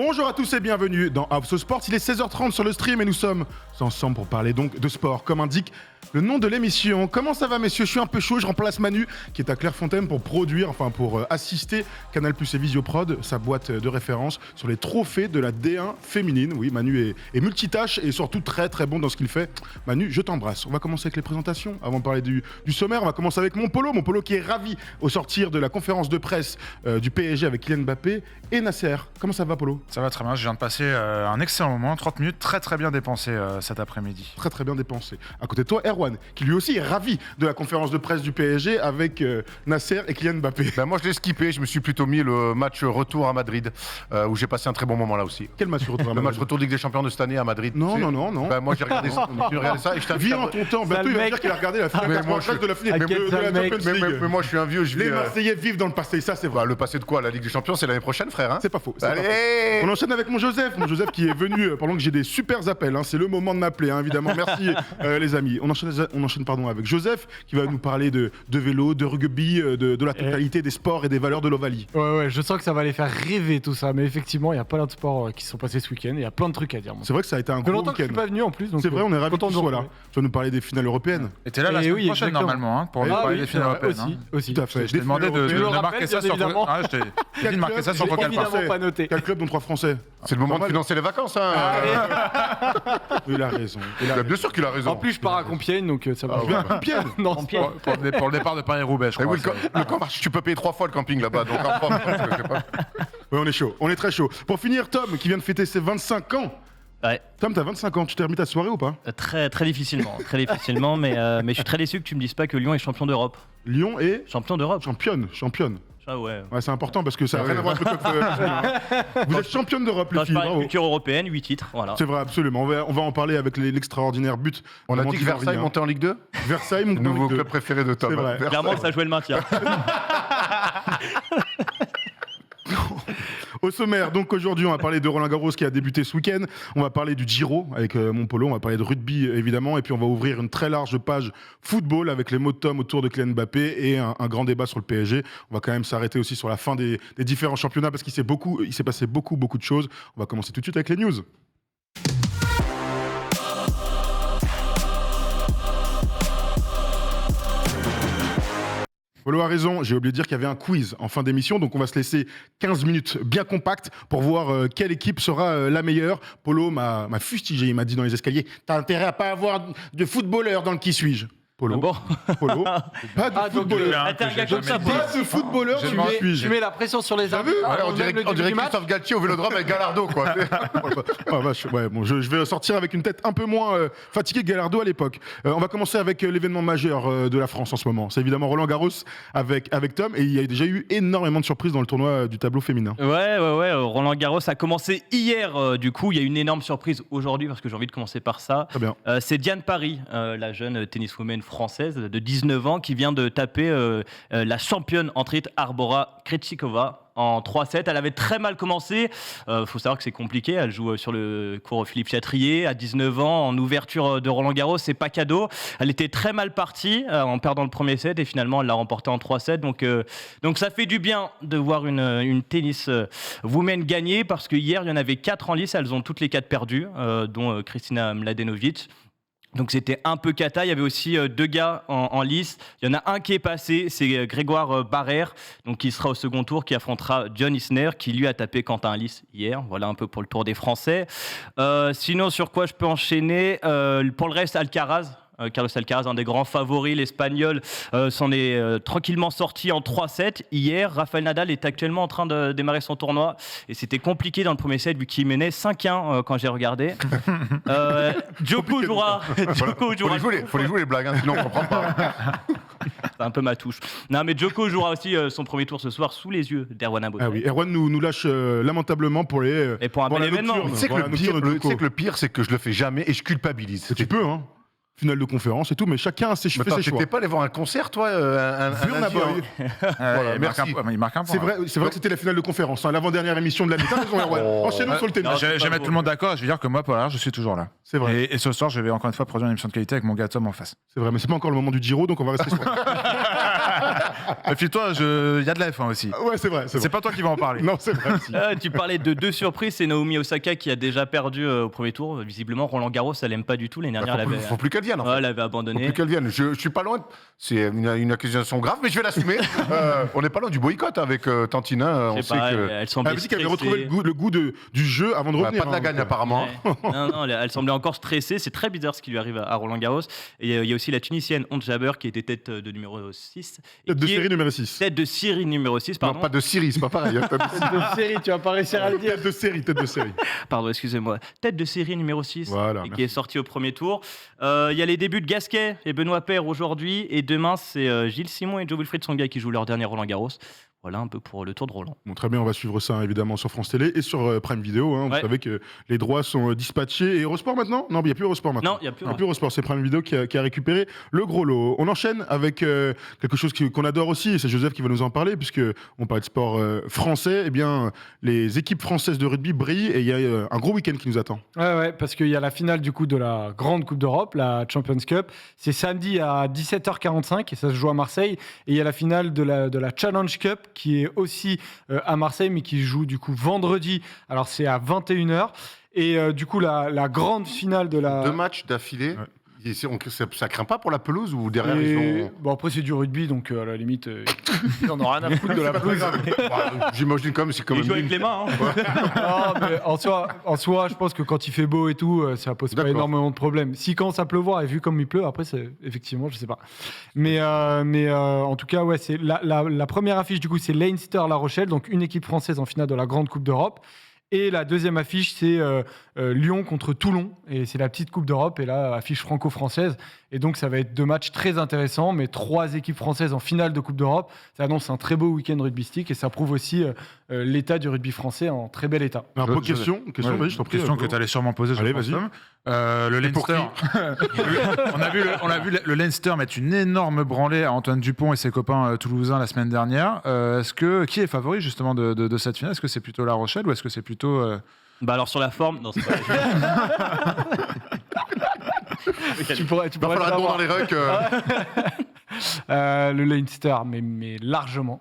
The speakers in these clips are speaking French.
Bonjour à tous et bienvenue dans House of Sport. Il est 16h30 sur le stream et nous sommes ensemble pour parler donc de sport, comme indique le nom de l'émission. Comment ça va, messieurs? Je suis un peu chaud, je remplace Manu qui est à Clairefontaine pour assister Canal+ et Visioprod, sa boîte de référence sur les trophées de la D1 féminine. Oui, Manu est multitâche et surtout très très bon dans ce qu'il fait. Manu, je t'embrasse. On va commencer avec les présentations. Avant de parler du sommaire, on va commencer avec mon Polo qui est ravi au sortir de la conférence de presse du PSG avec Kylian Mbappé et Nasser. Comment ça va, Polo? Ça va très bien, je viens de passer un excellent moment, 30 minutes très très bien dépensées cet après-midi. Très très bien dépensé. À côté de toi, Erwan, qui lui aussi est ravi de la conférence de presse du PSG avec Nasser et Kylian Mbappé. Moi je l'ai skippé, je me suis plutôt mis le match retour à Madrid, où j'ai passé un très bon moment là aussi. Quel match retour à Madrid? Le match retour de Ligue des Champions de cette année à Madrid. Non. Moi j'ai regardé ça et je t'invite Viens en ton temps, bientôt il va dire qu'il a regardé la finale de la Champions League. Mais moi je suis un vieux, Les Marseillais vivent dans le passé, ça c'est vrai. Le passé de quoi? La Ligue des Champions c'est l'année prochaine, frère, hein? C'est pas faux. Allez, on enchaîne avec mon Joseph qui est venu pendant que j'ai des super appels. C'est le moment de m'appeler, évidemment. Merci les amis. On enchaîne avec Joseph qui va nous parler de vélo, de rugby, de la totalité des sports et des valeurs de l'Ovalie. Ouais, je sens que ça va les faire rêver tout ça. Mais effectivement, il y a plein de sports qui se sont passés ce week-end. Il y a plein de trucs à dire. C'est vrai que ça a été un gros longtemps week-end. Que je suis pas venu en plus. C'est vrai, on est ravis que tu sois là. Tu vas nous parler des finales européennes. Et t'es là la semaine prochaine normalement pour nous parler des finales européennes. Aussi. Tout à fait. Je t'ai demandé de marquer ça sur ton... Ah, je t'ai dit de marquer ça sur ton évidemment pas noté. Quel club dont 3 Français? c'est le moment de financer les vacances, hein. Il a raison. Bien sûr qu'il a raison. En plus, je pars à Compiègne, donc ça va. Compiègne. Non, pour le départ de Paris-Roubaix, je crois. Le camping, tu peux payer 3 fois le camping là-bas, donc Oui, on est chaud, on est très chaud. Pour finir, Tom, qui vient de fêter ses 25 ans. Ouais. Tom, t'as 25 ans, tu t'es remis ta soirée ou pas? Très difficilement, mais je suis très déçu que tu me dises pas que Lyon est champion d'Europe. Lyon est champion d'Europe. Championne. Ah ouais. Ouais, c'est important parce que ça n'a rien à voir avec le club. Vous êtes championne d'Europe, les filles, bravo. bravo. Culture européenne, 8 titres, voilà. C'est vrai, absolument. On va en parler avec l'extraordinaire but. On a dit que Versailles montait en Ligue 2. Versailles montait en Nouveau Ligue 2. club préféré de Tom. C'est vrai. Clairement, ça jouait le maintien. Au sommaire, donc aujourd'hui, on va parler de Roland-Garros qui a débuté ce week-end. On va parler du Giro avec mon Polo. On va parler de rugby, évidemment. Et puis, on va ouvrir une très large page football avec les mots de Tom autour de Kylian Mbappé et un grand débat sur le PSG. On va quand même s'arrêter aussi sur la fin des différents championnats parce qu'il s'est passé beaucoup de choses. On va commencer tout de suite avec les news. Polo a raison, j'ai oublié de dire qu'il y avait un quiz en fin d'émission, donc on va se laisser 15 minutes bien compactes pour voir quelle équipe sera la meilleure. Polo m'a fustigé, il m'a dit dans les escaliers « T'as intérêt à pas avoir de footballeur dans le qui suis-je ?» Polo, bon. Polo, pas de footballeur. T'es un gars comme ça, Pas de footballeur, tu mets la pression sur les arbitres. On dirait Christophe Galtier au Vélodrome avec Gallardo, quoi. Je vais sortir avec une tête un peu moins fatiguée que Gallardo à l'époque. On va commencer avec l'événement majeur de la France en ce moment. C'est évidemment Roland-Garros avec Tom, et il y a déjà eu énormément de surprises dans le tournoi du tableau féminin. Ouais. Roland-Garros a commencé hier. Du coup, il y a une énorme surprise aujourd'hui parce que j'ai envie de commencer par ça. Très bien. C'est Diane Paris, la jeune tenniswoman française de 19 ans qui vient de taper la championne en titre Arbora Krejcikova en 3-7. Elle avait très mal commencé. Faut savoir que c'est compliqué. Elle joue sur le cours Philippe Chatrier à 19 ans en ouverture de Roland-Garros. C'est pas cadeau. Elle était très mal partie en perdant le premier set et finalement elle l'a remporté en 3-7. Donc ça fait du bien de voir une tennis woman gagner parce que hier il y en avait 4 en lice. Elles ont toutes les 4 perdues, dont Kristina Mladenovic. Donc c'était un peu cata. Il y avait aussi 2 gars en lice. Il y en a un qui est passé, c'est Grégoire Barrère, donc qui sera au second tour, qui affrontera John Isner, qui lui a tapé Quentin Alice hier. Voilà un peu pour le tour des Français. Sinon, sur quoi je peux enchaîner? Pour le reste, Alcaraz. Carlos Alcaraz, un des grands favoris, l'Espagnol s'en est tranquillement sorti en 3-7 hier. Rafael Nadal est actuellement en train de démarrer son tournoi et c'était compliqué dans le premier set vu qu'il menait 5-1 quand j'ai regardé. Djoko jouera. Faut les jouer les blagues, sinon on comprend pas. C'est un peu ma touche. Non, mais Djoko jouera aussi son premier tour ce soir sous les yeux d'Erwan Abotey. Ah oui, Erwan nous lâche lamentablement pour les. Et pour un bel événement. Tu sais que le pire, c'est que je le fais jamais et je culpabilise. Tu peux, hein. Finale de conférence et tout, mais chacun a ses choix. T'étais pas allé voir un concert, toi, Burna Boy. Voilà, merci. Il marque un point. C'est vrai que c'était la finale de conférence, l'avant-dernière émission de l'année. T'as raison, Erwan. Enchaînons sur le tennis. Je vais mettre tout le monde d'accord. Je vais dire que moi, je suis toujours là. C'est vrai. Et ce soir, je vais encore une fois produire une émission de qualité avec mon gars Tom en face. C'est vrai, mais c'est pas encore le moment du Giro, donc on va rester sur. Méfie-toi, il y a de la F1 aussi. Ouais, c'est vrai. C'est pas toi qui vas en parler. Non, c'est vrai aussi. Tu parlais de deux surprises, c'est Naomi Osaka qui a déjà perdu au premier tour. Visiblement, Roland Garros, elle aime pas du tout. L'année dernière, Faut plus qu'elle vienne. En ouais, fait. elle avait Faut abandonné. plus qu'elle vienne. Je suis pas loin. C'est une accusation grave, mais je vais l'assumer. On n'est pas loin du boycott avec Tantina. On Je sait sais pas, que. elle semblait Elle avait dit qu'elle avait stressée. retrouvé le goût du jeu avant de Ouais, revenir. pas de la gagne apparemment. Ouais. Non, elle semblait encore stressée. C'est très bizarre ce qui lui arrive à Roland Garros. Et il y a aussi la Tunisienne Ons Jabeur qui était tête de numéro 6. Tête de série numéro 6. Tête de série numéro 6, pardon. Non, pas de Syrie, c'est pas pareil. Hein, De série, tu vas pas réussir à le dire. Tête de série. Pardon, excusez-moi. Tête de série numéro 6 Voilà, et qui merci. est sorti au premier tour. Il y a les débuts de Gasquet et Benoît Paire aujourd'hui. Et demain, c'est Gilles Simon et Joe Wilfried Tsonga qui jouent leur dernier Roland Garros. Voilà un peu pour le tour de Roland. Bon, très bien, on va suivre ça évidemment sur France Télé et sur Prime Video. Hein. Vous Ouais. savez que les droits sont dispatchés. Et Eurosport maintenant? Non, il n'y a plus Eurosport maintenant. Non, il n'y a plus. Il n'y a plus Eurosport, c'est Prime Video qui a récupéré le gros lot. On enchaîne avec quelque chose qu'on adore aussi, et c'est Joseph qui va nous en parler, puisque on parle de sport français. Eh bien, les équipes françaises de rugby brillent et il y a un gros week-end qui nous attend. Ouais, parce qu'il y a la finale du coup de la grande Coupe d'Europe, la Champions Cup. C'est samedi à 17h45 et ça se joue à Marseille. Et il y a la finale de la Challenge Cup qui est aussi à Marseille, mais qui joue du coup vendredi. Alors c'est à 21h. Et du coup, la grande finale de la. 2 matchs d'affilée. Ouais. Et ça craint pas pour la pelouse ou derrière Et- ils ont. Bon, après, c'est du rugby, donc à la limite, ils en ont rien à foutre de la pelouse. J'imagine quand même, c'est quand Il même. joue avec les mains. Hein. Non, mais en soi, je pense que quand il fait beau et tout, ça pose pas D'accord. énormément de problèmes. Si quand ça pleuvoir et vu comme il pleut, après, c'est effectivement, je sais pas. Mais en tout cas, ouais, c'est la première affiche du coup, c'est Leinster-La Rochelle, donc une équipe française en finale de la Grande Coupe d'Europe. Et la deuxième affiche, c'est Lyon contre Toulon. Et c'est la petite Coupe d'Europe. Et là, affiche franco-française. Et donc, ça va être 2 matchs très intéressants. Mais 3 équipes françaises en finale de Coupe d'Europe. Ça annonce un très beau week-end rugbystique. Et ça prouve aussi l'état du rugby français en très bel état. Alors, Je- question, Ouais, vas-y, je t'en prie. question que tu allais sûrement poser. je Allez, pense, vas-y. Tom. Le Et pour Leinster. on a vu le Leinster mettre une énorme branlée à Antoine Dupont et ses copains toulousains la semaine dernière. Qui est favori justement de cette finale? Est-ce que c'est plutôt La Rochelle ou est-ce que c'est plutôt Bah alors sur la forme, non, c'est pas Tu pourrais Il va falloir être bon dans les rucks. Le Leinster, mais largement.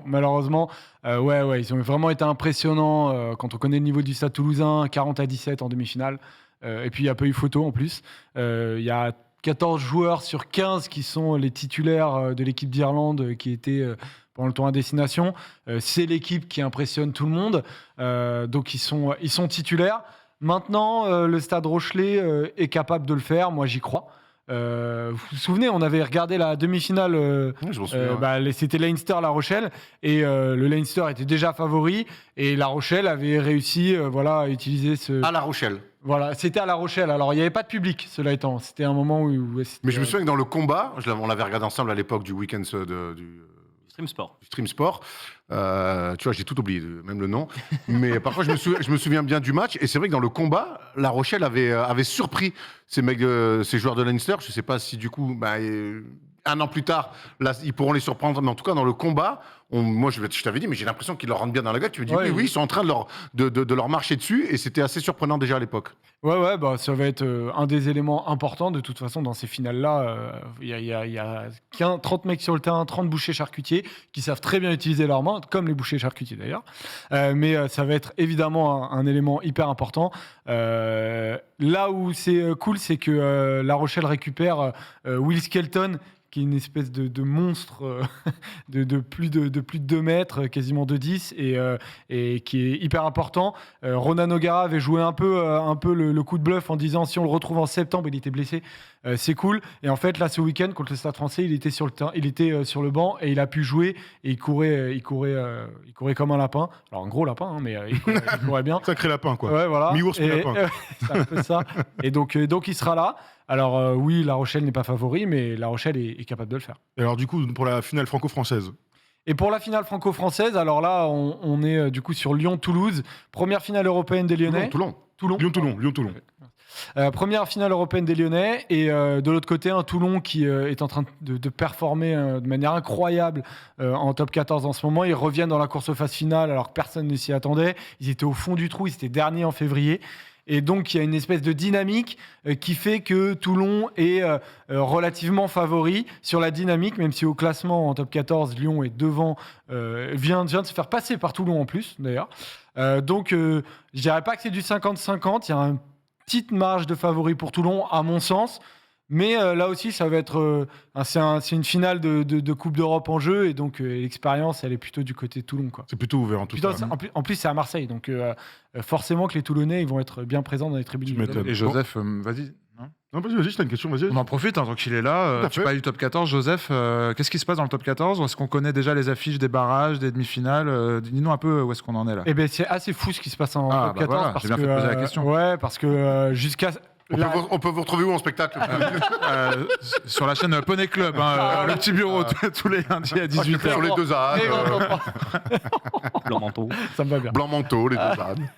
Malheureusement, ouais, ils ont vraiment été impressionnants quand on connaît le niveau du Stade Toulousain, 40-17 en demi-finale. Et puis il n'y a pas eu photo en plus. Il y a 14 joueurs sur 15 qui sont les titulaires de l'équipe d'Irlande qui étaient pendant le tour à destination. C'est l'équipe qui impressionne tout le monde. Donc ils sont titulaires. Maintenant, le Stade Rochelais est capable de le faire. Moi, j'y crois. Vous vous souvenez, on avait regardé la demi-finale. Je m'en souviens. C'était Leinster-La Rochelle et le Leinster était déjà favori et La Rochelle avait réussi à utiliser ce. À La Rochelle. Voilà, c'était à La Rochelle. Alors il n'y avait pas de public, cela étant. C'était un moment où. Mais je me souviens que dans le combat, on l'avait regardé ensemble à l'époque du week-end du Stream Sport. Stream Sport. Tu vois, j'ai tout oublié, même le nom. Mais parfois, je me souviens bien du match. Et c'est vrai que dans le combat, La Rochelle avait surpris ces joueurs de Leinster. Je ne sais pas si du coup, un an plus tard, là, ils pourront les surprendre. Mais en tout cas, dans le combat, moi, je t'avais dit, mais j'ai l'impression qu'ils leur rentrent bien dans la gueule. Tu me dis, Ouais, oui, ils sont en train de leur marcher dessus. Et c'était assez surprenant déjà à l'époque. Ouais, ça va être un des éléments importants. De toute façon, dans ces finales-là, il y a 30 mecs sur le terrain, 30 bouchers charcutiers qui savent très bien utiliser leurs mains, comme les bouchers charcutiers d'ailleurs. Mais ça va être évidemment un élément hyper important. Là où c'est cool, c'est que La Rochelle récupère Will Skelton, qui est une espèce de monstre de plus de 2 mètres, quasiment 2,10 et qui est hyper important. Ronan O'Gara avait joué un peu le coup de bluff en disant si on le retrouve en septembre, il était blessé, c'est cool. Et en fait, là, ce week-end, contre le Stade français, il était sur le terrain, il était sur le banc et il a pu jouer et il courait comme un lapin. Alors, un gros lapin, hein, mais il courait bien. Sacré lapin, quoi. Ouais, voilà. Mi-ours, mi-lapin. C'est un peu ça. Et donc il sera là. Alors oui, La Rochelle n'est pas favori, mais La Rochelle est capable de le faire. Et alors, du coup, pour la finale franco-française. Et pour la finale franco-française, alors là, on est du coup sur Lyon-Toulouse. Première finale européenne des Lyonnais. Toulon. Lyon-Toulon. Première finale européenne des Lyonnais. Et de l'autre côté, un Toulon qui est en train de performer de manière incroyable en top 14 en ce moment. Ils reviennent dans la course aux phases finales alors que personne ne s'y attendait. Ils étaient au fond du trou, ils étaient derniers en février. Et donc, il y a une espèce de dynamique qui fait que Toulon est relativement favori sur la dynamique, même si au classement en top 14, Lyon est devant, vient de se faire passer par Toulon en plus, d'ailleurs. Donc, je dirais pas que c'est du 50-50. Il y a une petite marge de favori pour Toulon, à mon sens. Mais là aussi, ça va être. C'est une finale de Coupe d'Europe en jeu. Et donc, l'expérience, elle est plutôt du côté de Toulon, quoi. C'est plutôt ouvert en tout cas. En plus, c'est à Marseille. Donc, forcément que les Toulonnais, ils vont être bien présents dans les tribunes. Tu m'étonnes. Et Joseph, vas-y. Non Non, vas-y, t'as une question, vas-y. On en profite, tant qu'il est là. Tout à Tu fait. parles du top 14, Joseph. Qu'est-ce qui se passe dans le top 14 Est-ce qu'on connaît déjà les affiches des barrages, des demi-finales Dis-nous un peu où est-ce qu'on en est là. Eh ben, c'est assez fou ce qui se passe en Ah, top bah 14. voilà, parce j'ai bien que, fait de poser la question. Ouais, parce que jusqu'à. On peut vous retrouver où en spectacle Sur la chaîne Poney Club, le petit bureau tous les lundis à Sur 18h. les deux ânes, Blanc manteau. Ça me va bien. blanc manteau, les deux ânes.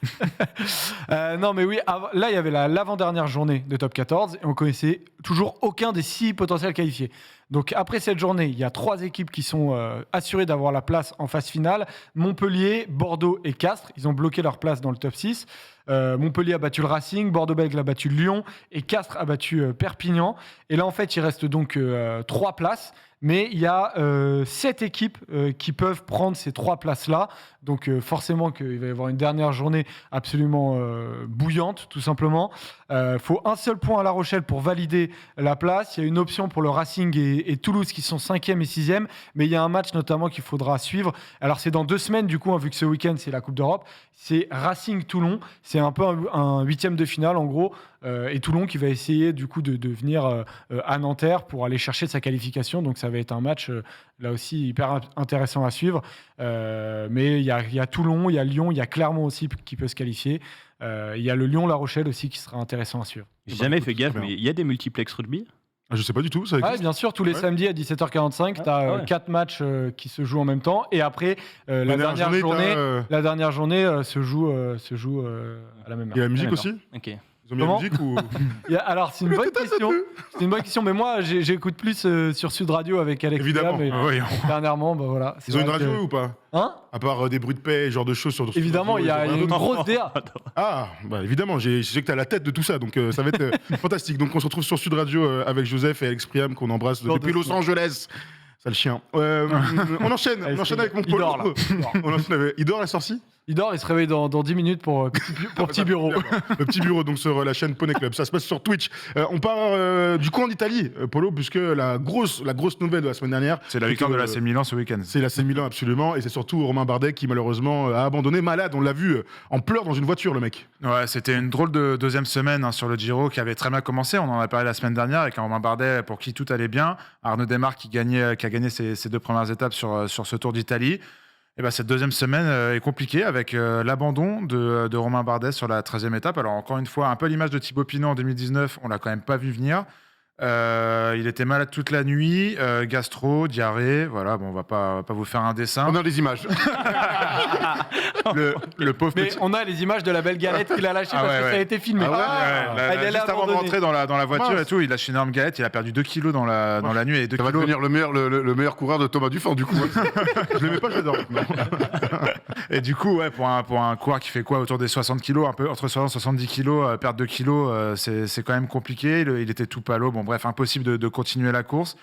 Non, mais oui, là, il y avait l'avant-dernière journée de top 14 et on connaissait toujours aucun des 6 potentiels qualifiés. Donc, après cette journée, il y a 3 équipes qui sont assurées d'avoir la place en phase finale. Montpellier, Bordeaux et Castres. Ils ont bloqué leur place dans le top 6. Montpellier a battu le Racing, Bordeaux-Bègles a battu Lyon et Castres a battu Perpignan. Et là, en fait, il reste donc 3 places. Mais il y a 7 équipes qui peuvent prendre ces 3 places-là. Donc forcément qu'il va y avoir une dernière journée absolument bouillante, tout simplement. Il faut un seul point à La Rochelle pour valider la place. Il y a une option pour le Racing et Toulouse qui sont 5e et 6e. Mais il y a un match notamment qu'il faudra suivre. Alors c'est dans 2 semaines du coup, vu que ce week-end c'est la Coupe d'Europe. C'est Racing-Toulon. C'est un peu un 8e de finale en gros. Et Toulon qui va essayer du coup de venir à Nanterre pour aller chercher sa qualification. Donc ça va être un match là aussi hyper intéressant à suivre. Mais il y a Toulon, il y a Lyon, il y a Clermont aussi qui peut se qualifier. Il y a le Lyon-La Rochelle aussi qui sera intéressant à suivre. J'ai jamais fait Très gaffe, bien. mais il y a des multiplex rugby. Ah, je sais pas du tout, ça Ouais, existe. bien sûr, tous les Ouais. samedis à 17h45, tu as ouais. 4 matchs qui se jouent en même temps. Et après, la Dernière dernière journée, t'as, la dernière journée se joue à la même Il y a heure. la musique D'accord. aussi Ok. Ils ont mis la Comment musique ou... Alors, c'est une bonne question. C'est une bonne question, mais moi, j'écoute plus sur Sud Radio avec Alex. Évidemment. Villa, mais Oui, dernièrement, bah voilà. c'est Ils ont une vrai radio que- ou pas Hein À part des bruits de paix, ce genre de choses sur Évidemment, il y a ils ont rien une d'autre. grosse DA. Ah, bah évidemment, je sais que t'as la tête de tout ça, donc ça va être fantastique. Donc on se retrouve sur Sud Radio avec Joseph et Alex Priam qu'on embrasse Dans depuis 2 Los semaines. Angeles. Ça le chien. On enchaîne avec mon Il dort, là. polo. Il dort. On enchaîne avec... Il dort la sortie Il dort, il se réveille dans 10 minutes pour petit bureau. Le petit bureau donc sur la chaîne Poney Club. Ça se passe sur Twitch. On part du coup en Italie, Polo, puisque la grosse nouvelle de la semaine dernière, c'est la victoire de l'AC Milan ce week-end. c'est l'AC Milan absolument, et c'est surtout Romain Bardet qui malheureusement a abandonné malade. On l'a vu en pleurs dans une voiture, le mec. Ouais, c'était une drôle de deuxième semaine sur le Giro qui avait très mal commencé. On en a parlé la semaine dernière avec un Romain Bardet pour qui tout allait bien. Arnaud Démare qui a gagné ses 2 premières étapes sur ce Tour d'Italie. Et ben, cette deuxième semaine est compliquée avec l'abandon de Romain Bardet sur la 13e étape. Alors encore une fois, un peu à l'image de Thibaut Pinot en 2019, on l'a quand même pas vu venir. Il était malade toute la nuit, gastro, diarrhée. Voilà, bon, on va pas vous faire un dessin. On a les images. Le pauvre Mais petit. on a les images de la belle galette qu'il a lâchée Ah parce ouais, que ça a ouais. été filmé. Ouais, Elle est là juste avant de abandonnée. rentrer dans la voiture Mince. et tout, il lâche une énorme galette. Il a perdu 2 kilos dans la nuit et 2 Ça va kilos. devenir le meilleur coureur de Thomas Dufort, du coup. Je l'aimais pas, je l'adore. Et du coup, ouais, pour un coureur qui fait quoi autour des 60 kilos, un peu entre 60 et 70 kilos, perdre 2 kilos, c'est quand même compliqué. Il était tout palo. Bon, bref, impossible de continuer la course.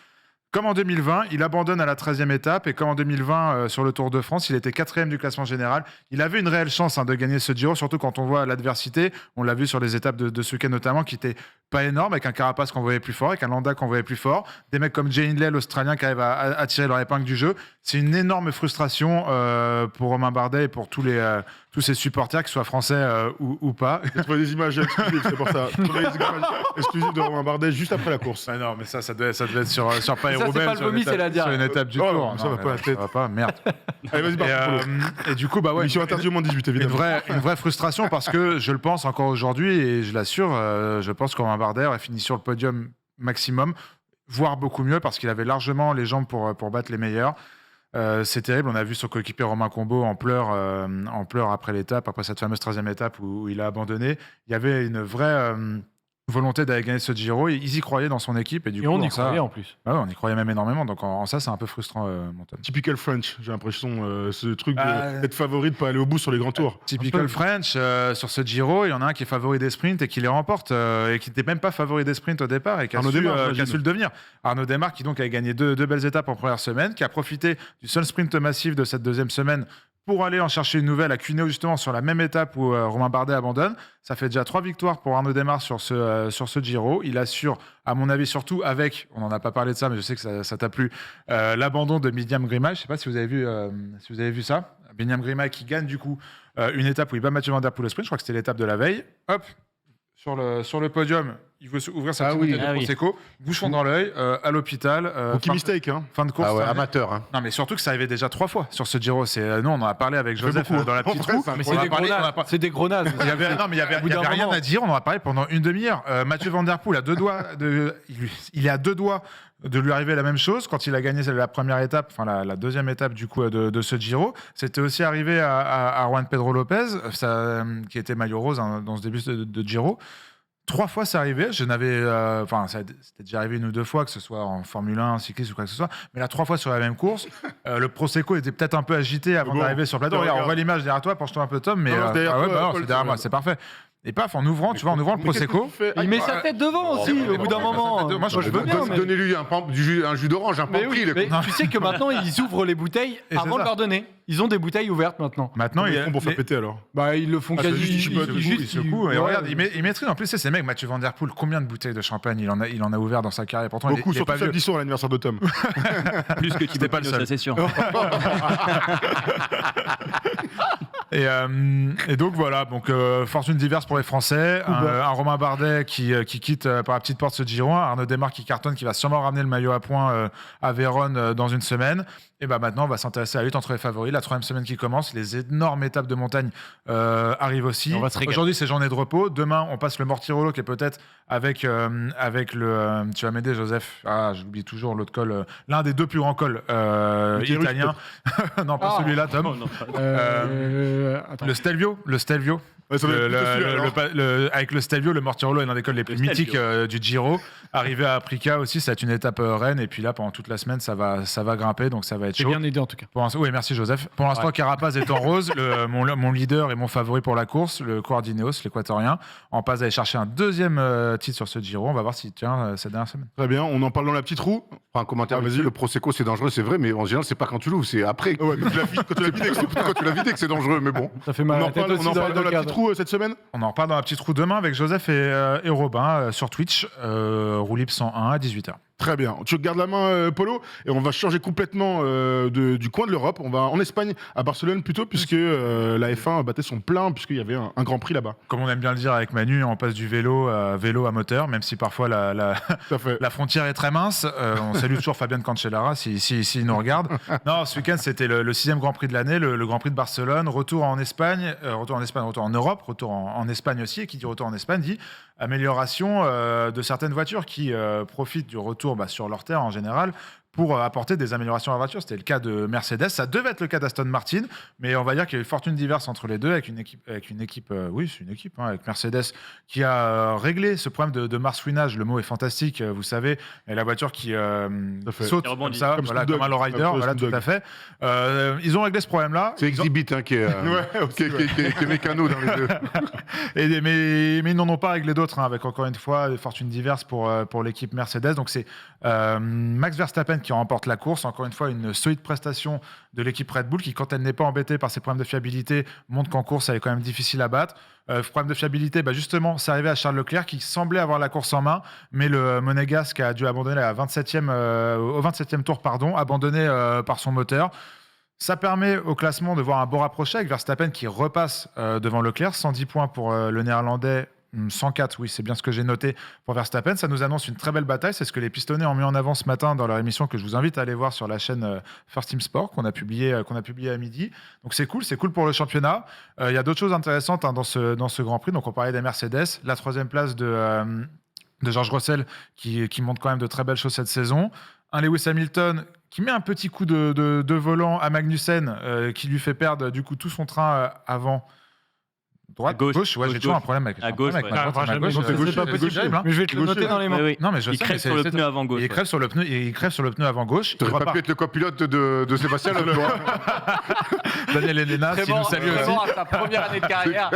Comme en 2020, il abandonne à la 13e étape. Et comme en 2020, sur le Tour de France, il était 4e du classement général. Il avait une réelle chance de gagner ce Giro, surtout quand on voit l'adversité. On l'a vu sur les étapes de ce week-end notamment, qui n'était pas énorme, avec un Carapace qu'on voyait plus fort, avec un Landa qu'on voyait plus fort. Des mecs comme Jay Hindley, l'Australien, qui arrivent à tirer leur épingle du jeu. C'est une énorme frustration pour Romain Bardet et pour tous ces supporters, qu'ils soient français ou pas. J'ai trouvé des images exclusives, c'est pour ça. J'ai trouvé des images exclusives de Romain Bardet juste après la course. Ah non, mais ça devait être sur Paris-Roubaix. c'est pas le sur une vomi, étape- c'est la diarrhée. Sur une étape du Oh, Tour. non, ça va mais pas la tête. Ça va pas, merde. Allez, vas-y, Et, Polo. et du coup, bah ouais. Émission interdite au moins 18, Une évidemment. vraie frustration parce que je le pense encore aujourd'hui et je l'assure, je pense qu'Romain Bardet aurait fini sur le podium maximum, voire beaucoup mieux parce qu'il avait largement les jambes pour battre les meilleurs. C'est terrible, on a vu son coéquipier Romain Combo en pleurs après l'étape, après cette fameuse 13e étape où il a abandonné. Il y avait une vraie volonté d'aller gagner ce Giro. Ils y croyaient dans son équipe et du Et coup, on y en ça, croyait en plus. ouais, on y croyait même énormément. Donc en ça, c'est un peu frustrant, Monton. Typical French, j'ai l'impression, ce truc Bah, d'être favori, de pas aller au bout sur les grands tours. Typical French, sur ce Giro, il y en a un qui est favori des sprints et qui les remporte, et qui n'était même pas favori des sprints au départ et qui a, Arnaud Démare, qui a j'imagine. su le devenir. Arnaud Démare, qui donc a gagné deux belles étapes en première semaine, qui a profité du seul sprint massif de cette deuxième semaine pour aller en chercher une nouvelle à Cuneo, justement, sur la même étape où Romain Bardet abandonne. Ça fait déjà 3 victoires pour Arnaud Démare sur ce Giro. Il assure, à mon avis, surtout avec, on n'en a pas parlé de ça, mais je sais que ça t'a plu, l'abandon de Myriam Grimay. Je ne sais pas si vous avez vu ça. Myriam Grimay qui gagne du coup une étape où il bat Mathieu Van Der Poel au sprint. Je crois que c'était l'étape de la veille. Hop, sur le podium, il veut ouvrir sa petite bouteille de Prosecco, bouchon dans l'œil, à l'hôpital. Rookie mistake, hein. Fin de course. Ah ouais, terminée. amateur. Hein. Non, mais surtout que ça arrivait déjà 3 fois sur ce Giro. Nous, on en a parlé avec Joseph beaucoup. dans la petite En vrai, roue. c'est Mais On c'est en a des parlé- on a grenades. pas- C'est des grenades. il y avait Au bout d'un rien moment. à dire, on en a parlé pendant une demi-heure. Mathieu Van Der Poel a 2 doigts il est à 2 doigts de lui arriver la même chose quand il a gagné la première étape, enfin la deuxième étape du coup de ce Giro. C'était aussi arrivé à Juan Pedro Lopez, qui était maillot rose dans ce début de Giro. 3 fois c'est arrivé, c'était déjà arrivé 1 ou 2 fois, que ce soit en Formule 1, cycliste ou quoi que ce soit, mais là 3 fois sur la même course. Le Prosecco était peut-être un peu agité avant Bon, d'arriver sur le plateau. Regarde, on voit l'image derrière toi, penche-toi un peu Tom, mais Non, c'est derrière toi, non, Paul, c'est derrière moi, c'est parfait. Et paf, en ouvrant le Prosecco. Il met sa tête devant aussi, au bout d'un moment. Moi, je veux bien, mais- Donnez-lui un jus d'orange, un Mais pan oui, pris. mais tu sais que maintenant, ils ouvrent les bouteilles Et c'est avant de ça. leur donner. Ils ont des bouteilles ouvertes maintenant. Maintenant, Ils font pour faire les- péter alors. Bah, ils le font Ah, quasi. c'est juste, il secoue, et ouais. regarde, il maîtrise. En plus, c'est ces mecs, Mathieu Van Der Poel, combien de bouteilles de champagne il en a ouvert dans sa carrière. Pourtant, Beaucoup, il est surtout pas vieux. samedi soir à l'anniversaire de Tom. Plus que C'était pas le Thibaut Pinot, seul. ça c'est sûr. Et donc voilà, donc fortune diverse pour les Français. Un Romain Bardet qui quitte par la petite porte ce Giro, Arnaud Démare qui cartonne, qui va sûrement ramener le maillot à points à Vérone dans une semaine. Et bah maintenant, on va s'intéresser à la lutte entre les favoris. La 3e semaine qui commence, les énormes étapes de montagne arrivent aussi. Et on va se régaler. Aujourd'hui, c'est journée de repos. Demain, on passe le Mortirolo qui est peut-être avec le. Tu vas m'aider, Joseph. Ah, j'oublie toujours l'autre col. L'un des 2 plus grands cols italiens. Non, pas Ah. celui-là, Tom. Attends. Le Stelvio. Ouais, ça doit être plutôt celui-là, alors. Avec le Stelvio, le Mortirolo est l'un des cols les plus Stelvio. mythiques du Giro. Arrivé à Aprica aussi, ça va être une étape reine. Et puis là, pendant toute la semaine, ça va grimper, donc ça va être J'ai chaud. bien aidé en tout cas. Oui, merci Joseph. Pour l'instant, Carapaz est en rose, mon leader et mon favori pour la course, le Coordineos, l'équatorien, en passe d'aller chercher un 2e titre sur ce Giro. On va voir s'il tient cette dernière semaine. Très bien, on en parle dans la petite roue. Enfin, un commentaire, Ah, vas-y. vas-y. Le Prosecco, c'est dangereux, c'est vrai, mais en général, c'est pas quand tu l'ouvres, c'est après. Ouais, quand tu l'as vidé, Quand tu l'as vidé que c'est dangereux, mais bon. Ça fait on mal à en la tête parle, aussi on en dans parle les dans deux la petite cadres. roue cette semaine. On en reparle dans la petite roue demain avec Joseph et Robin sur Twitch, Roulib 101 à 18h. Très bien. Tu gardes la main, Polo, et on va changer complètement du coin de l'Europe. On va en Espagne, à Barcelone plutôt, puisque la F1 battait son plein, puisqu'il y avait un Grand Prix là-bas. Comme on aime bien le dire avec Manu, on passe du vélo à moteur, même si parfois Tout à fait. la frontière est très mince. On salue toujours Fabian Cancellara s'il nous regarde. Non, ce week-end, c'était le 6e Grand Prix de l'année, le Grand Prix de Barcelone. Retour en Espagne, retour en Europe, retour en Espagne aussi. Et qui dit retour en Espagne dit amélioration de certaines voitures qui profitent du retour sur leur terre en général pour apporter des améliorations à la voiture. C'était le cas de Mercedes, ça devait être le cas d'Aston Martin, mais on va dire qu'il y a eu fortune diverse entre les deux, avec une équipe, oui, c'est une équipe, avec Mercedes qui a réglé ce problème de marsouinage. Le mot est fantastique, vous savez, et la voiture qui fait. saute Qui rebondit. comme ça, Comme voilà, Snoop comme un Dogg. lowrider, Comme voilà, Snoop tout Dogg. à fait. Ils ont réglé ce problème-là. C'est Exhibit qui est qui est mécano dans les deux. Mais ils n'en ont pas réglé d'autres, avec encore une fois des fortunes diverses pour l'équipe Mercedes. Donc c'est Max Verstappen qui remporte la course. Encore une fois, une solide prestation de l'équipe Red Bull qui, quand elle n'est pas embêtée par ses problèmes de fiabilité, montre qu'en course, elle est quand même difficile à battre. Problème de fiabilité, justement, c'est arrivé à Charles Leclerc qui semblait avoir la course en main, mais le Monégasque a dû abandonner au 27e tour, abandonné par son moteur. Ça permet au classement de voir un beau rapproché avec Verstappen qui repasse devant Leclerc, 110 points pour le Néerlandais, 104, oui, c'est bien ce que j'ai noté pour Verstappen. Ça nous annonce une très belle bataille. C'est ce que les pistonnés ont mis en avant ce matin dans leur émission que je vous invite à aller voir sur la chaîne First Team Sport qu'on a publié à midi. Donc c'est cool pour le championnat. Il y a d'autres choses intéressantes dans ce Grand Prix. Donc on parlait des Mercedes, la 3e place de George Russell qui montre quand même de très belles choses cette saison. Un Lewis Hamilton qui met un petit coup de volant à Magnussen qui lui fait perdre du coup tout son train avant. Droite, À gauche, gauche, ouais, j'ai gauche, toujours un gauche. problème avec À ma gauche, droite, ouais. ma gauche, Donc, c'est pas possible. terrible, hein. Mais je vais te le noter dans les mains. Oui, oui. Non, mais je Il sais, crève sur le pneu avant gauche. Il crève sur le pneu avant gauche. T'aurais pas pu être le copilote de Sébastien Loeb, toi. Daniel Elena, Très qui bon, nous salue très aussi. bon à sa première année de carrière.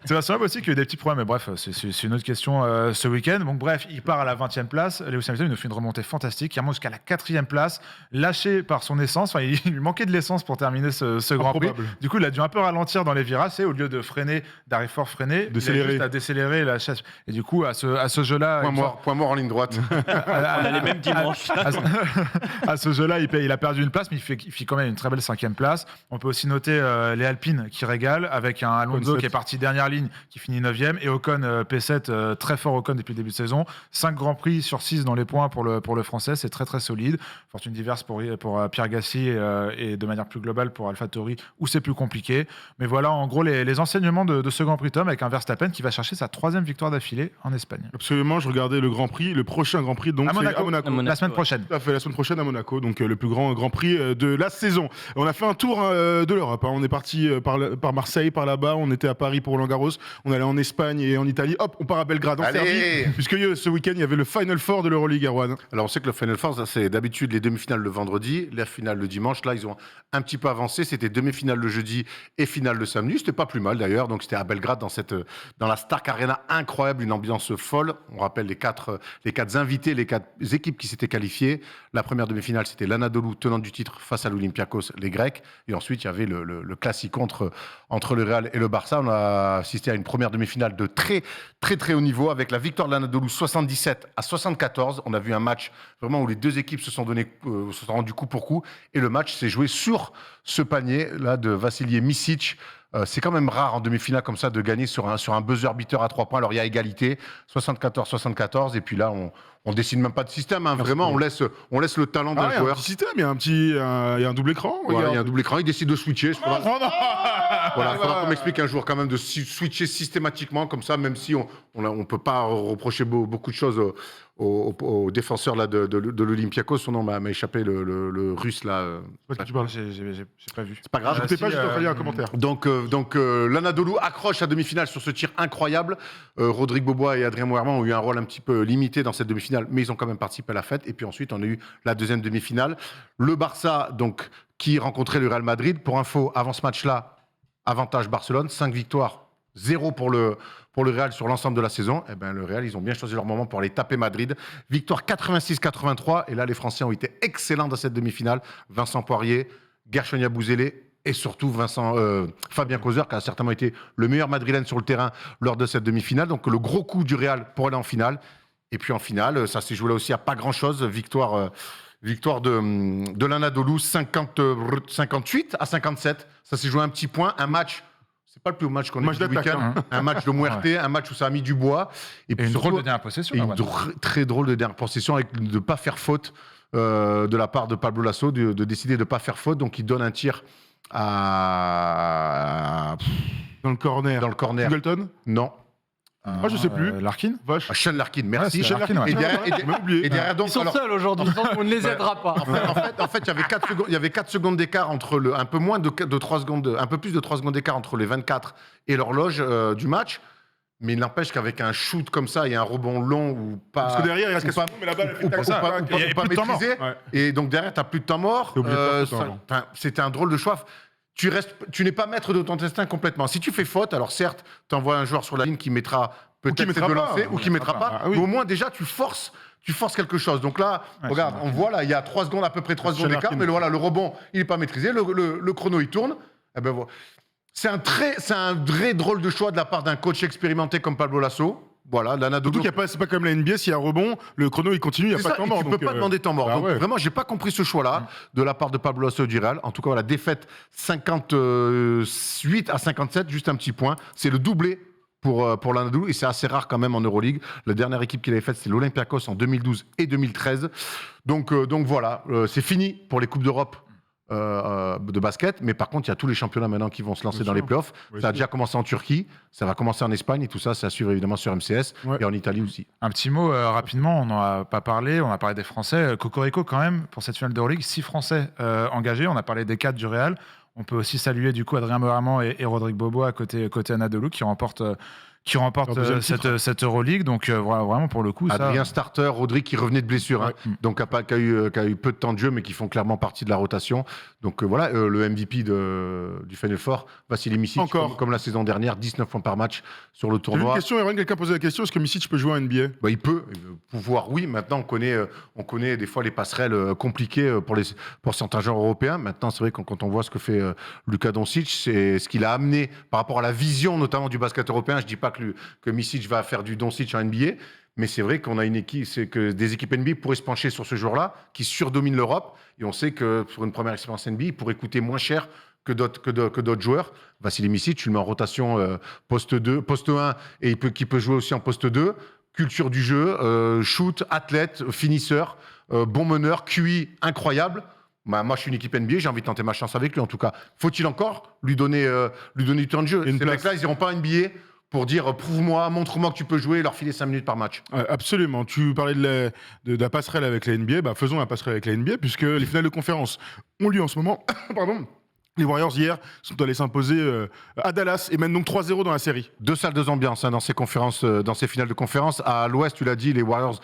Sébastien Loeb aussi qui a eu des petits problèmes, mais bref, c'est une autre question ce week-end. Donc bref, il part à la 20e place. Lewis Hamilton, il nous fait une remontée fantastique. Il remonte jusqu'à la 4e place, lâché par son essence. Enfin, il lui manquait de l'essence pour terminer ce Grand Prix. Improbable. Du coup, il a dû un peu ralentir dans les virages, et au lieu de freiner, d'arriver fort freiner, il a Décélérer. juste à décélérer la chasse. Et du coup, à ce jeu-là, Point mort en ligne droite. On a les mêmes dimanches. à ce jeu-là, il a perdu une place, mais il fait quand même une très belle 5e place. On peut aussi noter les Alpines qui régalent, avec un Alonso P7. qui est parti dernière ligne, qui finit 9e, et Ocon P7, très fort Ocon depuis le début de saison. 5 Grands Prix sur 6 dans les points pour le Français, c'est très très solide. Fortune diverse pour Pierre Gasly et de manière plus globale pour AlphaTauri, où c'est plus compliqué. Mais voilà, en gros, les enseignements de ce Grand Prix, Tom, avec un Verstappen qui va chercher sa 3e victoire d'affilée en Espagne. Absolument, je regardais le Grand Prix, le prochain Grand Prix, donc À c'est Monaco. à Monaco. À Monaco. La semaine ouais. prochaine. Tout à fait, la semaine prochaine à Monaco, donc le plus grand Grand Prix de la saison. On a fait un tour de l'Europe, hein. On est parti par Marseille, par là-bas, on était à Paris pour Roland Garros, on allait en Espagne et en Italie, hop, on part à Belgrade, en Allez. Serbie, puisque ce week-end, il y avait le Final Four de l'Euroleague, Erwan. Alors on sait que le Final Four, ça, c'est d'habitude les demi-finales le vendredi, la finale le dimanche. Là, ils ont un petit peu avancé. C'était demi-finale le jeudi et finale le samedi. C'était pas plus mal d'ailleurs. Donc c'était à Belgrade, dans la Stark Arena, incroyable, une ambiance folle. On rappelle les quatre invités, les 4 équipes qui s'étaient qualifiées. La première demi-finale, c'était l'Anadolu, tenante du titre, face à l'Olympiakos, les Grecs. Et ensuite, il y avait le classique entre le Real et le Barça. On a assisté à une première demi-finale de très, très, très haut niveau, avec la victoire de l'Anadolu 77-74. On a vu un match vraiment où les deux équipes se sont rendues coup pour coup. Et le match s'est joué sur ce panier-là de Vassili Micic. C'est quand même rare en demi-finale comme ça de gagner sur un buzzer beater à 3 points. Alors il y a égalité, 74-74, et puis là on décide même pas de système, hein. Vraiment on laisse le talent d'un Ah, il y a un joueur. petit système, il y a un double écran. Voilà, il y a regarde. un double écran, il décide de switcher. Oh, non. Voilà, faudra qu'on m'explique un jour quand même de switcher systématiquement comme ça, même si on peut pas reprocher beaucoup de choses au défenseur là de l'Olympiakos. Son nom m'a échappé, le russe là. Ouais, tu parles. J'ai pas vu. C'est pas grave. Écoutez pas, si, je t'en lire un commentaire. Donc l'Anadolu accroche à demi-finale sur ce tir incroyable. Rodrigue Bobois et Adrien Moerman ont eu un rôle un petit peu limité dans cette demi-finale, mais ils ont quand même participé à la fête. Et puis ensuite, on a eu la deuxième demi-finale. Le Barça, donc, qui rencontrait le Real Madrid. Pour info, avant ce match-là, avantage Barcelone, 5 victoires, 0 pour le Real sur l'ensemble de la saison. Eh ben, le Real, ils ont bien choisi leur moment pour aller taper Madrid. Victoire 86-83. Et là, les Français ont été excellents dans cette demi-finale. Vincent Poirier, Gershon Bouzélé et surtout Fabien Causer, qui a certainement été le meilleur madrilène sur le terrain lors de cette demi-finale. Donc le gros coup du Real pour aller en finale. Et puis en finale, ça s'est joué là aussi à pas grand-chose. Victoire de l'Anadolu, 58-57. Ça s'est joué un petit point. Un match, c'est pas le plus haut match qu'on ait Match vu le d'attaque, week-end. hein. Un match de Muerte, un match où ça a mis du bois. Et une surtout- drôle de dernière possession. et là, une ouais. très drôle de dernière possession avec de ne pas faire faute de la part de Pablo Lasso, de décider de ne pas faire faute. Donc il donne un tir dans Dans le corner. le corner. Singleton. Non. Ah, je sais plus. Larkin. Vache. Sean Larkin, merci. Ouais, c'est Larkin, ouais. Et derrière, J'ai même oublié. et derrière, donc, Ils sont alors, seuls aujourd'hui, on ne les aidera pas. en fait, il y avait 4 secondes, il y avait 4 secondes d'écart entre un peu moins de 3 secondes, un peu plus de 3 secondes d'écart entre les 24 et l'horloge du match. Mais il n'empêche qu'avec un shoot comme ça et un rebond long ou pas. Parce que derrière, il reste ou qu'à pas- se mais la balle, elle fait ou tac, pas, tac, ou pas- tac. ou pas- Il y a ou pas plus de temps mort. maîtrisé. Ouais. Et donc derrière, tu n'as plus de temps mort. T'as oublié de faire faute, Enfin, c'était un drôle de choix. Tu n'es pas maître de ton destin complètement. Si tu fais faute, alors certes, tu envoies un joueur sur la ligne qui mettra peut-être qui mettra de pas. lancer ou qui mettra pas. Ah oui. Mais au moins, déjà, tu forces quelque chose. Donc là, Ouais, regarde, c'est on voit là, il y a 3 secondes, à peu près 3 secondes d'écart. Larkin. Mais voilà, le rebond, il n'est pas maîtrisé. Le chrono, il tourne. Eh ben, voilà. C'est un vrai drôle de choix de la part d'un coach expérimenté comme Pablo Lasso. Voilà, Surtout l'Anadolu. qu'il y a pas, c'est pas comme la NBA, s'il y a un rebond, le chrono il continue, il n'y a C'est pas ça, de temps et mort. tu peux pas demander temps mort. bah Donc, ouais. vraiment, j'ai pas compris ce choix-là de la part de Pablo Lasso du Real. En tout cas, voilà, défaite 58-57, juste un petit point. C'est le doublé pour l'Anadolu et c'est assez rare quand même en Euroleague. La dernière équipe qu'il avait faite, c'est l'Olympiakos en 2012 et 2013. Donc voilà, c'est fini pour les Coupes d'Europe de basket, mais par contre, il y a tous les championnats maintenant qui vont se lancer Bien dans sûr. les playoffs. Bien Ça a sûr. déjà commencé en Turquie, ça va commencer en Espagne et tout ça, c'est à suivre évidemment sur MCS Ouais. et en Italie aussi. Un petit mot rapidement, on n'en a pas parlé, on a parlé des Français. Cocorico quand même, pour cette finale d'Euroleague, 6 Français engagés, on a parlé des 4 du Real. On peut aussi saluer du coup Adrien Moraman et Rodrigue Bobo à côté Anadolu qui remportent cette Euroleague. Donc vraiment pour le coup, Adrien starter, Rodrigue qui revenait de blessure, hein, Ouais. donc qui a eu peu de temps de jeu, mais qui font clairement partie de la rotation. Donc voilà, le MVP du Final Four, Vassili Micic, Encore. comme la saison dernière, 19 points par match sur le J'ai vu une tournoi. question, Erwan, quelqu'un posait la question, est-ce que Micic peut jouer en NBA? Bah, il peut pouvoir, oui. Maintenant, on connaît des fois les passerelles compliquées pour certains joueurs européens. Maintenant, c'est vrai que quand on voit ce que fait Luka Doncic, c'est ce qu'il a amené par rapport à la vision notamment du basket européen. Je dis pas que Micic va faire du Doncic en NBA, mais c'est vrai qu'on a une équipe, c'est que des équipes NBA pourraient se pencher sur ce joueur-là qui surdomine l'Europe. Et on sait que pour une première expérience NBA, il pourrait coûter moins cher que d'autres joueurs. Vassili Micic, tu le mets en rotation poste 1 et qui peut jouer aussi en poste 2. Culture du jeu, shoot, athlète, finisseur, bon meneur, QI incroyable. Bah, moi, je suis une équipe NBA, j'ai envie de tenter ma chance avec lui en tout cas. Faut-il encore lui donner du temps de jeu? Une Ces place. mecs-là, ils n'iront pas en NBA pour dire prouve-moi, montre-moi que tu peux jouer et leur filer 5 minutes par match. Ouais, absolument. Tu parlais de la passerelle avec la NBA. Bah, faisons la passerelle avec la NBA, puisque les finales de conférence ont lieu en ce moment. Pardon. Les Warriors, hier, sont allés s'imposer à Dallas et mènent donc 3-0 dans la série. 2 salles de ambiance dans ces finales de conférence. À l'Ouest, tu l'as dit, les Warriors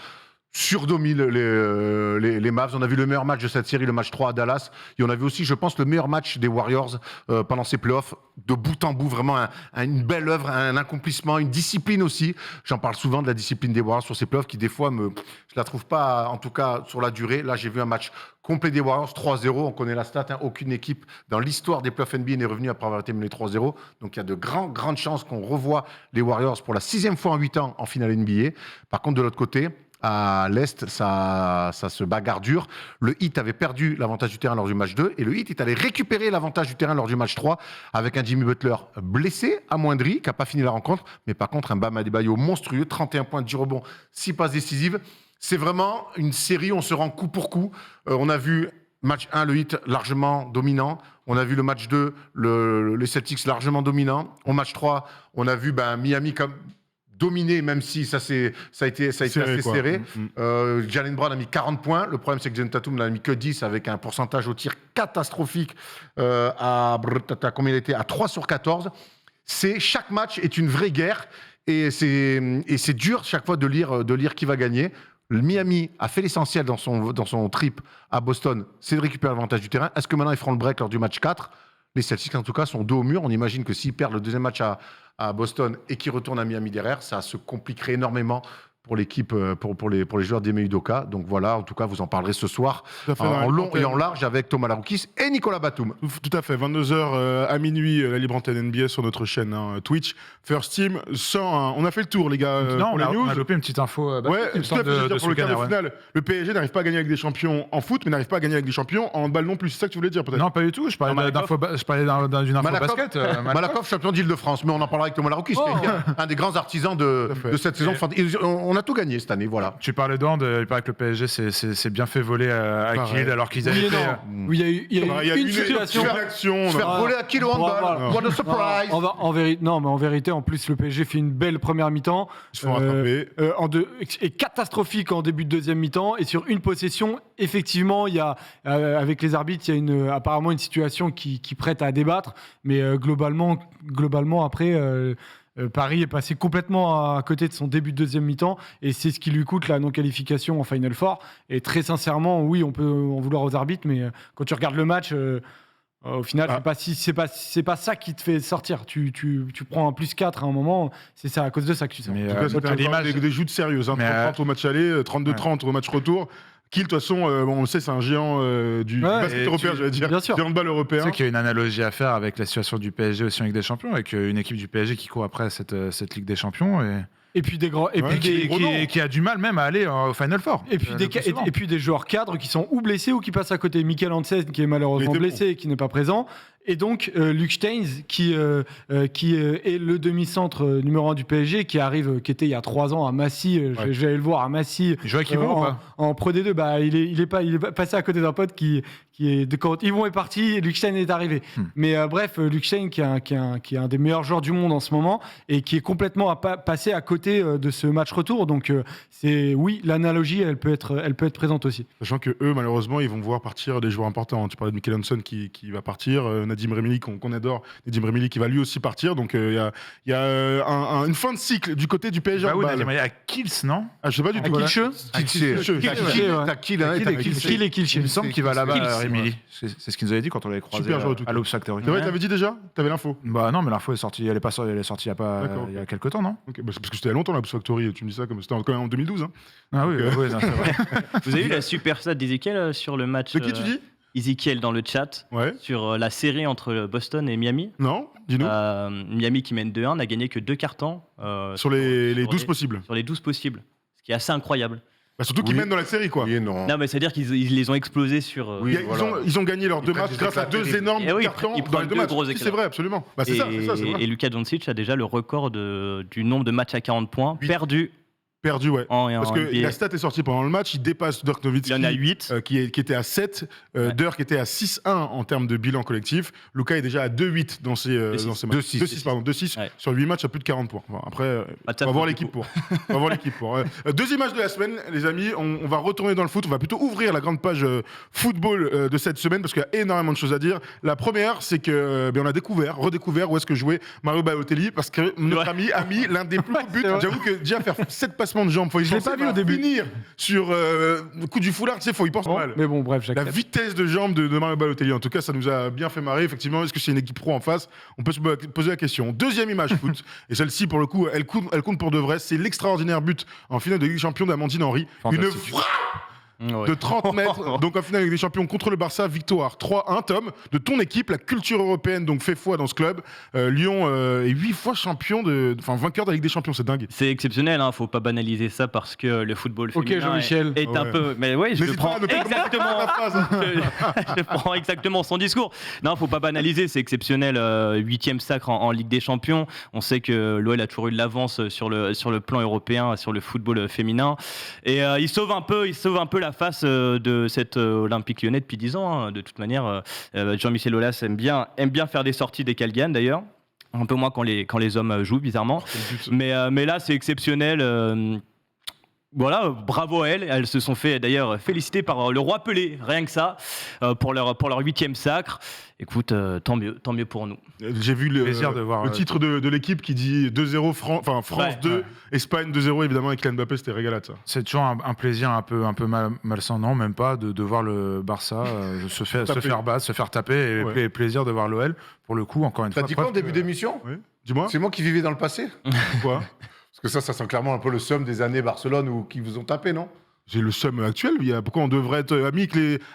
surdominent les Mavs. On a vu le meilleur match de cette série, le match 3 à Dallas. Et on a vu aussi, je pense, le meilleur match des Warriors pendant ces playoffs, de bout en bout. Vraiment une belle œuvre, un accomplissement, une discipline aussi. J'en parle souvent de la discipline des Warriors sur ces playoffs qui, des fois, je la trouve pas, en tout cas, sur la durée. Là, j'ai vu un match complet des Warriors, 3-0. On connaît la stat, hein. Aucune équipe dans l'histoire des playoffs NBA n'est revenue après avoir été menée 3-0. Donc, il y a de grandes chances qu'on revoie les Warriors pour la 6e fois en 8 ans en finale NBA. Par contre, de l'autre côté, à l'Est, ça se bagarre dur. Le Heat avait perdu l'avantage du terrain lors du match 2 et le Heat est allé récupérer l'avantage du terrain lors du match 3 avec un Jimmy Butler blessé, amoindri, qui n'a pas fini la rencontre. Mais par contre, un Bam Adebayo monstrueux, 31 points, 10 rebonds, 6 passes décisives. C'est vraiment une série où on se rend coup pour coup. On a vu match 1, le Heat largement dominant. On a vu le match 2, les Celtics largement dominants. Au match 3, on a vu Miami comme dominé, même si ça a été assez serré. Jalen Brown a mis 40 points. Le problème, c'est que Jalen Tatum n'a mis que 10 avec un pourcentage au tir catastrophique à 3 sur 14. Chaque match est une vraie guerre et c'est dur chaque fois de lire qui va gagner. Le Miami a fait l'essentiel dans son trip à Boston, c'est de récupérer l'avantage du terrain. Est-ce que maintenant ils feront le break lors du match 4 ? Les Celtics, en tout cas, sont dos au mur. On imagine que s'ils perdent le deuxième match à Boston et qu'ils retournent à Miami derrière, ça se compliquerait énormément pour l'équipe, pour les joueurs d'Ime Udoka. Donc voilà, en tout cas, vous en parlerez ce soir Tout à fait, en long et en large avec Thomas Laroukis et Nicolas Batum. Tout à fait, 22h à minuit, la libre antenne NBA sur notre chaîne Twitch. First Team, on a fait le tour, les gars. Non, pour on les news. a loupé une petite info. Ouais, il me tout à semble, fait, je veux dire, pour le quart de Erwan. finale, le PSG n'arrive pas à gagner avec des champions en foot, mais n'arrive pas à gagner avec des champions en handball non plus. C'est ça que tu voulais dire, peut-être? Non, pas du tout. Je parlais d'une info basket. Malakoff, champion d'Île-de-France, mais on en parlera avec Thomas Laroukis, qui est un des grands artisans de cette saison. On a tout gagné cette année, voilà. Tu parlais d'And, il paraît que le PSG c'est bien fait voler à Pareil. Kiel alors qu'ils avaient Oui et fait. non. Oui, il y a eu une situation. action. Se faire voler à Kiel au handball. What a surprise. En vérité, en plus, le PSG fait une belle première mi-temps. Ils se font rattraper. Et catastrophique en début de deuxième mi-temps. Et sur une possession, effectivement, il y a, avec les arbitres, il y a apparemment une situation qui prête à débattre. Mais globalement, après, Paris est passé complètement à côté de son début de deuxième mi-temps. Et c'est ce qui lui coûte la non-qualification en Final Four. Et très sincèrement, oui, on peut en vouloir aux arbitres. Mais quand tu regardes le match... au final, c'est pas ça qui te fait sortir. Tu prends un +4 à un moment, c'est à cause de ça que tu sors. Mais En tout cas, c'était l'image- des joutes sérieuses. 30-30 au match aller, 32-30 au match retour. Kiel, de toute façon, on le sait, c'est un géant du basket et européen, j'allais dire. bien sûr. Du handball Tu européen. sais qu'il y a une analogie à faire avec la situation du PSG aussi en Ligue des Champions, avec une équipe du PSG qui court après cette Ligue des Champions Et puis des grands, et Ouais, puis qui des, est gros nom. qui a du mal même à aller au Final Four. et puis le plus souvent. et puis des joueurs cadres qui sont ou blessés ou qui passent à côté. Michael Hansen qui est malheureusement Il était blessé et qui n'est pas présent. Et donc Luc Steins qui est le demi-centre numéro 1 du PSG qui était il y a 3 ans à Massy. J'allais le voir à Massy. Il joue à Quiberon ou pas en Pro D2, il est passé à côté d'un pote qui quand Yvon est parti, Luc Stein est arrivé. Mais bref, Luc Stein qui est un des meilleurs joueurs du monde en ce moment et qui est complètement passé à côté de ce match retour. Donc oui, l'analogie, elle peut être présente aussi. Sachant que eux, malheureusement, ils vont voir partir des joueurs importants. Tu parlais de Mikel Hanson qui va partir, Nadim Remili qu'on adore, Nadim Remili qui va lui aussi partir. Donc il y a une fin de cycle du côté du PSG. Bah oui, il y a Kils, non? Je sais pas du tout. T'as Kiel et Kielce. Il me semble qu'il va là-bas, Kils, Remili. C'est ce qu'il nous avait dit quand on l'avait croisé Super joueur, tout à l'Obs Factory. C'est vrai, t'avais dit déjà? T'avais l'info? Bah non, mais l'info est sortie, elle est sortie il y a pas D'accord, il y a quelques temps, non? Ok, bah c'est parce que c'était il y a longtemps la Factory. Tu me dis ça comme c'était quand même en 2012. Hein. Ah oui, oui, non, c'est vrai. Vous avez vu la super stat d'Ezekiel sur le match De qui tu dis? Ezekiel dans le chat, Ouais. sur la série entre Boston et Miami. Non? Dis-nous. Miami qui mène 2-1 n'a gagné que 2 cartons Sur les 12 possibles. sur les 12 possibles. Ce qui est assez incroyable. Bah, surtout qu'ils Oui. mènent dans la série, quoi. Oui et non. Non, mais c'est-à-dire qu'ils les ont explosés sur. Oui. Ils ont gagné leurs deux prennent matchs des grâce à éclats deux terribles. énormes Eh oui, cartons ils dans prennent les deux deux matchs. gros Si, éclats. c'est vrai, absolument. Bah, c'est et, ça, c'est vrai. et Luka Doncic a déjà le record du nombre de matchs à 40 points Huit. perdus Perdu, ouais. Parce que NBA. la stat est sortie pendant le match, il dépasse Dirk Nowitzki. Il y en a 8. Qui était à 7, Dirk était à 6-1 en termes de bilan collectif. Luka est déjà à 2-8 dans ces matchs. 2-6. 2-6, pardon. 2-6 Ouais. sur 8 matchs à plus de 40 points. Enfin, après, Pas de sa on va voir faute, l'équipe du coup. pour. On va voir l'équipe pour. Deuxième match de la semaine, les amis. On va retourner dans le foot. On va plutôt ouvrir la grande page football de cette semaine parce qu'il y a énormément de choses à dire. La première, c'est que on a redécouvert où est-ce que jouait Mario Balotelli parce que notre ami a mis l'un des plus beaux buts. c'est vrai. J'avoue que déjà faire 7 passements de jambes, faut y Je l'ai penser, pas vu va au début. finir sur le coup du foulard, tu sais, faut y penser. Bon, mal. mais bon, bref, La j'accepte. vitesse de jambe de Mario Balotelli, en tout cas, ça nous a bien fait marrer. Effectivement, est-ce que c'est une équipe pro en face? On peut se poser la question. Deuxième image foot, et celle-ci, pour le coup, elle compte pour de vrai. C'est l'extraordinaire but en finale de Ligue des Champions d'Amandine Henry. Une Fantastique. frappe de 30 mètres, donc en finale avec des champions contre le Barça, victoire 3-1. Tom, de ton équipe, la culture européenne donc fait foi dans ce club. Lyon est 8 fois vainqueur de la Ligue des Champions, c'est dingue. C'est exceptionnel, hein, faut pas banaliser ça parce que le football Ok, féminin Jean-Michel. est un Ouais. peu. Mais ouais, je N'hésite pas prends à ne pas exactement. la phrase. je prends exactement son discours. Non, faut pas banaliser, c'est exceptionnel. 8e sacre en Ligue des Champions. On sait que l'OL a toujours eu de l'avance sur le plan européen, sur le football féminin. Et il sauve un peu la face de cet Olympique Lyonnais depuis 10 ans. Hein. De toute manière, Jean-Michel Aulas aime bien faire des sorties des Calgan d'ailleurs. Un peu moins quand les hommes jouent, bizarrement. Mais là, c'est exceptionnel. Voilà, bravo à elles. Elles se sont fait d'ailleurs féliciter par le roi Pelé, rien que ça, pour leur 8e sacre. Écoute, tant mieux pour nous. J'ai vu Plaisir de voir, le titre de l'équipe qui dit 2-0 France Ouais. 2, Espagne 2-0 évidemment avec Kylian Mbappé, c'était régalade ça. C'est toujours un plaisir un peu malsain, non, même pas, de voir le Barça se faire battre, se faire taper, et plaisir de voir l'OL, pour le coup, encore une fois. T'as dit quoi en début d'émission? Oui. Dis-moi. C'est moi qui vivais dans le passé? Quoi? Parce que ça sent clairement un peu le somme des années Barcelone où qui vous ont tapé, non? J'ai le seum actuel. Pourquoi on devrait être amis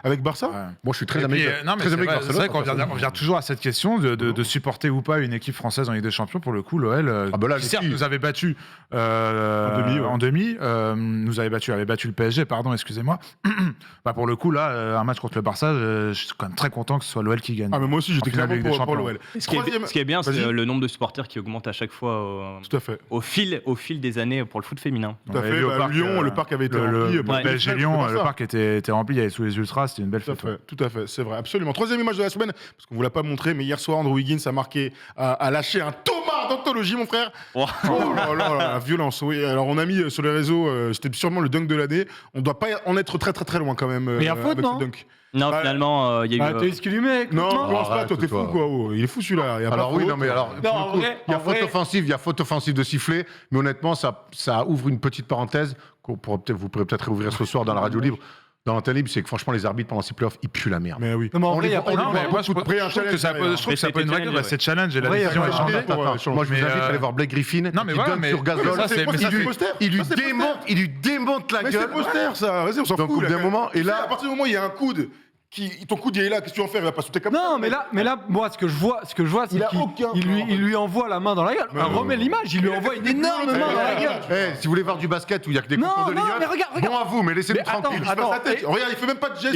avec Barça? Ouais. Moi, je suis très Et ami puis, avec non, mais c'est avec vrai, c'est vrai qu'on Barcelone. revient toujours à cette question de supporter ou pas une équipe française en Ligue des Champions. Pour le coup, l'OL, Ah bah là, qui certes si. nous avait battu En demi, nous avait battu le PSG, pardon, excusez-moi. Bah pour le coup, là, un match contre le Barça, je suis quand même très content que ce soit l'OL qui gagne. Ah mais moi aussi j'étais En finale de clairement Ligue des pour Champions. l'OL. Ce qui est bien, c'est Vas-y. le nombre de supporters qui augmente à chaque fois Tout à fait. au fil des années pour le foot féminin. Tout à On avait fait. vu au Bah, parc, Lyon, le parc avait été rempli. le pour PSG le Lyon, Barça. le parc était rempli, il y avait tous les ultras, c'était une belle Tout à fête. ouais. fait, tout à fait, c'est vrai, absolument. Troisième image de la semaine, parce qu'on vous l'a pas montré, mais hier soir, Andrew Wiggins a lâché un Thomas d'anthologie, mon frère. Oh. Oh là là, la violence. Oui, alors on a mis sur les réseaux, c'était sûrement le dunk de l'année. On doit pas en être très très très loin quand même. Mais il y a faute, avec non ce dunk. Non, Bah, finalement, il y a eu. Ah, t'as eu ce qu'il lui met? Non, écoute-moi. je pense pas, arrête, toi t'es fou toi. quoi. Oh, il est fou celui-là. Il y a Alors pas oui, faute. non mais alors Non, pour en le coup, vrai, il y a en faute vrai. offensive, il y a faute offensive de sifflet, mais honnêtement ça ouvre une petite parenthèse vous pourrez peut-être réouvrir ce soir dans la radio libre. Dans l'antenne libre, c'est que franchement les arbitres pendant ces playoffs, ils puent la merde. Mais oui. Non, mais en On vrai, les il y a voit- pas on Non, les mais moi, je trouve Après, un que ça challenge, peut être une challenge, règle, ouais. c'est challenge et la Ouais, décision ouais, est ouais. changée. Moi je vous Mais, invite à aller voir Blake Griffin. non, mais qui voilà, dunk mais- sur oui, Gasol. mais ça, c'est- mais ça, il lui- poster. il lui Ça, c'est démonte, il lui démonte la Mais gueule. c'est poster ça, vas-y, on s'en Donc, fout. au bout d'un moment, et là- à partir du moment où il y a un coude, ton coude il est là, qu'est-ce que tu vas en faire? Il va pas sauter comme ça. Non, mais là, moi, ce que je vois, c'est Il a aucun qu'il plan. lui envoie la main dans la gueule. Mais non. Remets l'image, il lui envoie une énorme main dans la gueule. Eh, si vous voulez voir du basket où il y a que des Non, concours de non, Ligue 1, mais regarde. bon à vous, mais laissez-nous Mais attends, tranquilles. Il se passe la tête. et- Regarde, il fait même pas de geste.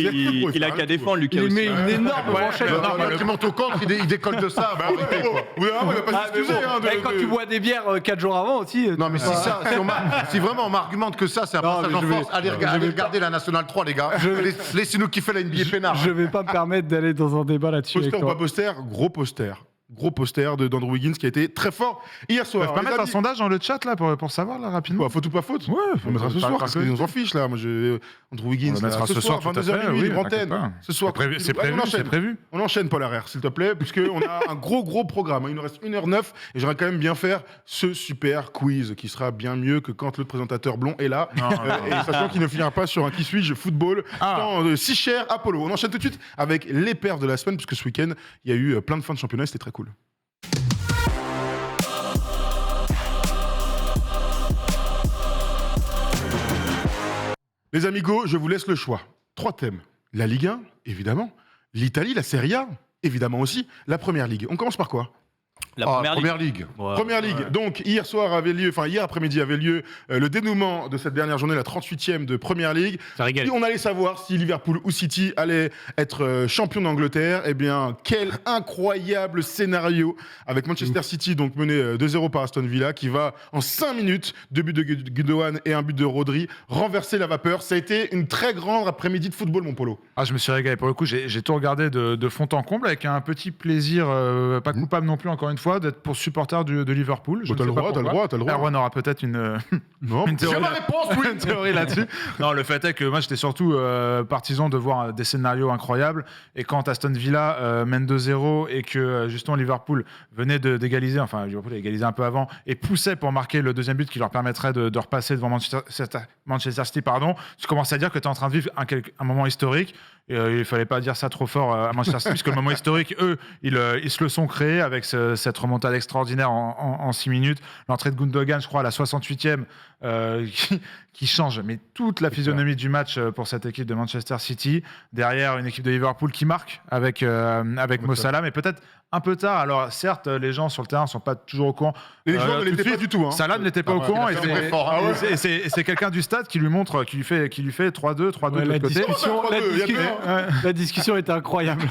Il a qu'à défendre, Lucas Il lui aussi. met une énorme manchette. Non, non, non, tu montes au contre, il décolle de ça. Bah ouais, gros. Au bout d'un moment, il va pas Ah, mais s'excuser. bon, hein, eh, quand tu bois des bières 4 jours avant aussi. Non, mais si vraiment on m'argumente que ça, c'est un Non, passage mais en je vais- force. Allez regarder la Nationale 3, les gars. Laissez-nous kiffer la NBA pénale. peinard. Je vais pas me permettre d'aller dans un débat là-dessus avec Poster ou toi. pas poster, gros poster. Gros poster d'Andrew Wiggins qui a été très fort hier Ils soir. peuvent pas Les mettre un amis, sondage dans le chat là pour savoir là rapidement. quoi, faute ou pas faute Ouais, On mettra ce soir, parce que qu'on s'en fiche là. Moi, Andrew Wiggins, on le mettra là, ce soir, tout à 22h fait. minuit, Oui, libre t'inquiète antenne. pas. Ce soir, C'est Allez, prévu, on c'est enchaîne. prévu. On enchaîne, Paul Harrer, s'il te plaît, puisqu'on a un gros programme. Il nous reste 1h09 et j'aimerais quand même bien faire ce super quiz qui sera bien mieux que quand le présentateur blond est là. Non, Et sachant qu'il ne finira pas sur un qui suis-je football Ah. dans si cher Apollo. On enchaîne tout de suite avec les perfs de la semaine, puisque ce week-end, il y a eu plein de fins de championnat et c'était très cool. Les amigos, je vous laisse le choix. 3 thèmes. La Ligue 1, évidemment. L'Italie, la Serie A, évidemment aussi. La Première Ligue. On commence par quoi ? La Ah, première ligue. Ligue. Ouais. Première Ligue. Donc, hier après-midi avait lieu le dénouement de cette dernière journée, la 38e de Première Ligue. Ça régale. Et on allait savoir si Liverpool ou City allait être champion d'Angleterre. Eh bien, quel incroyable scénario avec Manchester City, donc mené 2-0 par Aston Villa, qui va en 5 minutes, 2 buts de Gundogan et un but de Rodri, renverser la vapeur. Ça a été une très grande après-midi de football, mon Polo. Ah, je me suis régalé. Pour le coup, j'ai tout regardé de fond en comble avec un petit plaisir, pas coupable non plus, encore une fois, d'être pour supporter de Liverpool. Je T'as ne le sais pas droit, t'as le pourquoi. droit, t'as le droit. Erwan aura peut-être une Non, une théorie, j'ai ma réponse, oui. une théorie là-dessus. Non, le fait est que moi, j'étais surtout partisan de voir des scénarios incroyables. Et quand Aston Villa mène 2-0 et que justement Liverpool venait d'égaliser, enfin Liverpool a égalisé un peu avant, et poussait pour marquer le deuxième but qui leur permettrait de repasser devant Manchester City, tu commences à dire que tu es en train de vivre un moment historique. Et, il fallait pas dire ça trop fort à Manchester City, puisque le moment historique, eux, ils se le sont créé avec cette remontade extraordinaire en 6 minutes. L'entrée de Gundogan, je crois, à la 68e, qui change mais toute la physionomie du match pour cette équipe de Manchester City. Derrière, une équipe de Liverpool qui marque avec Mo Salah, mais peut-être un peu tard. Alors, certes, les gens sur le terrain ne sont pas toujours au courant. Les joueurs ne tout de l'étaient pas suite, du tout. Hein. Salah ne l'était pas au ouais, courant. il a fait un vrai fort, hein. Et c'est quelqu'un du stade qui lui montre, qui lui fait 3-2 Ouais, de l'autre côté. La discussion était incroyable.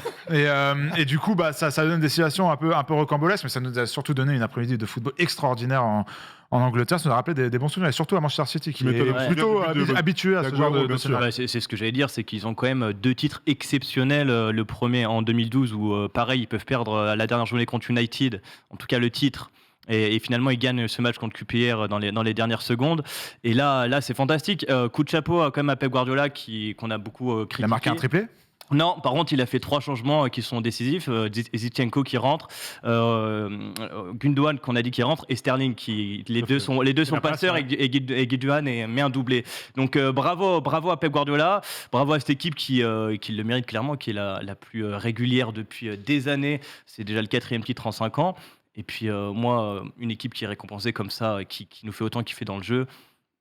Et du coup, ça donne des situations un peu rocambolesques, mais ça nous a surtout donné une après-midi de football extraordinaire en Angleterre. Ça nous a rappelé des bons souvenirs, et surtout à Manchester City, qui Mais est t'as plutôt le but de- habitué à ce d'Aguero, genre de bien sûr. scénario. Ouais, c'est ce que j'allais dire, c'est qu'ils ont quand même 2 titres exceptionnels. Le premier en 2012 où, pareil, ils peuvent perdre à la dernière journée contre United, en tout cas le titre. Et finalement, ils gagnent ce match contre QPR dans les dernières secondes. Et là c'est fantastique. Coup de chapeau quand même à Pep Guardiola qu'on a beaucoup critiqué. Il a marqué un triplé. Non, par contre, il a fait 3 changements qui sont décisifs. Zinchenko qui rentre, Gundogan qu'on a dit qui rentre, et Sterling qui les deux sont passeurs, et Gundogan met un doublé. Donc bravo à Pep Guardiola, bravo à cette équipe qui le mérite clairement, qui est la plus régulière depuis des années. C'est déjà le 4e titre en 5 ans. Et puis moi, une équipe qui est récompensée comme ça, qui nous fait autant kiffer dans le jeu.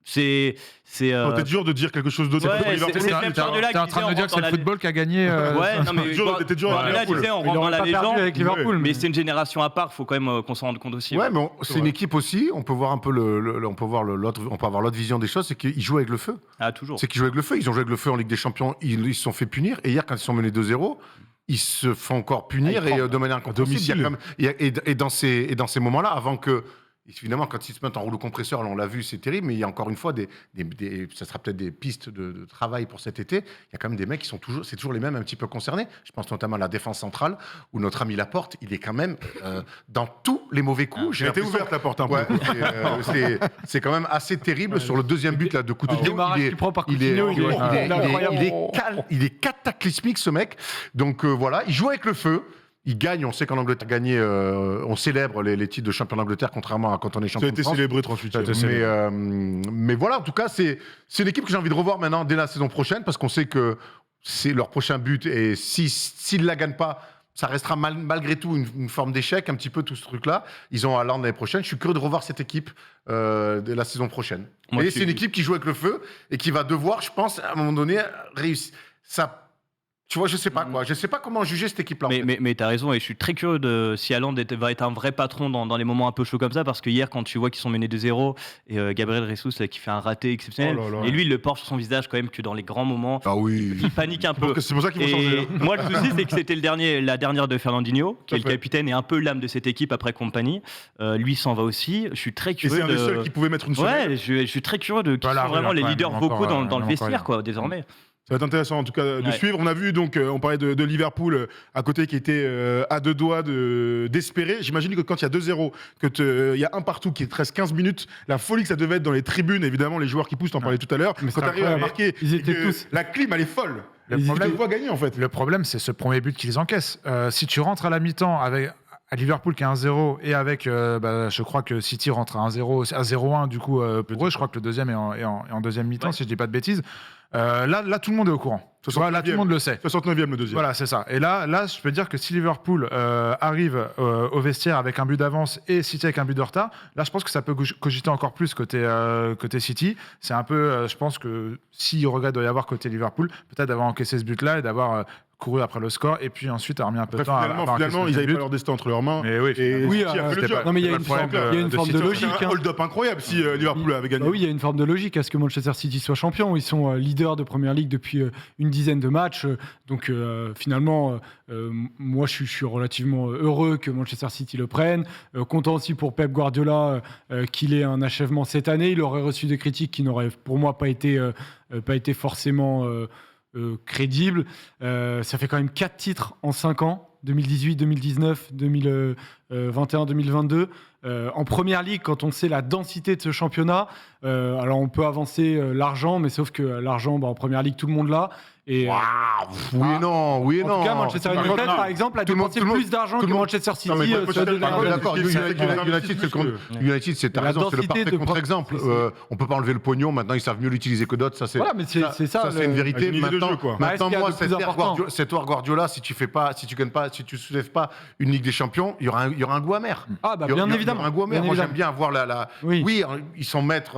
C'est T'es dur de dire quelque chose d'autre. Ouais, C'est pour Liverpool. c'est Pep Guardiola T'es en qui train de me disait, dire on que c'est le rentre dans football qui a gagné. Ouais, non mais T'es dur avec là, Liverpool. tu sais, on Il rentre dans aurait la pas perdu légende. avec Liverpool. Mais c'est une génération à part, faut quand même qu'on s'en rende compte aussi. Ouais, mais c'est une équipe aussi. On peut voir un peu on peut voir on peut avoir l'autre vision des choses, c'est qu'ils jouent avec le feu. Ah, toujours. C'est qu'ils jouent avec le feu. Ils ont joué avec le feu en Ligue des Champions. Ils se sont fait punir. Et hier, quand ils sont menés 2-0, ils se font encore punir Ah, ils et de manière incompréhensible. domicile. Et dans ces moments-là, avant que. Évidemment, quand ils se mettent en rouleau compresseur, là, on l'a vu, c'est terrible, mais il y a encore une fois, ça sera peut-être des pistes de travail pour cet été. Il y a quand même des mecs qui sont c'est toujours les mêmes un petit peu concernés. Je pense notamment à la défense centrale, où notre ami Laporte, il est quand même dans tous les mauvais coups. J'ai été ouverte la porte un peu. Ouais, c'est quand même assez terrible sur le deuxième but là, de coup de Le pied. démarrage qu'il prend par il est- Coutinho, il est incroyable. il est cataclysmique ce mec. Donc voilà, il joue avec le feu. Il gagne, on sait qu'en Angleterre, gagné, on célèbre les titres de champion d'Angleterre, contrairement à quand on est Ça a champion de été France. célébré 38e. Mais voilà, en tout cas, c'est une équipe que j'ai envie de revoir maintenant dès la saison prochaine, parce qu'on sait que c'est leur prochain but, et s'ils ne la gagnent pas, ça restera malgré tout une forme d'échec, un petit peu tout ce truc-là. Ils ont Haaland l'année prochaine. Je suis curieux de revoir cette équipe de la saison prochaine. Moi, Et c'est une équipe qui joue avec le feu et qui va devoir, je pense, à un moment donné, réussir. Ça, tu vois, je sais pas quoi. Je sais pas comment juger cette équipe-là. en fait. Mais t'as raison, et je suis très curieux de si Haaland va être un vrai patron dans les moments un peu chauds comme ça, parce que hier, quand tu vois qu'ils sont menés 2-0, et Gabriel Jesus là, qui fait un raté exceptionnel, Oh là là. et lui, il le porte sur son visage quand même que dans les grands moments, Ah oui. il panique un peu. C'est pour ça qu'ils vont changer. Et hein. moi, le souci, c'est que c'était la dernière de Fernandinho, qui est le Tout à fait. capitaine et un peu l'âme de cette équipe après Compagnie. Lui s'en va aussi. Je suis très Et curieux c'est un des seuls qui pouvait mettre une semelle. Ouais, je suis très curieux de qui Voilà, sont vraiment oui, les quand leaders même, vocaux encore, dans le encore vestiaire, rien. quoi, désormais. Ça va être intéressant en tout cas de Ouais. suivre. On a vu donc, on parlait de Liverpool à côté qui était à deux doigts d'espérer. J'imagine que quand il y a 2-0, il y a un partout qui reste 15 minutes, la folie que ça devait être dans les tribunes, évidemment, les joueurs qui poussent, t'en parlais tout à l'heure. Mais Quand c'est tu arrives à incroyable. marquer, Ils et étaient que tous- la clim elle est folle. Le Tu problème, les vois gagner en fait. le problème, c'est ce premier but qu'ils encaissent. Si tu rentres à la mi-temps avec à Liverpool qui est 1-0 et avec, je crois que City rentre à 1-0, à 0-1 du coup pour eux. Je crois que le deuxième est en deuxième mi-temps, si je dis pas de bêtises. Là, tout le monde est au courant. Tu vois, là, tout le monde le sait. 69e le deuxième. Voilà, c'est ça. Et là, je peux dire que si Liverpool arrive au vestiaire avec un but d'avance et City avec un but de retard, là, je pense que ça peut cogiter encore plus côté City. C'est un peu, je pense que si regret doit y avoir côté Liverpool, peut-être d'avoir encaissé ce but-là et d'avoir couru après le score et puis ensuite avoir mis un peu de Après, temps finalement, ils n'avaient pas leur destin entre leurs mains. Mais oui, Et Oui, City a fait le c'était job. pas- Non, mais il y a c'est une pas le forme, problème il y a une de forme City. de C'est logique. un hein. hold-up incroyable si Liverpool avait gagné. Bah oui, il y a une forme de logique à ce que Manchester City soit champion. Ils sont leaders de Première Ligue depuis une dizaine de matchs. Donc finalement, moi je suis relativement heureux que Manchester City le prenne. Content aussi pour Pep Guardiola qu'il ait un achèvement cette année. Il aurait reçu des critiques qui n'auraient pour moi pas été forcément crédibles. Ça fait quand même 4 titres en 5 ans. 2018, 2019, 2021, 2022. En Première Ligue, quand on sait la densité de ce championnat, alors on peut avancer l'argent, mais sauf que l'argent, en Première Ligue, tout le monde l'a. Et Oui et non, oui et en non. tout cas, Manchester Par United, contre, par exemple, a tout le monde- dépensé tout le monde- plus d'argent tout que le monde- Manchester City. Non, mais sur Manchester- deux dernières Ah, années. d'accord, United, United, c'est United, c'est t'as La raison, c'est le densité parfait de contre-exemple. On peut pas enlever le pognon. Maintenant, ils savent mieux l'utiliser que d'autres. Ça, c'est Voilà, mais c'est ça, c'est une vérité. avec une idée de Maintenant, jeu, quoi. Bah, maintenant, est-ce qu'il y a moi, de plus important cette ère Guardiola, si tu gagnes pas, si tu soulèves pas une Ligue des Champions, il y aura un goût amer. Ah, bah, Il y aura- bien il y aura évidemment. un goût amer. Bien Moi, j'aime évidemment. bien voir la. Oui. Oui, ils sont maîtres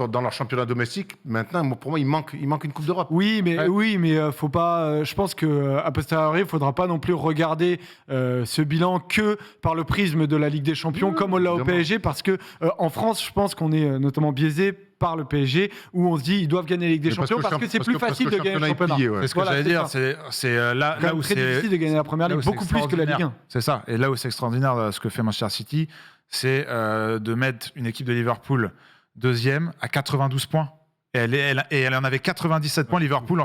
dans leur championnat domestique. Maintenant, pour moi, il manque une Coupe d'Europe. Oui, mais Ouais. faut pas. Je pense que a posteriori, il faudra pas non plus regarder ce bilan que par le prisme de la Ligue des Champions, comme on l'a au évidemment. PSG, parce que en France, je pense qu'on est notamment biaisé par le PSG, où on se dit ils doivent gagner la Ligue des Mais Champions parce que c'est plus facile de gagner le championnat. C'est ce que Voilà, j'allais c'est dire. ça. C'est là C'est quand même où très c'est difficile de gagner la Première là Ligue, où c'est beaucoup plus que la Ligue 1. extraordinaire. C'est ça. Et là où c'est extraordinaire, ce que fait Manchester City, c'est de mettre une équipe de Liverpool deuxième à 92 points. Et elle en avait 97 points, Liverpool, en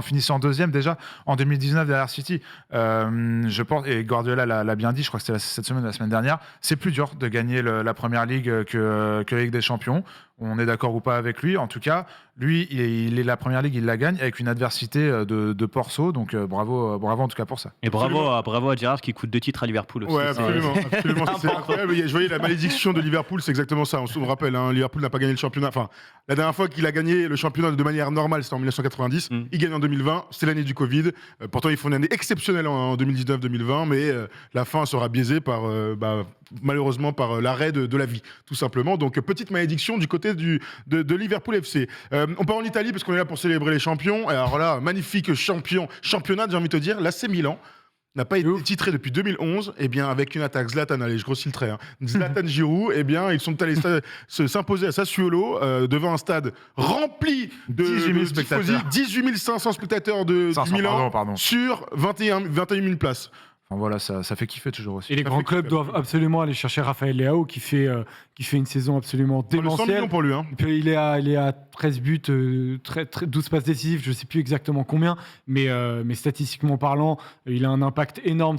finissant deuxième déjà en 2019 derrière City. Je pense, et Guardiola l'a bien dit, je crois que c'était cette semaine ou la semaine dernière, c'est plus dur de gagner la Première Ligue que la Ligue des Champions. On est d'accord ou pas avec lui. En tout cas, lui, il est la Première Ligue, il la gagne avec une adversité de Porto. Donc bravo en tout cas pour ça. Et bravo à Gerrard qui coûte 2 titres à Liverpool aussi. Ouais, C'est- absolument. C'est important. incroyable. Je voyais la malédiction de Liverpool, c'est exactement ça. On se rappelle, hein, Liverpool n'a pas gagné le championnat. Enfin, la dernière fois qu'il a gagné le championnat de manière normale, c'était en 1990. Il gagne en 2020, c'est l'année du Covid. Pourtant, ils font une année exceptionnelle en 2019-2020, mais la fin sera biaisée par, malheureusement, par l'arrêt de la vie, tout simplement. Donc, petite malédiction du côté de Liverpool FC. On part en Italie parce qu'on est là pour célébrer les champions. Et alors là, magnifique championnat, j'ai envie de te dire. L'AC Milan n'a pas été titré depuis 2011, et bien avec une attaque Zlatan, allez, je grossis le trait, hein. Zlatan Giroud, et bien ils sont allés s'imposer à Sassuolo devant un stade rempli de 18 000 spectateurs. 18 500 spectateurs du 500, Milan pardon. sur 21 000 places. Enfin, voilà, ça fait kiffer toujours aussi. Et les grands clubs doivent absolument aller chercher Raphaël Leao qui fait une saison absolument 100 démentielle. millions pour lui, hein. Et puis, il est à 13 buts, 12 passes décisives, je ne sais plus exactement combien, mais statistiquement parlant, il a un impact énorme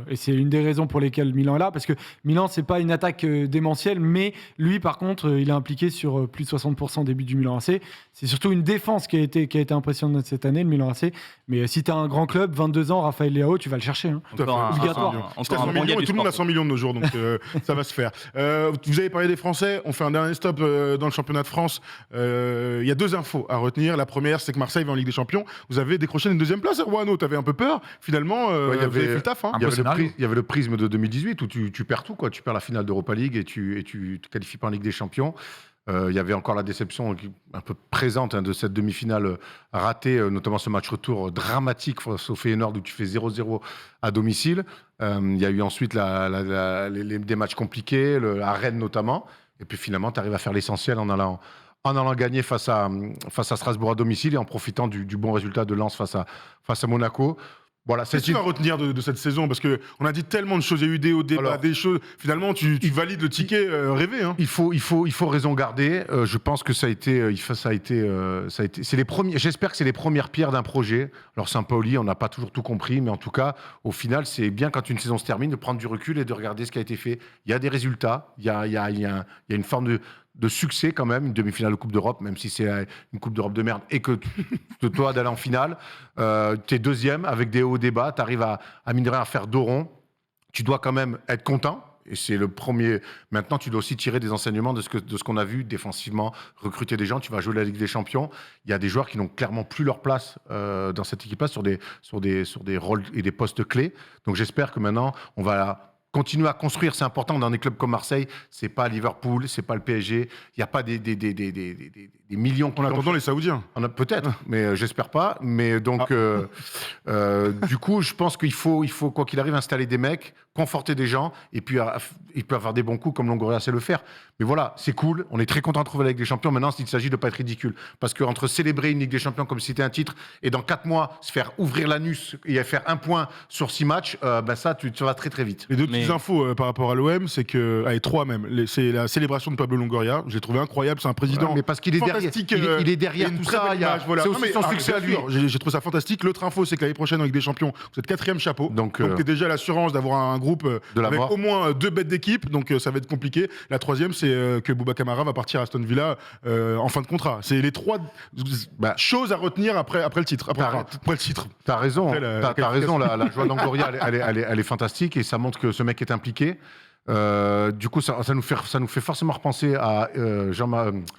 et c'est une des raisons pour lesquelles Milan est là, parce que Milan, c'est pas une attaque démentielle, mais lui, par contre, il est impliqué sur plus de 60% des buts du Milan AC. C'est surtout une défense qui a été impressionnante cette année, le Milan AC. Mais si tu as un grand club, 22 ans, Raphaël Leao, tu vas le chercher. Hein. Tout à fait. Encore un- Obligatoire. encore un- C'était à encore 100 un bon millions, gars et du tout le monde a sport. 100 millions de nos jours, donc ça va se faire. Vous avez parlé des Français, on fait un dernier stop dans le championnat de France. Il y a 2 infos à retenir. La première, c'est que Marseille va en Ligue des Champions. Vous avez décroché une 2e place, Erwano. Tu avais un peu peur. Finalement, Ouais, vous avez fait le taf. Hein. Un Il y, beau avait scénario. il y avait le prisme de 2018 où tu perds tout, quoi. Tu perds la finale d'Europa League et tu te qualifies pas en Ligue des Champions. Il y avait encore la déception un peu présente de cette demi-finale ratée, notamment ce match retour dramatique face au Feyenoord où tu fais 0-0 à domicile. Il y a eu ensuite des matchs compliqués, à Rennes notamment. Et puis finalement, tu arrives à faire l'essentiel en allant gagner face à Strasbourg à domicile et en profitant du bon résultat de Lens face à Monaco. Voilà, Qu'est-ce que tu vas retenir de cette saison? Parce qu'on a dit tellement de choses, il y a eu des hauts débats, des choses. Finalement, tu valides le ticket rêvé. Hein. Il faut raison garder. Je pense que ça a été. C'est les premiers. J'espère que c'est les premières pierres d'un projet. Alors Saint-Pauli, on n'a pas toujours tout compris, mais en tout cas, au final, c'est bien quand une saison se termine de prendre du recul et de regarder ce qui a été fait. Il y a des résultats. Il y a une forme de succès quand même, une demi-finale de Coupe d'Europe, même si c'est une Coupe d'Europe de merde, et que toi d'aller en finale, tu es deuxième avec des hauts débats, tu arrives à mine de rien à faire dos rond, tu dois quand même être content, et c'est le premier. Maintenant, tu dois aussi tirer des enseignements de ce qu'on a vu défensivement, recruter des gens, tu vas jouer la Ligue des Champions, il y a des joueurs qui n'ont clairement plus leur place dans cette équipe-là sur des rôles et des postes clés, donc j'espère que maintenant, on va continuer à construire, c'est important dans des clubs comme Marseille, c'est pas Liverpool, c'est pas le PSG, il n'y a pas des millions. En attendant les Saoudiens. Peut-être, mais j'espère pas. Mais donc, du coup, je pense qu'il faut, quoi qu'il arrive, installer des mecs, conforter des gens, et puis il peut avoir des bons coups comme Longoria sait le faire. Mais voilà, c'est cool, on est très content de trouver la Ligue des Champions. Maintenant, il s'agit de ne pas être ridicule. Parce qu'entre célébrer une Ligue des Champions comme si c'était un titre, et dans 4 mois, se faire ouvrir l'anus et faire 1 point sur 6 matchs, ça, tu vas très très vite. Les deux petites infos par rapport à l'OM, c'est que, allez, 3 même, c'est la célébration de Pablo Longoria. J'ai trouvé incroyable, c'est un président. Voilà, mais parce qu'il est derrière, il est derrière tout ça. Voilà. C'est aussi son succès à lui. J'ai trouvé ça fantastique. L'autre info, c'est que l'année prochaine, en Ligue des Champions, vous êtes 4e chapeau. Donc t'es déjà l'assurance d'avoir un groupe avec au moins 2 bêtes d'équipe. Donc ça va être compliqué. La 3e, c'est que Bouba Kamara va partir à Aston Villa en fin de contrat. C'est les 3 choses à retenir après le titre. Après le titre. T'as raison. T'as raison. La joie d'Angoria, elle est fantastique et ça montre que ce mec est impliqué. Du coup, ça nous fait forcément repenser à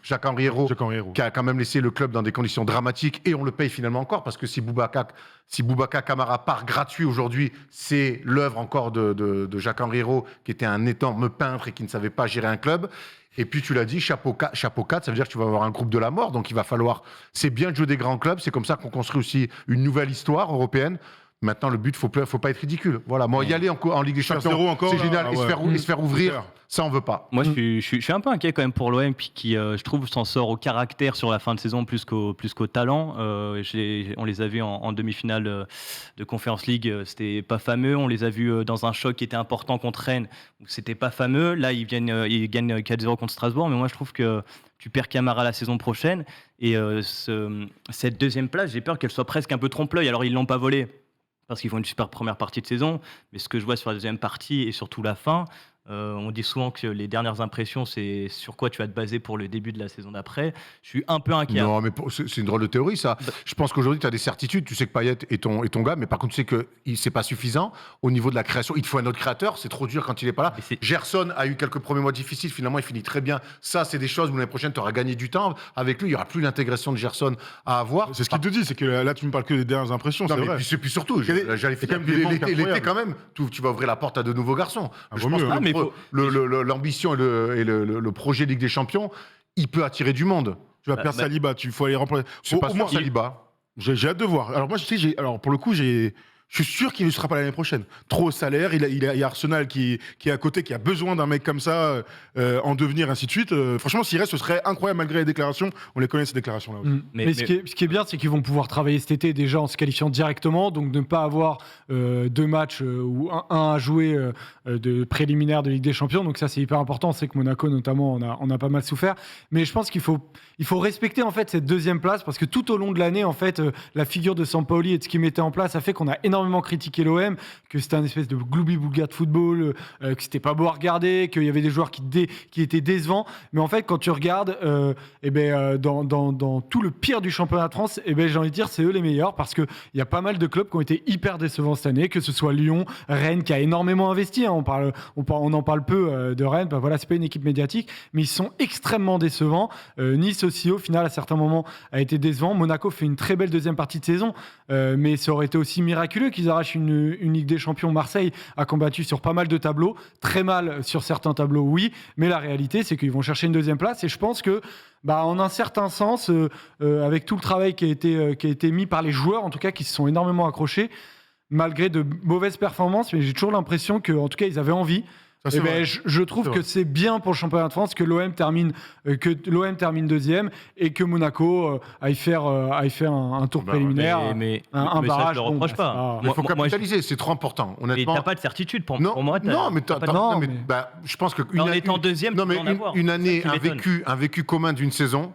Jacques-Henri Hérault, qui a quand même laissé le club dans des conditions dramatiques et on le paye finalement encore parce que si Boubacar Kamara part gratuit aujourd'hui, c'est l'œuvre encore de Jacques-Henri Hérault, qui était un énorme peintre et qui ne savait pas gérer un club. Et puis tu l'as dit, chapeau 4, ça veut dire que tu vas avoir un groupe de la mort, donc il va falloir. C'est bien de jouer des grands clubs, c'est comme ça qu'on construit aussi une nouvelle histoire européenne. Maintenant, le but, faut pas être ridicule. Voilà, moi, y aller en Ligue des Champions, c'est génial. Et se faire ouvrir, ça, on veut pas. Moi, je suis un peu inquiet quand même pour l'OM, qui, je trouve, s'en sort au caractère sur la fin de saison plus qu'au talent. On les a vus en demi-finale de Conference League, c'était pas fameux. On les a vus dans un choc qui était important contre Rennes, c'était pas fameux. Là, ils gagnent 4-0 contre Strasbourg, mais moi, je trouve que tu perds Camara la saison prochaine. Et cette 2e place, j'ai peur qu'elle soit presque un peu trompe-l'œil. Alors, ils l'ont pas volée, parce qu'ils font une super première partie de saison, mais ce que je vois sur la 2e partie et surtout la fin, on dit souvent que les dernières impressions, c'est sur quoi tu vas te baser pour le début de la saison d'après. Je suis un peu inquiet. Non, mais c'est une drôle de théorie, ça. Je pense qu'aujourd'hui, tu as des certitudes. Tu sais que Payet est ton gars, mais par contre, tu sais que c'est pas suffisant. Au niveau de la création, il te faut un autre créateur. C'est trop dur quand il est pas là. Gerson a eu quelques premiers mois difficiles. Finalement, il finit très bien. Ça, c'est des choses où l'année prochaine, tu auras gagné du temps. Avec lui, il n'y aura plus l'intégration de Gerson à avoir. C'est ce qu'il te dit, c'est que là, tu me parles que des dernières impressions. Non, c'est mais vrai. puis surtout, l'été quand même, tu vas ouvrir la porte à de nouveaux garçons. Je pense que l'ambition et le projet Ligue des Champions, il peut attirer du monde. Tu vas perdre Saliba, il faut aller remplacer. C'est pas sûr, Saliba. J'ai hâte de voir. Alors moi, pour le coup, je suis sûr qu'il ne sera pas l'année prochaine. Trop au salaire, il y a Arsenal qui est à côté, qui a besoin d'un mec comme ça, en devenir, ainsi de suite. Franchement, s'il reste, ce serait incroyable malgré les déclarations. On les connaît, ces déclarations-là aussi. Mais ce qui est bien, c'est qu'ils vont pouvoir travailler cet été déjà en se qualifiant directement, donc ne pas avoir 2 matchs ou un à jouer de préliminaire de Ligue des Champions. Donc ça, c'est hyper important. On sait que Monaco, notamment, on a pas mal souffert. Mais je pense qu'il faut respecter en fait cette 2e place, parce que tout au long de l'année, en fait, la figure de Sampaoli et de ce qu'il mettait en place a fait qu'on a énormément critiqué l'OM, que c'était un espèce de gloubi-boulga de football, que c'était pas beau à regarder, qu'il y avait des joueurs qui étaient décevants. Mais en fait, quand tu regardes, dans tout le pire du championnat de France, j'ai envie de dire, c'est eux les meilleurs, parce qu'il y a pas mal de clubs qui ont été hyper décevants cette année, que ce soit Lyon, Rennes, qui a énormément investi. Hein, on en parle peu de Rennes. Voilà, c'est pas une équipe médiatique, mais ils sont extrêmement décevants. Nice aussi, au final, à certains moments, a été décevant. Monaco fait une très belle 2e partie de saison, mais ça aurait été aussi miraculeux qu'ils arrachent une Ligue des Champions. Marseille a combattu sur pas mal de tableaux, très mal sur certains tableaux, oui, mais la réalité, c'est qu'ils vont chercher une 2e place, et je pense que, en un certain sens, avec tout le travail qui a été mis par les joueurs, en tout cas, qui se sont énormément accrochés, malgré de mauvaises performances, mais j'ai toujours l'impression qu'en tout cas, ils avaient envie. Ça, c'est Eh ben, vrai. je trouve C'est que vrai. c'est bien pour le championnat de France que l'OM termine deuxième et que Monaco aille faire un tour Bah, préliminaire, mais un ça, barrage. je le bon, reproche bah, pas. c'est pas- Il faut Moi, capitaliser, c'est trop important. Mais Honnêtement, t'as pas de certitude pour non, moi. non, mais pas de- non, non, mais, mais- bah, je pense que En étant deuxième, non, tu mais peux en avoir. une C'est année, ça qui m'étonne. un vécu commun d'une saison.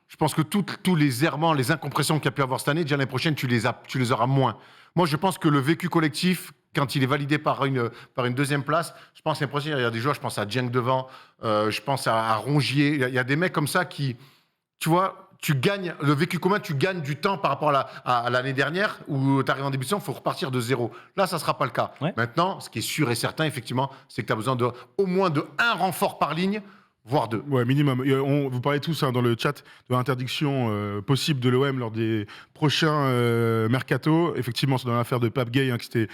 Je pense que tous les errements, les incompressions qu'il y a pu avoir cette année, déjà l'année prochaine, tu les auras moins. Moi, je pense que le vécu collectif, quand il est validé par une deuxième place, je pense l'année prochaine, il y a des joueurs, je pense à Dieng devant, je pense à Rongier, il y a des mecs comme ça qui, tu vois, tu gagnes, le vécu commun, tu gagnes du temps par rapport à l'année dernière où tu arrives en début de saison, il faut repartir de zéro. Là, ça ne sera pas le cas. Ouais. Maintenant, ce qui est sûr et certain, effectivement, c'est que tu as besoin au moins de un renfort par ligne, voire deux. Ouais, minimum. Vous parlez tous dans le chat de l'interdiction possible de l'OM lors des prochains mercato. Effectivement, c'est dans l'affaire de Pape Gueye qui s'était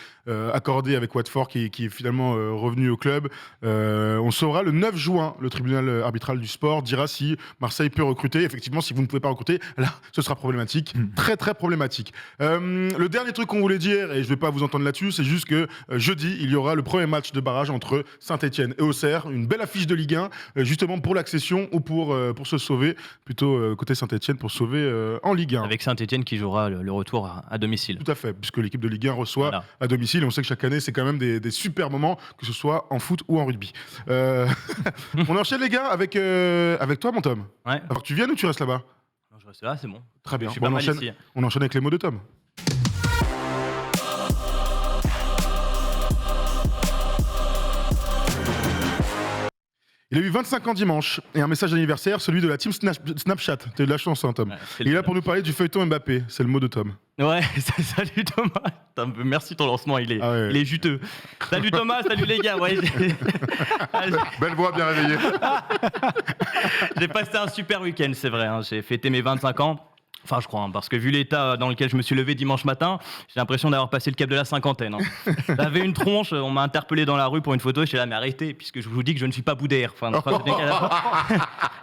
accordé avec Watford, qui est finalement revenu au club. On saura le 9 juin, le tribunal arbitral du sport dira si Marseille peut recruter. Effectivement, si vous ne pouvez pas recruter, là, ce sera problématique. Très, très problématique. Le dernier truc qu'on voulait dire, et je ne vais pas vous entendre là-dessus, c'est juste que jeudi, il y aura le premier match de barrage entre Saint-Etienne et Auxerre. Une belle affiche de Ligue 1, justement pour l'accession ou pour se sauver, plutôt côté Saint-Etienne pour sauver en Ligue 1. Avec Saint-Etienne qui jouera le retour à domicile. Tout à fait, puisque l'équipe de Ligue 1 reçoit Voilà. à domicile. Et on sait que chaque année, c'est quand même des super moments, que ce soit en foot ou en rugby. On enchaîne, les gars, avec toi, mon Tom. Ouais. Alors, tu viens ou tu restes là-bas? Non, je reste là, c'est bon. Très bien. Je suis Bon, pas on, mal enchaîne, ici. on enchaîne avec les mots de Tom. Il a eu 25 ans dimanche et un message d'anniversaire, celui de la team Snapchat. T'as eu de la chance, hein, Tom. Ouais, c'est Il est le- là pour nous parler du feuilleton Mbappé. C'est le mot de Tom. Ouais, salut Thomas. Putain, merci ton lancement, il est, Ah ouais. il est juteux. Salut Thomas, salut les gars. Ouais, Belle voix, bien réveillée. j'ai passé un super week-end, c'est vrai. Hein. J'ai fêté mes 25 ans. Enfin, je crois, hein, parce que vu l'état dans lequel je me suis levé dimanche matin, j'ai l'impression d'avoir passé le cap de la cinquantaine. Hein. J'avais une tronche, on m'a interpellé dans la rue pour une photo, j'étais là, mais arrêtez, puisque je vous dis que je ne suis pas boudère. Enfin,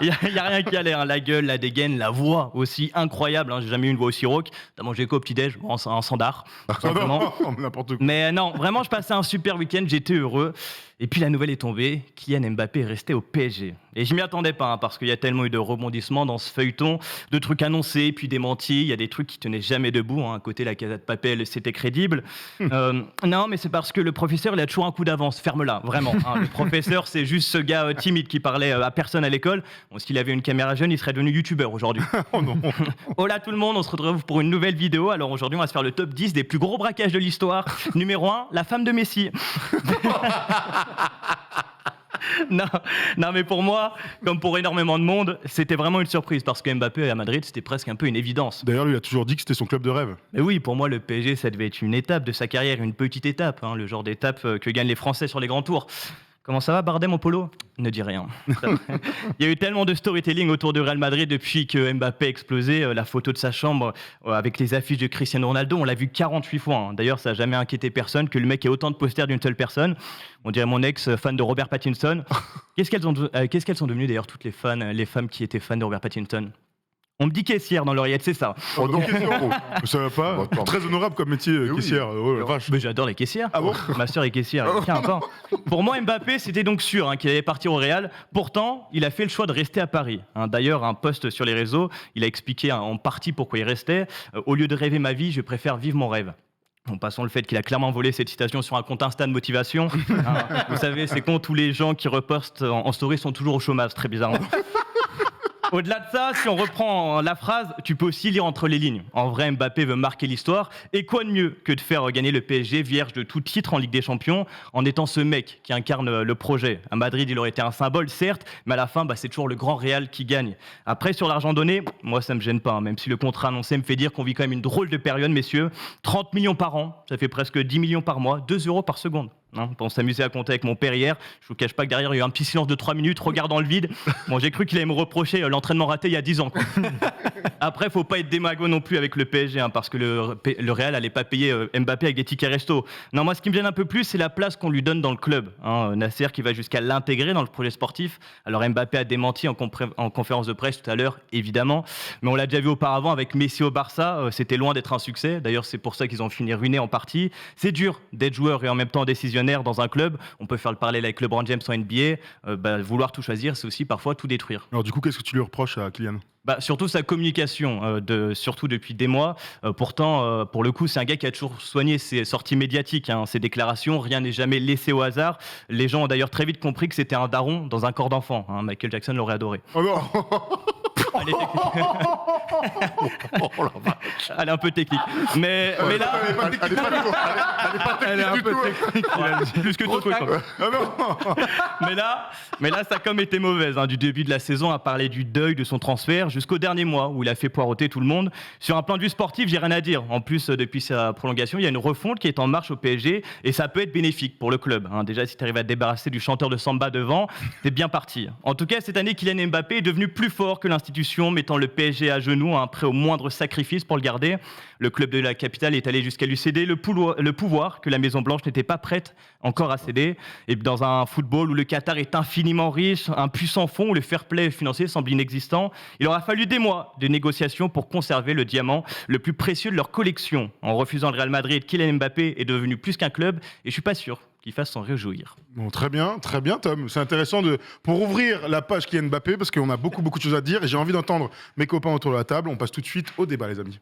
il n'y a rien qui allait, hein. La gueule, la dégaine, la voix aussi incroyable. Hein. J'ai jamais eu une voix aussi rauque. T'as mangé quoi au petit-déj? Bon, en sandar, tout simplement. N'importe quoi. Mais non, vraiment, je passais un super week-end, j'étais heureux. Et puis la nouvelle est tombée, Kylian Mbappé est resté au PSG. Et je m'y attendais pas, hein, parce qu'il y a tellement eu de rebondissements dans ce feuilleton, de trucs annoncés, puis démentis, il y a des trucs qui tenaient jamais debout. Hein. À côté, la Casa de Papel, c'était crédible. Non, mais c'est parce que le professeur, il a toujours un coup d'avance, ferme-la, vraiment. Hein. Le professeur, c'est juste ce gars timide qui parlait à personne à l'école. Bon, s'il avait une caméra jeune, il serait devenu youtubeur aujourd'hui. Oh non. Hola tout le monde, on se retrouve pour une nouvelle vidéo. Alors aujourd'hui, on va se faire le top 10 des plus gros braquages de l'histoire. Numéro 1, la femme de Messi. Non, mais pour moi, comme pour énormément de monde, c'était vraiment une surprise parce que Mbappé à Madrid, c'était presque un peu une évidence. D'ailleurs, lui, il a toujours dit que c'était son club de rêve. Mais oui, pour moi, le PSG, ça devait être une étape de sa carrière, une petite étape, hein, le genre d'étape que gagnent les Français sur les grands tours. Comment ça va, Bardem, au polo? Ne dis rien. Il y a eu tellement de storytelling autour du Real Madrid depuis que Mbappé a explosé. La photo de sa chambre avec les affiches de Cristiano Ronaldo, on l'a vu 48 fois. Hein. D'ailleurs, ça n'a jamais inquiété personne que le mec ait autant de posters d'une seule personne. On dirait mon ex, fan de Robert Pattinson. Qu'est-ce qu'elles sont devenues d'ailleurs, toutes les femmes qui étaient fans de Robert Pattinson? On me dit caissière dans l'oreillette, c'est ça. Oh, donc, Ça va pas. Bon, attends. Très honorable comme métier, Mais oui. caissière. Oh, la vache. Mais j'adore les caissières. Ah bon? Ma sœur est caissière. Tiens, attends. Pour moi, Mbappé, c'était donc sûr qu'il allait partir au Real. Pourtant, il a fait le choix de rester à Paris. Hein, d'ailleurs, un post sur les réseaux, il a expliqué en partie pourquoi il restait. Au lieu de rêver ma vie, je préfère vivre mon rêve. En passant le fait qu'il a clairement volé cette citation sur un compte Insta de motivation. Hein, vous savez, c'est quand tous les gens qui repostent en story sont toujours au chômage, très bizarrement. Au-delà de ça, si on reprend la phrase, tu peux aussi lire entre les lignes. En vrai, Mbappé veut marquer l'histoire. Et quoi de mieux que de faire gagner le PSG vierge de tout titre en Ligue des Champions en étant ce mec qui incarne le projet. À Madrid, il aurait été un symbole, certes, mais à la fin, c'est toujours le grand Real qui gagne. Après, sur l'argent donné, moi, ça me gêne pas, hein, même si le contrat annoncé me fait dire qu'on vit quand même une drôle de période, messieurs. 30 millions par an, ça fait presque 10 millions par mois, 2 € par seconde. Hein, pour s'amuser à compter avec mon père hier, je vous cache pas que derrière il y a eu un petit silence de 3 minutes, regardant le vide. Bon, j'ai cru qu'il allait me reprocher l'entraînement raté il y a 10 ans. Quoi. Après, faut pas être démago non plus avec le PSG, hein, parce que le Real allait pas payer Mbappé avec des tickets resto. Non, moi ce qui me gêne un peu plus, c'est la place qu'on lui donne dans le club. Hein. Nasser qui va jusqu'à l'intégrer dans le projet sportif. Alors Mbappé a démenti en conférence de presse tout à l'heure, évidemment, mais on l'a déjà vu auparavant avec Messi au Barça, c'était loin d'être un succès. D'ailleurs, c'est pour ça qu'ils ont fini ruinés en partie. C'est dur d'être joueur et en même temps décisionnaire. actionnaire dans un club, on peut faire le parallèle avec LeBron James en NBA, vouloir tout choisir, c'est aussi parfois tout détruire. Alors du coup, qu'est-ce que tu lui reproches à Kylian ? Surtout sa communication, surtout depuis des mois. Pourtant, pour le coup, c'est un gars qui a toujours soigné ses sorties médiatiques, ses déclarations. Rien n'est jamais laissé au hasard. Les gens ont d'ailleurs très vite compris que c'était un daron dans un corps d'enfant. Michael Jackson l'aurait adoré. Oh non. Elle est un peu technique. Mais là, Elle est un peu technique. plus que tout. Mais là, sa com était mauvaise. Du début de la saison, à parler du deuil de son transfert jusqu'au dernier mois où il a fait poireauter tout le monde. Sur un plan de vue sportif, j'ai rien à dire. En plus, depuis sa prolongation, il y a une refonte qui est en marche au PSG et ça peut être bénéfique pour le club. Déjà, si tu arrives à te débarrasser du chanteur de samba devant, t'es bien parti. En tout cas, cette année, Kylian Mbappé est devenu plus fort que l'institution, mettant le PSG à genoux, prêt au moindre sacrifice pour le garder. Le club de la capitale est allé jusqu'à lui céder le pouvoir que la Maison-Blanche n'était pas prête encore à céder. Et dans un football où le Qatar est infiniment riche, un puissant fonds où le fair play financier semble inexistant, il aura fallu des mois de négociations pour conserver le diamant le plus précieux de leur collection. En refusant le Real Madrid, Kylian Mbappé est devenu plus qu'un club et je suis pas sûr qu'il fasse s'en réjouir. Bon, très bien, Tom. C'est intéressant pour ouvrir la page Kylian Mbappé, parce qu'on a beaucoup de choses à dire et j'ai envie d'entendre mes copains autour de la table. On passe tout de suite au débat, les amis.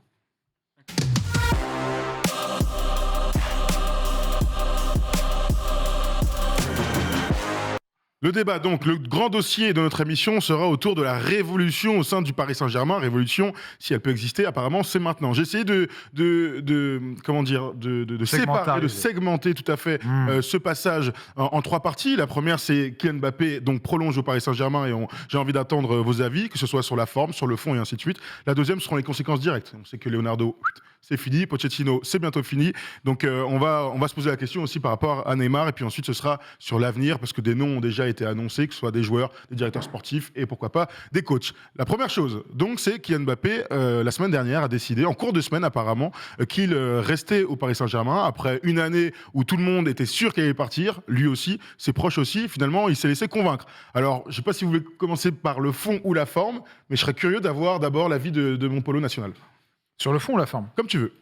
Le débat, donc, le grand dossier de notre émission sera autour de la révolution au sein du Paris Saint-Germain. Révolution, si elle peut exister, apparemment, c'est maintenant. J'ai essayé de séparer, de segmenter tout à fait ce passage en 3 parties. La première, c'est Kylian Mbappé donc prolonge au Paris Saint-Germain et j'ai envie d'attendre vos avis, que ce soit sur la forme, sur le fond et ainsi de suite. La deuxième seront les conséquences directes. On sait que Leonardo, c'est fini. Pochettino, c'est bientôt fini. Donc, on va se poser la question aussi par rapport à Neymar. Et puis ensuite, ce sera sur l'avenir, parce que des noms ont déjà été annoncés, que ce soit des joueurs, des directeurs sportifs et pourquoi pas des coachs. La première chose, donc, c'est Kylian Mbappé, la semaine dernière, a décidé, en cours de semaine apparemment, qu'il restait au Paris Saint-Germain. Après une année où tout le monde était sûr qu'il allait partir, lui aussi, ses proches aussi, finalement, il s'est laissé convaincre. Alors, je ne sais pas si vous voulez commencer par le fond ou la forme, mais je serais curieux d'avoir d'abord l'avis de mon polo national. Sur le fond ou la forme ? Comme tu veux.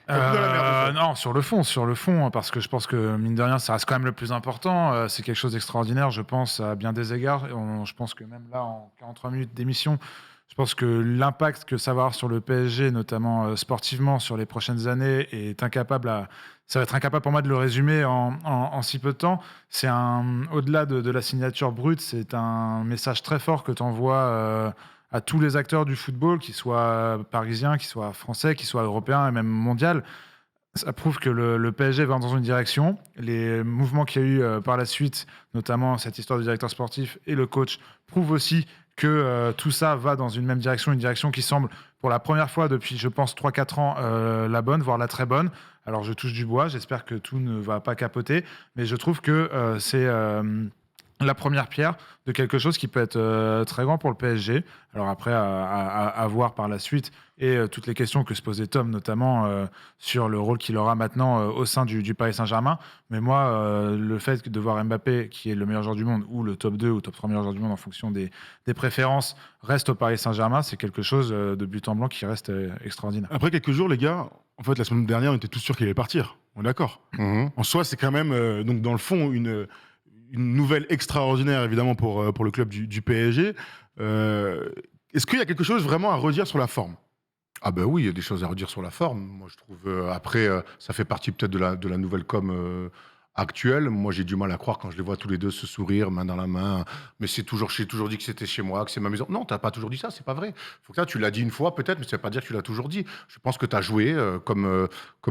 Non, sur le fond, parce que je pense que, mine de rien, ça reste quand même le plus important. C'est quelque chose d'extraordinaire, je pense, à bien des égards. Je pense que même là, en 43 minutes d'émission, je pense que l'impact que ça va avoir sur le PSG, notamment sportivement, sur les prochaines années, ça va être incapable pour moi de le résumer en si peu de temps. C'est au-delà de la signature brute, c'est un message très fort que tu envoies à tous les acteurs du football, qu'ils soient parisiens, qu'ils soient français, qu'ils soient européens et même mondial. Ça prouve que le PSG va dans une direction. Les mouvements qu'il y a eu par la suite, notamment cette histoire du directeur sportif et le coach, prouvent aussi que tout ça va dans une même direction, une direction qui semble, pour la première fois depuis, je pense, 3-4 ans, la bonne, voire la très bonne. Alors, je touche du bois, j'espère que tout ne va pas capoter, mais je trouve que c'est la première pierre de quelque chose qui peut être très grand pour le PSG. Alors après, à voir par la suite, et toutes les questions que se posait Tom, notamment sur le rôle qu'il aura maintenant au sein du Paris Saint-Germain. Mais moi, le fait de voir Mbappé, qui est le meilleur joueur du monde, ou le top 2 ou top 3 meilleurs joueurs du monde en fonction des préférences, reste au Paris Saint-Germain, c'est quelque chose de but en blanc qui reste extraordinaire. Après quelques jours, les gars, en fait, la semaine dernière, on était tous sûrs qu'il allait partir. On est d'accord. En soi, c'est quand même, donc dans le fond, une nouvelle extraordinaire, évidemment, pour le club du PSG. Est-ce qu'il y a quelque chose vraiment à redire sur la forme ? Ah ben oui, il y a des choses à redire sur la forme. Moi, je trouve, après, ça fait partie peut-être de la nouvelle com actuelle. Moi, j'ai du mal à croire quand je les vois tous les deux se sourire, main dans la main. Mais j'ai toujours dit que c'était chez moi, que c'est ma maison. Non, t'as pas toujours dit ça, c'est pas vrai. Faut que là, tu l'as dit une fois peut-être, mais ça veut pas dire que tu l'as toujours dit. Je pense que tu as joué comme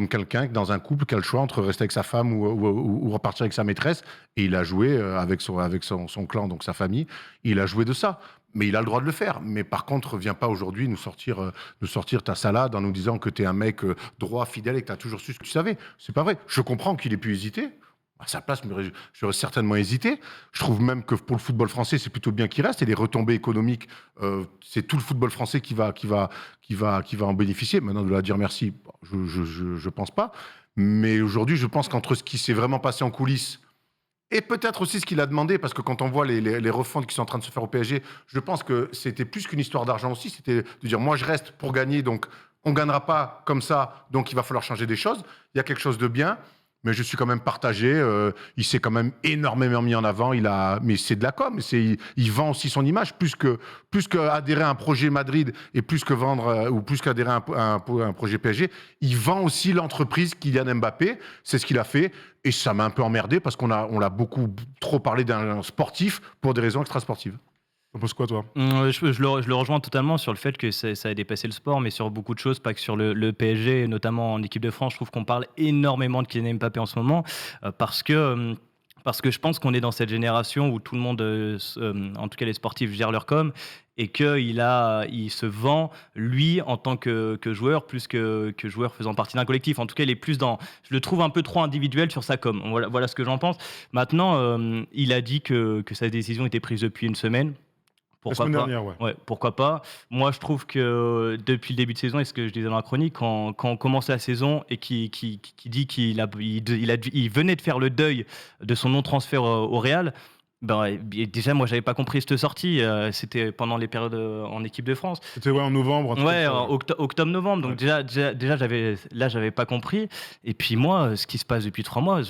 quelqu'un dans un couple qui a le choix entre rester avec sa femme ou repartir avec sa maîtresse. Et il a joué avec son clan, donc sa famille. Il a joué de ça. Mais il a le droit de le faire. Mais par contre, viens pas aujourd'hui nous sortir ta salade en nous disant que tu es un mec droit, fidèle et que tu as toujours su ce que tu savais. C'est pas vrai. Je comprends qu'il ait pu hésiter. À sa place, j'aurais certainement hésité. Je trouve même que pour le football français, c'est plutôt bien qu'il reste. Et les retombées économiques, c'est tout le football français qui va en bénéficier. Maintenant, de la dire merci, je pense pas. Mais aujourd'hui, je pense qu'entre ce qui s'est vraiment passé en coulisses, et peut-être aussi ce qu'il a demandé, parce que quand on voit les refontes qui sont en train de se faire au PSG, je pense que c'était plus qu'une histoire d'argent aussi, c'était de dire, moi je reste pour gagner, donc on ne gagnera pas comme ça, donc il va falloir changer des choses. Il y a quelque chose de bien, mais je suis quand même partagé. Il s'est quand même énormément mis en avant. Mais c'est de la com. Il vend aussi son image plus qu'adhérer à un projet Madrid et plus que vendre ou plus qu'adhérer à un projet PSG. Il vend aussi l'entreprise Kylian Mbappé. C'est ce qu'il a fait. Et ça m'a un peu emmerdé parce qu'on l'a beaucoup trop parlé d'un sportif pour des raisons extrasportives. T'en penses quoi, toi? Je le rejoins totalement sur le fait que ça a dépassé le sport, mais sur beaucoup de choses, pas que sur le PSG, notamment en équipe de France. Je trouve qu'on parle énormément de Kylian Mbappé en ce moment parce que je pense qu'on est dans cette génération où tout le monde, en tout cas les sportifs, gèrent leur com et qu'il se vend, lui, en tant que joueur, plus que joueur faisant partie d'un collectif. En tout cas, il est plus je le trouve un peu trop individuel sur sa com. Voilà ce que j'en pense. Maintenant, il a dit que sa décision était prise depuis une semaine. La semaine dernière, ouais. Ouais, pourquoi pas. Moi, je trouve que depuis le début de saison, et ce que je disais dans la chronique, quand on commence la saison et qui dit qu'il venait de faire le deuil de son non-transfert au Real, déjà, moi, j'avais pas compris cette sortie. C'était pendant les périodes en équipe de France. C'était en novembre. Octobre-novembre. Donc déjà, j'avais pas compris. Et puis moi, ce qui se passe depuis 3 mois,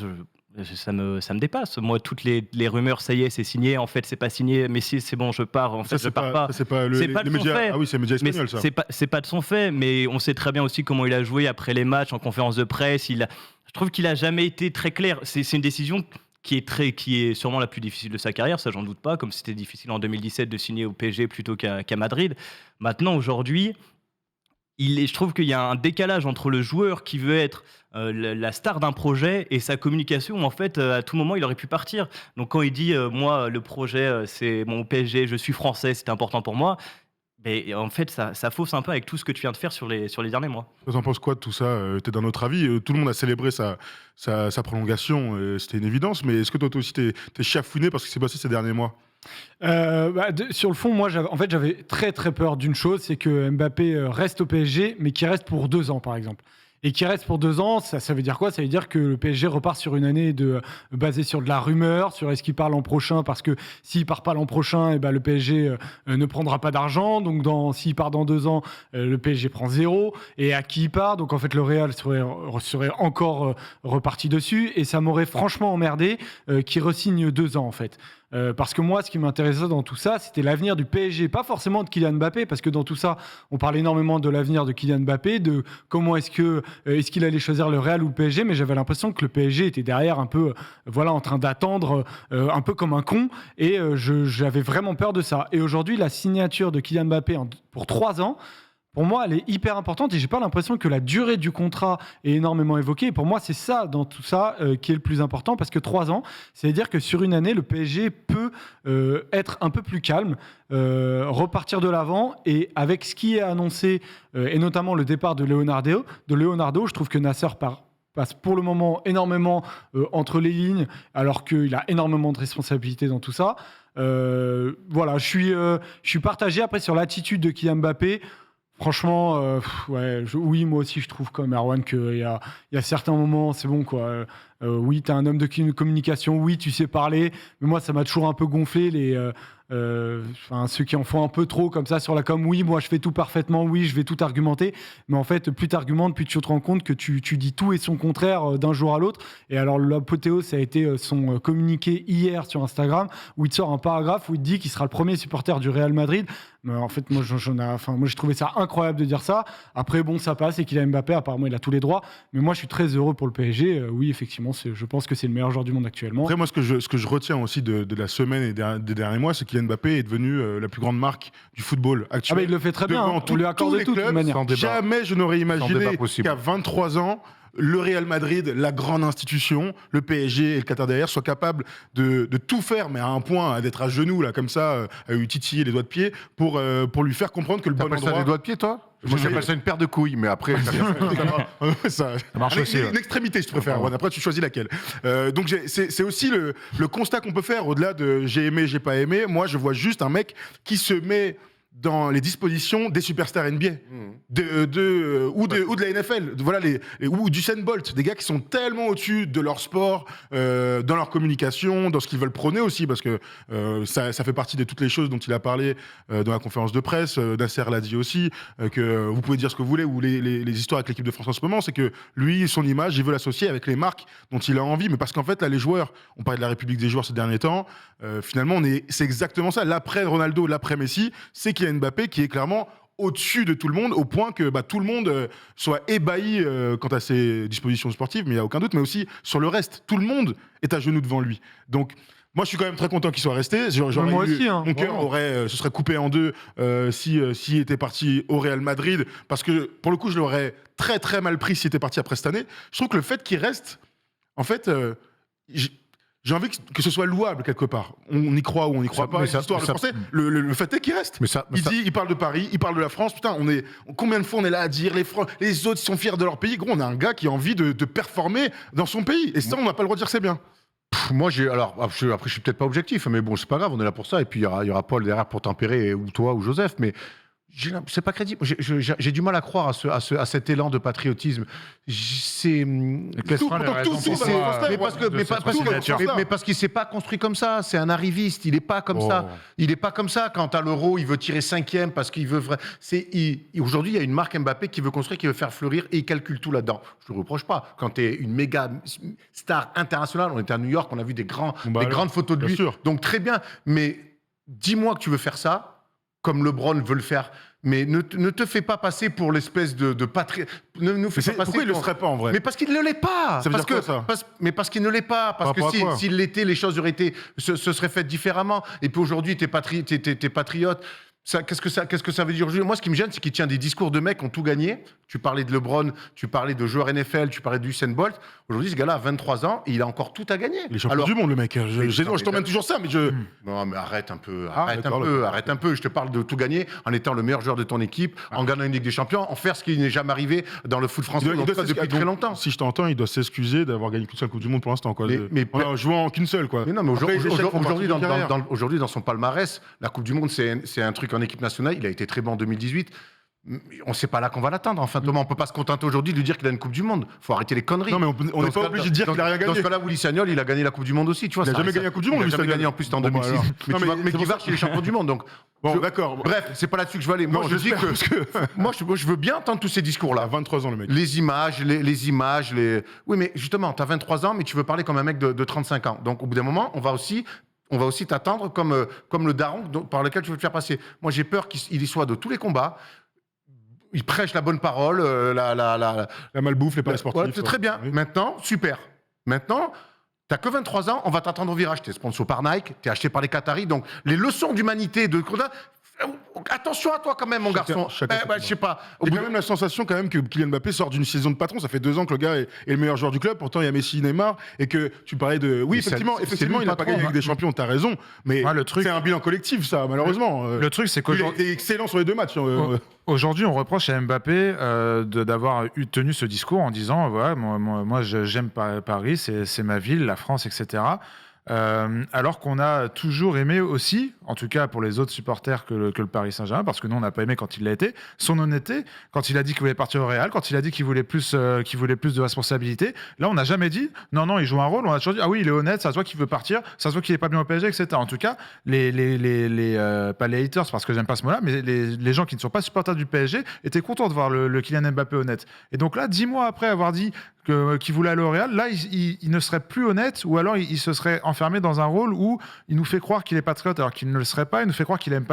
ça me dépasse. Moi, toutes les rumeurs, ça y est, c'est signé. En fait, c'est pas signé. Mais si, c'est bon, je pars. En fait, je pars pas. C'est pas les médias. Fait. Ah oui, c'est les médias espagnols, ça. C'est pas de son fait, mais on sait très bien aussi comment il a joué après les matchs, en conférence de presse. Je trouve qu'il a jamais été très clair. C'est une décision qui est sûrement la plus difficile de sa carrière, ça j'en doute pas, comme c'était difficile en 2017 de signer au PSG plutôt qu'à Madrid. Maintenant, aujourd'hui, je trouve qu'il y a un décalage entre le joueur qui veut être la star d'un projet et sa communication où en fait à tout moment il aurait pu partir. Donc quand il dit moi le projet c'est mon PSG, je suis français, c'est important pour moi, mais en fait ça fausse un peu avec tout ce que tu viens de faire sur les derniers mois. Toi, t'en penses quoi de tout ça? T'es d'un autre avis? Tout le monde a célébré sa prolongation, c'était une évidence, mais est-ce que toi aussi t'es chafouiné par ce qui s'est passé ces derniers mois? Sur le fond, moi, j'avais très très peur d'une chose, c'est que Mbappé reste au PSG, mais qu'il reste pour 2 ans, par exemple. Et qui reste pour 2 ans, ça veut dire quoi? Ça veut dire que le PSG repart sur une année basée sur de la rumeur, sur est-ce qu'il part l'an prochain, parce que s'il part pas l'an prochain, le PSG ne prendra pas d'argent. Donc s'il part dans 2 ans, le PSG prend 0. Et à qui il part? Donc en fait, le Real serait encore reparti dessus. Et ça m'aurait franchement emmerdé qu'il re-signe 2 ans, en fait. Parce que moi, ce qui m'intéressait dans tout ça, c'était l'avenir du PSG, pas forcément de Kylian Mbappé, parce que dans tout ça, on parle énormément de l'avenir de Kylian Mbappé, de comment est-ce qu'il allait choisir le Real ou le PSG, mais j'avais l'impression que le PSG était derrière un peu, en train d'attendre, un peu comme un con, et j'avais vraiment peur de ça. Et aujourd'hui, la signature de Kylian Mbappé pour 3 ans, pour moi, elle est hyper importante et j'ai pas l'impression que la durée du contrat est énormément évoquée. Et pour moi, c'est ça, dans tout ça, qui est le plus important parce que 3 ans, c'est-à-dire que sur une année, le PSG peut être un peu plus calme, repartir de l'avant et avec ce qui est annoncé, et notamment le départ de Leonardo, je trouve que Nasser passe pour le moment énormément entre les lignes alors qu'il a énormément de responsabilités dans tout ça. Je suis partagé après sur l'attitude de Kylian Mbappé. Franchement, oui, moi aussi, je trouve comme Erwan qu'il y a certains moments, c'est bon, quoi. Oui, t'es un homme de communication, oui, tu sais parler, mais moi, ça m'a toujours un peu gonflé ceux qui en font un peu trop comme ça sur la com. Oui, moi, je fais tout parfaitement, oui, je vais tout argumenter, mais en fait, plus t'argumentes, plus tu te rends compte que tu dis tout et son contraire d'un jour à l'autre. Et alors, l'apothéose, ça a été son communiqué hier sur Instagram, où il te sort un paragraphe où il te dit qu'il sera le premier supporter du Real Madrid. Mais en fait, moi, j'ai trouvé ça incroyable de dire ça. Après, bon, ça passe et qu'il a Mbappé, apparemment, il a tous les droits. Mais moi, je suis très heureux pour le PSG. Oui, effectivement, je pense que c'est le meilleur joueur du monde actuellement. Après, moi, ce que je retiens aussi de la semaine et des derniers mois, c'est que Kylian Mbappé est devenu la plus grande marque du football actuel. Ah, mais il le fait très bien. On lui accorde tout de toute manière. Jamais je n'aurais imaginé qu'à 23 ans, le Real Madrid, la grande institution, le PSG et le Qatar derrière soient capables de tout faire, mais à un point d'être à genoux, là, comme ça, à lui titiller les doigts de pied, pour lui faire comprendre que le bon endroit... T'appelles ça des doigts de pied, toi? Moi, j'appelle ça une paire de couilles, mais après... ça marche aussi. Une extrémité, je préfère. Après, tu choisis laquelle. Donc, c'est aussi le constat qu'on peut faire, au-delà de j'ai aimé, j'ai pas aimé. Moi, je vois juste un mec qui se met dans les dispositions des superstars NBA ou de la NFL, voilà ou du Usain Bolt, des gars qui sont tellement au-dessus de leur sport, dans leur communication, dans ce qu'ils veulent prôner aussi, parce que ça fait partie de toutes les choses dont il a parlé dans la conférence de presse. Nasser l'a dit aussi, que vous pouvez dire ce que vous voulez, ou les histoires avec l'équipe de France en ce moment, c'est que lui, son image, il veut l'associer avec les marques dont il a envie, mais parce qu'en fait, là, les joueurs, on parlait de la République des joueurs ces derniers temps, finalement, c'est exactement ça. L'après Ronaldo, l'après Messi, c'est qu'il y a Mbappé qui est clairement au-dessus de tout le monde, au point que tout le monde soit ébahi quant à ses dispositions sportives, mais il n'y a aucun doute, mais aussi sur le reste. Tout le monde est à genoux devant lui. Donc, moi, je suis quand même très content qu'il soit resté. Moi aussi, hein, mon cœur se serait coupé en deux s'il était parti au Real Madrid, parce que, pour le coup, je l'aurais très, très mal pris s'il était parti après cette année. Je trouve que le fait qu'il reste, en fait... j'ai envie que ce soit louable quelque part. On y croit ou on n'y croit pas. L'histoire, le français, le fait est qu'il reste. Il parle de Paris, il parle de la France. Putain, combien de fois on est là à dire les autres sont fiers de leur pays. Gros, on a un gars qui a envie de performer dans son pays. Et ça, on n'a pas le droit de dire que c'est bien. Moi, après, je suis peut-être pas objectif, mais bon, c'est pas grave, on est là pour ça. Et puis, il y aura Paul derrière pour tempérer, ou toi, ou Joseph. Mais c'est pas crédible. J'ai du mal à croire à cet élan de patriotisme. Mais parce qu'il s'est pas construit comme ça. C'est un arriviste. Il est pas comme ça. Il est pas comme ça. Quand à l'Euro, il veut tirer 5e parce qu'il veut. Aujourd'hui, il y a une marque Mbappé qui veut construire, qui veut faire fleurir, et il calcule tout là-dedans. Je le reproche pas. Quand tu es une méga star internationale, on était à New York, on a vu des grandes photos de lui. Sûr. Donc très bien. Mais dis-moi que tu veux faire ça, comme LeBron veut le faire. Mais ne te fais pas passer pour l'espèce de patriote. Pourquoi il le serait pas en vrai? Mais parce qu'il ne l'est pas. Ça veut dire quoi, ça? Mais parce qu'il ne l'est pas. Parce que s'il l'était, les choses se seraient faites différemment. Et puis aujourd'hui, t'es patriote. Qu'est-ce que ça veut dire aujourd'hui? Moi, ce qui me gêne, c'est qu'il tient des discours de mecs qui ont tout gagné. Tu parlais de LeBron, tu parlais de joueurs NFL, tu parlais de Usain Bolt. Aujourd'hui, ce gars-là a 23 ans et il a encore tout à gagner. Il est champion du monde, le mec. Je t'emmène toujours ça, mais je... Non, mais arrête un peu. Arrête un peu. Je te parle de tout gagner en étant le meilleur joueur de ton équipe, en gagnant une Ligue des Champions, en faire ce qui n'est jamais arrivé dans le foot français depuis très longtemps. Si je t'entends, il doit s'excuser d'avoir gagné qu'une seule Coupe du Monde pour l'instant. En jouant qu'une seule, quoi. Mais non, mais aujourd'hui, dans son palmarès, la Coupe du Monde, c'est un truc en équipe nationale. Il a été très bon en 2018. On ne sait pas là qu'on va l'atteindre. Enfin, Thomas, on ne peut pas se contenter aujourd'hui de lui dire qu'il a une Coupe du Monde. Il faut arrêter les conneries. Non, mais on n'est pas obligé de dire qu'il a rien gagné. Dans ce cas-là, Willy Sagnol, il a gagné la Coupe du Monde aussi. Tu vois, il n'a jamais gagné la Coupe du Monde. Il n'a jamais gagné en plus en 2006. Mais qui va chez les champions du monde. Donc, d'accord. Bref, c'est pas là-dessus que je veux aller. Moi, je dis que moi, je veux bien entendre tous ces discours-là. 23 ans, le mec. Les images. Oui, mais justement, tu as 23 ans, mais tu veux parler comme un mec de 35 ans. Donc, au bout d'un moment, on va aussi t'attendre comme le daron par lequel tu veux te faire passer. Moi, j'ai peur qu'il y soit de tous les combats. Il prêche la bonne parole, la malbouffe, les paris sportifs. C'est très bien. Oui. Maintenant, super. Maintenant, t'as que 23 ans, on va t'attendre au virage. T'es sponsor par Nike, t'es acheté par les Qataris, donc les leçons d'humanité, attention à toi quand même, mon garçon. Je sais pas. Il y a quand même la sensation quand même que Kylian Mbappé sort d'une saison de patron. Ça fait 2 ans que le gars est le meilleur joueur du club. Pourtant, il y a Messi, Neymar, et que tu parlais de. Oui, effectivement, il n'a pas gagné avec des champions. T'as raison, mais c'est un bilan collectif, ça, malheureusement. Le truc, c'est qu'aujourd'hui, il est excellent sur les 2 matchs. Aujourd'hui, on reproche à Mbappé d'avoir tenu ce discours en disant voilà, moi j'aime Paris, c'est ma ville, la France, etc. Alors qu'on a toujours aimé aussi, en tout cas pour les autres supporters que le Paris Saint-Germain, parce que nous on n'a pas aimé quand il l'a été, son honnêteté, quand il a dit qu'il voulait partir au Real, quand il a dit qu'il voulait plus de responsabilité. Là on n'a jamais dit non il joue un rôle, on a toujours dit ah oui il est honnête, ça se voit qu'il veut partir, ça se voit qu'il est pas bien au PSG, etc. En tout cas pas les haters parce que j'aime pas ce mot-là, mais les gens qui ne sont pas supporters du PSG étaient contents de voir le Kylian Mbappé honnête. Et donc là 10 mois après avoir dit qu'il voulait aller au Real, là il ne serait plus honnête, ou alors il se serait enfermé dans un rôle où il nous fait croire qu'il est patriote alors qu'il ne le serait pas, il nous fait croire qu'il aime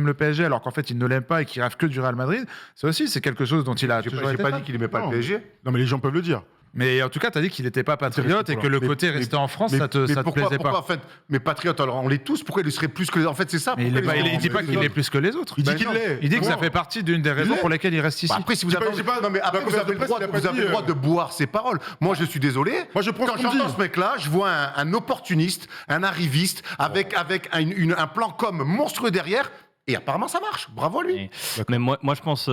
le PSG alors qu'en fait il ne l'aime pas et qu'il rêve que du Real Madrid. Ça aussi c'est quelque chose dont il a toujours été. J'ai pas dit qu'il aimait pas le PSG. Non mais les gens peuvent le dire. Mais en tout cas, tu as dit qu'il n'était pas patriote et que le côté rester en France, ça te plaisait pas. En fait, mais patriote, alors on l'est tous, pourquoi il serait plus que les autres? En fait, c'est ça. Mais il dit pas qu'il est plus que les autres. Il dit qu'il l'est. Il dit que ça fait partie d'une des raisons pour lesquelles il reste ici. Après, si vous avez le droit de boire ses paroles. Moi, je suis désolé. Moi, je prends quand j'entends ce mec-là, je vois un opportuniste, un arriviste, avec un plan com monstrueux derrière. Et apparemment, ça marche. Bravo à lui. Et- Mais moi, je pense,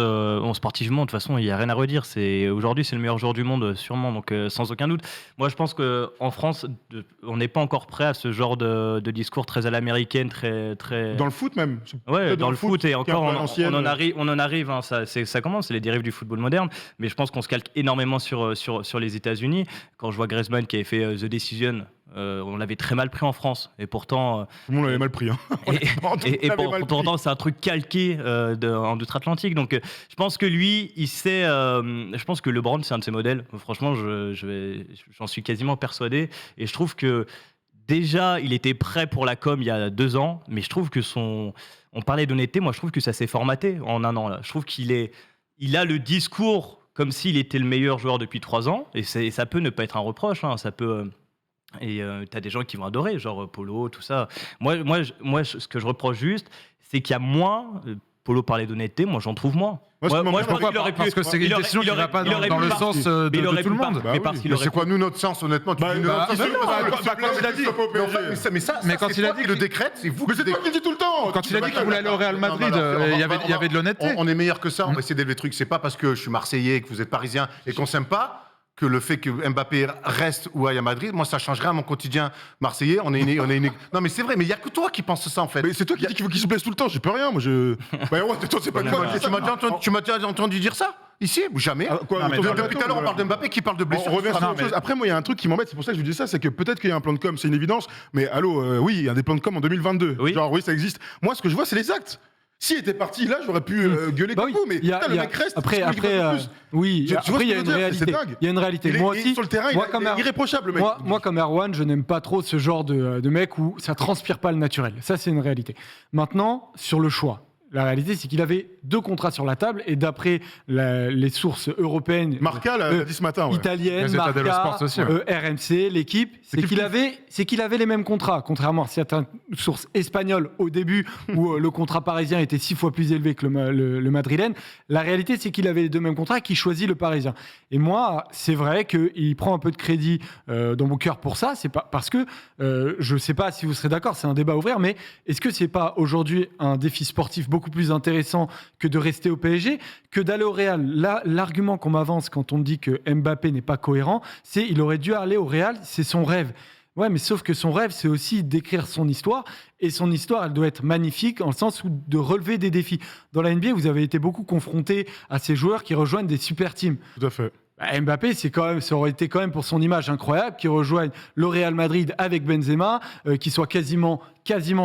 sportivement, de toute façon, il n'y a rien à redire. Aujourd'hui, c'est le meilleur joueur du monde, sûrement, donc sans aucun doute. Moi, je pense qu'en France, on n'est pas encore prêt à ce genre de discours très à l'américaine, très. Dans le foot même. Ouais, dans le foot, et qui est un encore, peu à l'ancienne. on en arrive, hein, ça commence, c'est les dérives du football moderne, mais je pense qu'on se calque énormément sur les États-Unis. Quand je vois Griezmann qui avait fait The Decision, on l'avait très mal pris en France, et pourtant. Tout le monde l'avait mal pris. Hein. Pourtant, c'est un truc calqué en outre-Atlantique. Donc, je pense que lui, il sait. Je pense que LeBron, c'est un de ses modèles. Franchement, j'en suis quasiment persuadé. Et je trouve que déjà, il était prêt pour la com il y a 2 ans, mais je trouve que on parlait d'honnêteté. Moi, je trouve que ça s'est formaté en 1 an. Là. Je trouve il a le discours comme s'il était le meilleur joueur depuis 3 ans. Et ça peut ne pas être un reproche. Hein, ça peut. Et t'as des gens qui vont adorer, genre Polo, tout ça. Moi, ce que je reproche juste, c'est qu'il y a moins. Polo parlait d'honnêteté, moi j'en trouve moins. Moi, ce qui m'embête, je pense qu'il aurait pu. Parce que c'est une décision qui ne va pas dans le sens de tout le monde. Mais parce qu'il Mais aurait c'est quoi, nous, notre sens, honnêtement tu dis notre sens, quand il a dit. mais quand il a dit le décrète, c'est vous Mais c'est toi qui le dis tout le temps. Quand il a dit qu'il voulait aller au Real Madrid, il y avait de l'honnêteté. On est meilleur que ça, on va essayer d'élever le truc. C'est pas parce que je suis Marseillais, que vous êtes Parisien et qu'on s'aime pas que le fait que Mbappé reste ou aille à Madrid, moi ça changerait à mon quotidien marseillais. Non mais c'est vrai, mais il y a que toi qui penses ça en fait. Mais c'est toi qui dis qu'il faut qu'il se blesse tout le temps, j'y peux rien, moi je. Bah ouais, toi c'est pas toi. Tu m'as déjà entendu dire ça ici? Jamais. Depuis tout à l'heure on parle de Mbappé, qui parle de blessure. On revient sur autre chose. Après, moi, il y a un truc qui m'embête, c'est pour ça que je vous dis ça, c'est que peut-être qu'il y a un plan de com, c'est une évidence, mais allô, oui, il y a des plans de com en 2022. Oui. Genre, oui, ça existe. Moi, ce que je vois, c'est les actes. S'il était parti là, j'aurais pu gueuler comme vous, mais putain, le mec reste. Après, Tu oui, vois après, ce il y que a je veux une dire, réalité. c'est dingue. Il y a une réalité. Moi aussi, sur le terrain, moi, il est irréprochable, le mec. Moi, comme Erwan, je n'aime pas trop ce genre de mec où ça transpire pas le naturel. Ça, c'est une réalité. Maintenant, sur le choix. La réalité, c'est qu'il avait 2 contrats sur la table et d'après les sources européennes, Marca l'a dit ce matin. Ouais. italiennes, Les États de Marca, l'Esport aussi, RMC, l'équipe, c'est qu'il avait les mêmes contrats, contrairement à certaines sources espagnoles au début où le contrat parisien était 6 fois plus élevé que le madrilène. La réalité, c'est qu'il avait les 2 mêmes contrats et qu'il choisit le parisien. Et moi, c'est vrai qu'il prend un peu de crédit dans mon cœur pour ça. C'est pas parce que je ne sais pas si vous serez d'accord, c'est un débat à ouvrir, mais est-ce que c'est pas aujourd'hui un défi sportif beaucoup plus intéressant que de rester au PSG, que d'aller au Real? Là, l'argument qu'on m'avance quand on me dit que Mbappé n'est pas cohérent, c'est il aurait dû aller au Real, c'est son rêve. Ouais, mais sauf que son rêve, c'est aussi d'écrire son histoire. Et son histoire, elle doit être magnifique en le sens où de relever des défis. Dans la NBA, vous avez été beaucoup confronté à ces joueurs qui rejoignent des super teams. Tout à fait. Mbappé, ça aurait été quand même pour son image incroyable qu'il rejoigne le Real Madrid avec Benzema, qu'il soit quasiment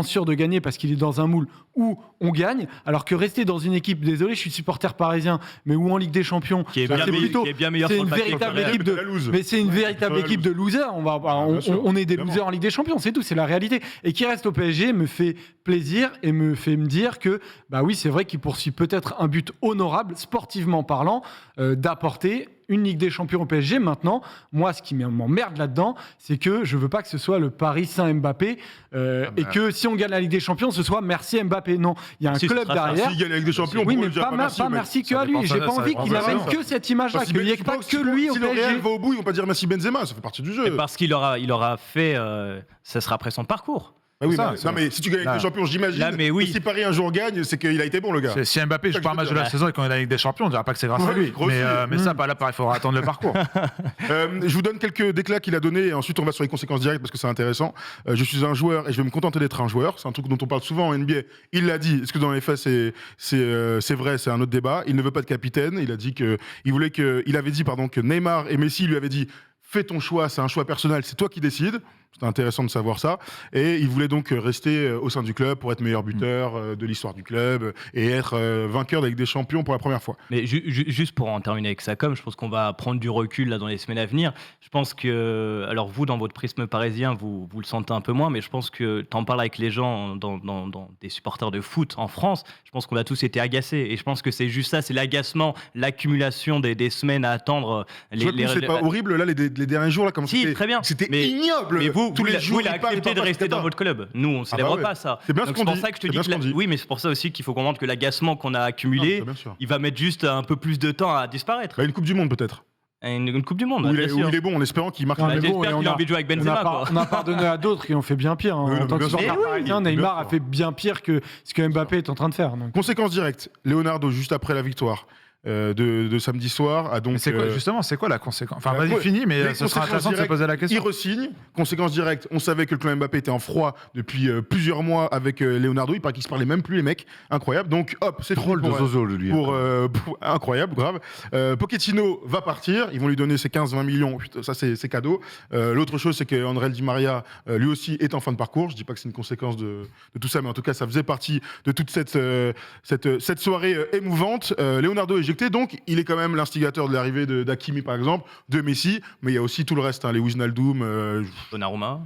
sûr de gagner parce qu'il est dans un moule où on gagne, alors que rester dans une équipe, désolé, je suis supporter parisien, mais où en Ligue des Champions, Qui est bien meilleur c'est sur une le papier véritable que le Real. équipe de, mais c'est une véritable équipe de losers. On est des losers en Ligue des Champions, c'est tout, c'est la réalité. Et qui reste au PSG me fait plaisir et me fait me dire que, bah oui, c'est vrai qu'il poursuit peut-être un but honorable, sportivement parlant, d'apporter une Ligue des Champions au PSG. Maintenant, moi, ce qui m'emmerde là-dedans, c'est que je veux pas que ce soit le Paris Saint-Mbappé et que si on gagne la Ligue des Champions, ce soit merci Mbappé. Non, il y a un club derrière. S'il gagne la Ligue des Champions, Oui, on mais peut dire pas merci que à lui. J'ai pas envie qu'il amène que cette image-là, qu'il n'y ait pas que lui au Si le Real PSG. va au bout, ils vont pas dire merci Benzema, ça fait partie du jeu. Et parce qu'il aura fait, ça sera après son parcours. Ah oui, Ça, non, mais si tu gagnes avec les champions, j'imagine. Là, mais oui. Si Paris un jour gagne, c'est qu'il a été bon, le gars. Si Mbappé joue pas un match de la saison et qu'on est dans la Ligue des Champions, on dira pas que c'est grâce à Ouais, lui. grossi. Mais ça, pas là, il faudra attendre le parcours. Je vous donne quelques déclats qu'il a donnés et ensuite on va sur les conséquences directes parce que c'est intéressant. Je suis un joueur et je vais me contenter d'être un joueur. C'est un truc dont on parle souvent en NBA. Il l'a dit. Est-ce que dans les faits c'est vrai? C'est un autre débat. Il ne veut pas de capitaine. Il a dit il avait dit que Neymar et Messi lui avaient dit fais ton choix, c'est un choix personnel, c'est toi qui décides. C'était intéressant de savoir ça. Et il voulait donc rester au sein du club pour être meilleur buteur de l'histoire du club et être vainqueur de la Ligue des Champions pour la première fois. Mais juste pour en terminer avec ça, je pense qu'on va prendre du recul là dans les semaines à venir. Je pense que, alors vous, dans votre prisme parisien, vous le sentez un peu moins, mais je pense que tu en parles avec les gens dans des supporters de foot en France, je pense qu'on a tous été agacés. Et je pense que c'est juste ça, c'est l'agacement, l'accumulation des semaines à attendre. C'est pas horrible là les derniers jours là comme Si, très bien. C'était Mais- ignoble. Mais vous, tous les jours, il a accepté de rester dans votre club. Nous, on ne célèbre pas ça. C'est bien ce Donc, qu'on pour dit. ça que je te C'est dis bien ce qu'on dit. oui, mais c'est pour ça aussi qu'il faut comprendre que l'agacement qu'on a Non, accumulé, c'est bien sûr. il va mettre juste un peu plus de temps à disparaître. Une Coupe du Monde peut-être. Une Coupe du Monde, Où bien sûr. il est bon, en espérant qu'il marque Non, la mais même. bon, et J'espère on qu'il a a- envie de jouer avec Benzema. quoi. On a pardonné à d'autres qui ont fait bien pire. Hein. Oui, En tant que bien sûr. supporter Mais oui, parisien, bien Neymar sûr. a fait bien pire que ce que Mbappé est en train de faire. Donc. Conséquence directe, Leonardo, juste après la victoire de samedi soir, a donc. Mais c'est quoi, justement, c'est quoi la conséquence? Enfin, Bah, vas-y, finis, mais les ce sera conséquences intéressant de se directes, poser la il question. re-signe. Conséquence directe, on savait que le clan Mbappé était en froid depuis plusieurs mois avec Leonardo. Il paraît qu'ils se parlaient même plus, les mecs. Incroyable. Donc, hop, c'est Drôle de pour, zozo, lui. incroyable, grave. Pochettino va partir. Ils vont lui donner ses 15-20 millions. Putain, ça, c'est cadeau. L'autre chose, c'est qu'André Di Maria, lui aussi, est en fin de parcours. Je dis pas que c'est une conséquence de tout ça, mais en tout cas, ça faisait partie de toute cette soirée émouvante. Leonardo éjecté, donc il est quand même l'instigateur de l'arrivée d'Hakimi, par exemple, de Messi, mais il y a aussi tout le reste, hein, les Wijnaldum. Donnarumma.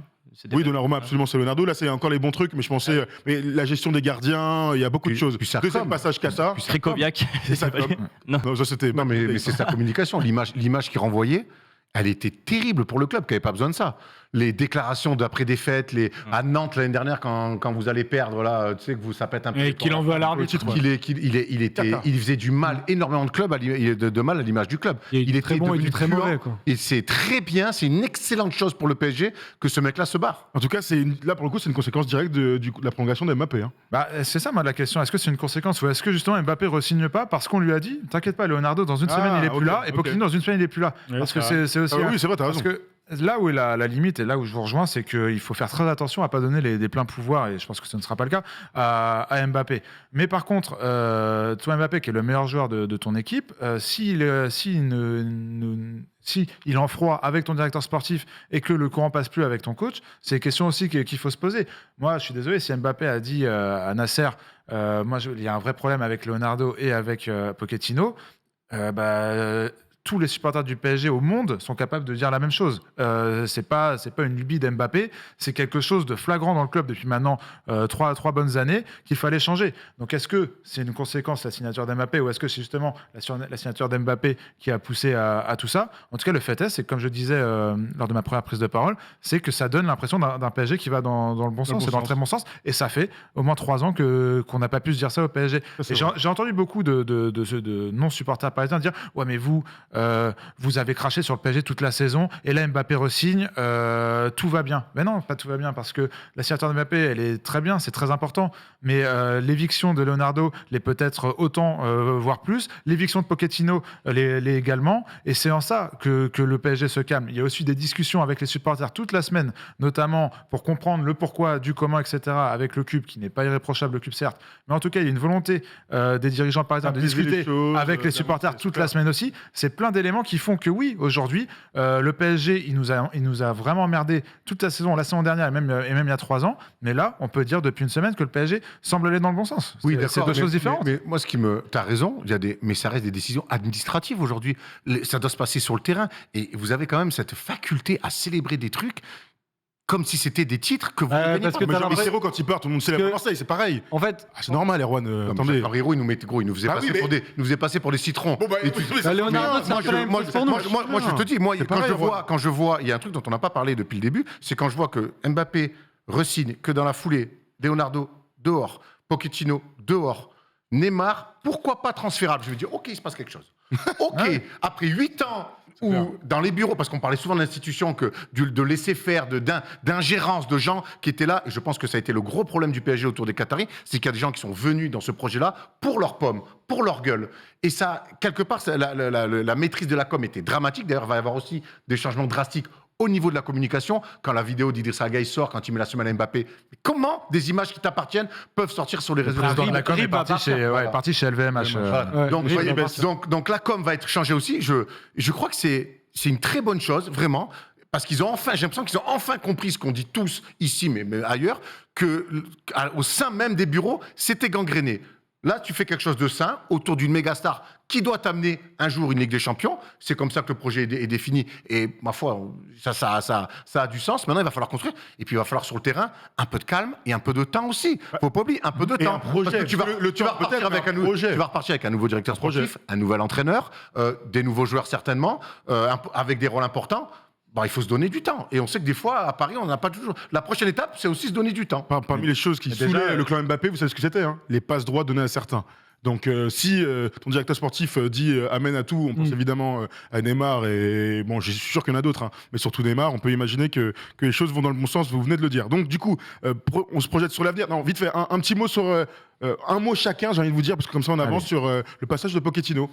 Oui, Donnarumma, absolument, c'est Leonardo. Là, c'est encore les bons trucs, mais je pensais, mais la gestion des gardiens, il y a beaucoup de Puis- choses. puis ça Deuxième comme. passage Cassa. Krikoviak. Et ça comme. Non. Non, ça c'était. Non, mais c'est sa communication. L'image qu'il renvoyait, elle était terrible pour le club, qui n'avait pas besoin de ça. Les déclarations d'après-défaite, à Nantes l'année dernière, quand vous allez perdre, là, tu sais que ça pète un peu. Et qu'il en veut à l'arbitre. Il faisait du mal, énormément de club, de mal à l'image du club. Il est très bon et devenu du très puant. mauvais, quoi. Et c'est très bien, c'est une excellente chose pour le PSG que ce mec-là se barre. En tout cas, là pour le coup, c'est une conséquence directe de la prolongation d'Mbappé. Hein. Bah, c'est ça, moi, la question. Est-ce que c'est une conséquence ou est-ce que justement Mbappé re-signe pas parce qu'on lui a dit, t'inquiète pas, Leonardo, dans une semaine, il est plus ok, là, et ok. Pochettino, dans une semaine, il est plus là. Ouais, Parce que c'est c'est aussi. Ah oui, c'est vrai, t'as Parce raison. que là où est la limite et là où je vous rejoins, c'est qu'il faut faire très attention à pas donner des pleins pouvoirs, et je pense que ce ne sera pas le cas, à Mbappé. Mais par contre, toi Mbappé, qui est le meilleur joueur de ton équipe, s'il est en froid avec ton directeur sportif et que le courant passe plus avec ton coach, c'est une question aussi qu'il faut se poser. Moi, je suis désolé, si Mbappé a dit à Nasser, il y a un vrai problème avec Leonardo et avec Pochettino, tous les supporters du PSG au monde sont capables de dire la même chose. C'est pas une lubie d'Mbappé, c'est quelque chose de flagrant dans le club depuis maintenant trois bonnes années qu'il fallait changer. Donc est-ce que c'est une conséquence la signature d'Mbappé ou est-ce que c'est justement la signature d'Mbappé qui a poussé à tout ça? En tout cas, le fait est, c'est que comme je disais lors de ma première prise de parole, c'est que ça donne l'impression d'un PSG qui va dans le bon sens, et dans le très bon sens. Et ça fait au moins 3 ans qu'on n'a pas pu se dire ça au PSG. c'est Et vrai. j'ai entendu beaucoup de non-supporters parisiens dire « Ouais, mais vous avez craché sur le PSG toute la saison, et là Mbappé re-signe, tout va bien. » Mais non, pas tout va bien, parce que la signature de Mbappé, elle est très bien, c'est très important, mais l'éviction de Leonardo l'est peut-être autant, voire plus. L'éviction de Pochettino l'est également, et c'est en ça que le PSG se calme. Il y a aussi des discussions avec les supporters toute la semaine, notamment pour comprendre le pourquoi, du comment, etc., avec le CUB, qui n'est pas irréprochable, le CUB certes, mais en tout cas, il y a une volonté des dirigeants parisiens de Apaiser les discuter choses, avec les supporters d'avancer, toute super. la semaine aussi. C'est plein d'éléments qui font que oui, aujourd'hui, le PSG, il nous a vraiment emmerdé toute la saison dernière et même il y a 3 ans. Mais là, on peut dire depuis une semaine que le PSG semble aller dans le bon sens. C'est deux choses différentes. Mais moi, t'as raison, mais ça reste des décisions administratives aujourd'hui. Ça doit se passer sur le terrain. Et vous avez quand même cette faculté à célébrer des trucs comme si c'était des titres que vous ne gagnez parce pas. que Mais t'as genre, l'impression- Serrault, quand il part, tout le monde célèbre que- Marseille, c'est pareil. En fait, Ah, c'est normal, Erwan. Attendez. Jean Hiro, il nous faisait Bah passer oui, mais- nous faisait passer pour des citrons. Bon, bah, Et tu- mais ça Leonardo, fait bien. c'est moi, pour nous. je te dis, C'est pareil, quand je vois, il y a un truc dont on n'a pas parlé depuis le début, c'est quand je vois que Mbappé re-signe, que dans la foulée, Leonardo dehors, Pochettino dehors, Neymar, pourquoi pas transférable? Je me dis, ok, il se passe quelque chose. Ok, après 8 ans où dans les bureaux, parce qu'on parlait souvent de l'institution, de laisser faire, d'ingérence de gens qui étaient là, et je pense que ça a été le gros problème du PSG autour des Qataris, c'est qu'il y a des gens qui sont venus dans ce projet-là pour leur pomme, pour leur gueule. Et ça, quelque part, la maîtrise de la com était dramatique. D'ailleurs, il va y avoir aussi des changements drastiques au niveau de la communication, quand la vidéo d'Idrissa Gueye sort, quand il met la semaine à Mbappé. Comment des images qui t'appartiennent peuvent sortir sur les réseaux Le président de sociaux la com est Rib va parti partir. parti chez LVMH. Voilà. Ouais, donc, Rib voyez, va partir. donc la com va être changée aussi. Je crois que c'est une très bonne chose, vraiment, parce qu'ils ont j'ai l'impression qu'ils ont enfin compris ce qu'on dit tous ici, mais ailleurs, au sein même des bureaux, c'était gangréné. Là, tu fais quelque chose de sain autour d'une méga star qui doit t'amener un jour une Ligue des Champions. C'est comme ça que le projet est défini. Et ma foi, ça a du sens. Maintenant, il va falloir construire. Et puis, il va falloir sur le terrain un peu de calme et un peu de temps aussi. Faut pas oublier un peu de Et temps. un projet. Parce que tu vas, Le tu vas temps, repartir peut-être, avec un projet. tu vas repartir avec un nouveau directeur Un projet. sportif, un nouvel entraîneur, des nouveaux joueurs certainement, avec des rôles importants. Bon, il faut se donner du temps. Et on sait que des fois, à Paris, on n'a pas toujours. La prochaine étape, c'est aussi se donner du temps. Parmi les choses qui Déjà, saoulaient le clan Mbappé, vous savez ce que c'était, hein, les passes droits données à certains. Donc si ton directeur sportif dit amène à tout, on pense évidemment à Neymar et bon, je suis sûr qu'il y en a d'autres, hein, mais surtout Neymar, on peut imaginer que les choses vont dans le bon sens, vous venez de le dire. Donc du coup, on se projette sur l'avenir. Non, vite fait, un petit mot sur un mot chacun, j'ai envie de vous dire, parce que comme ça on avance sur le passage de Pochettino.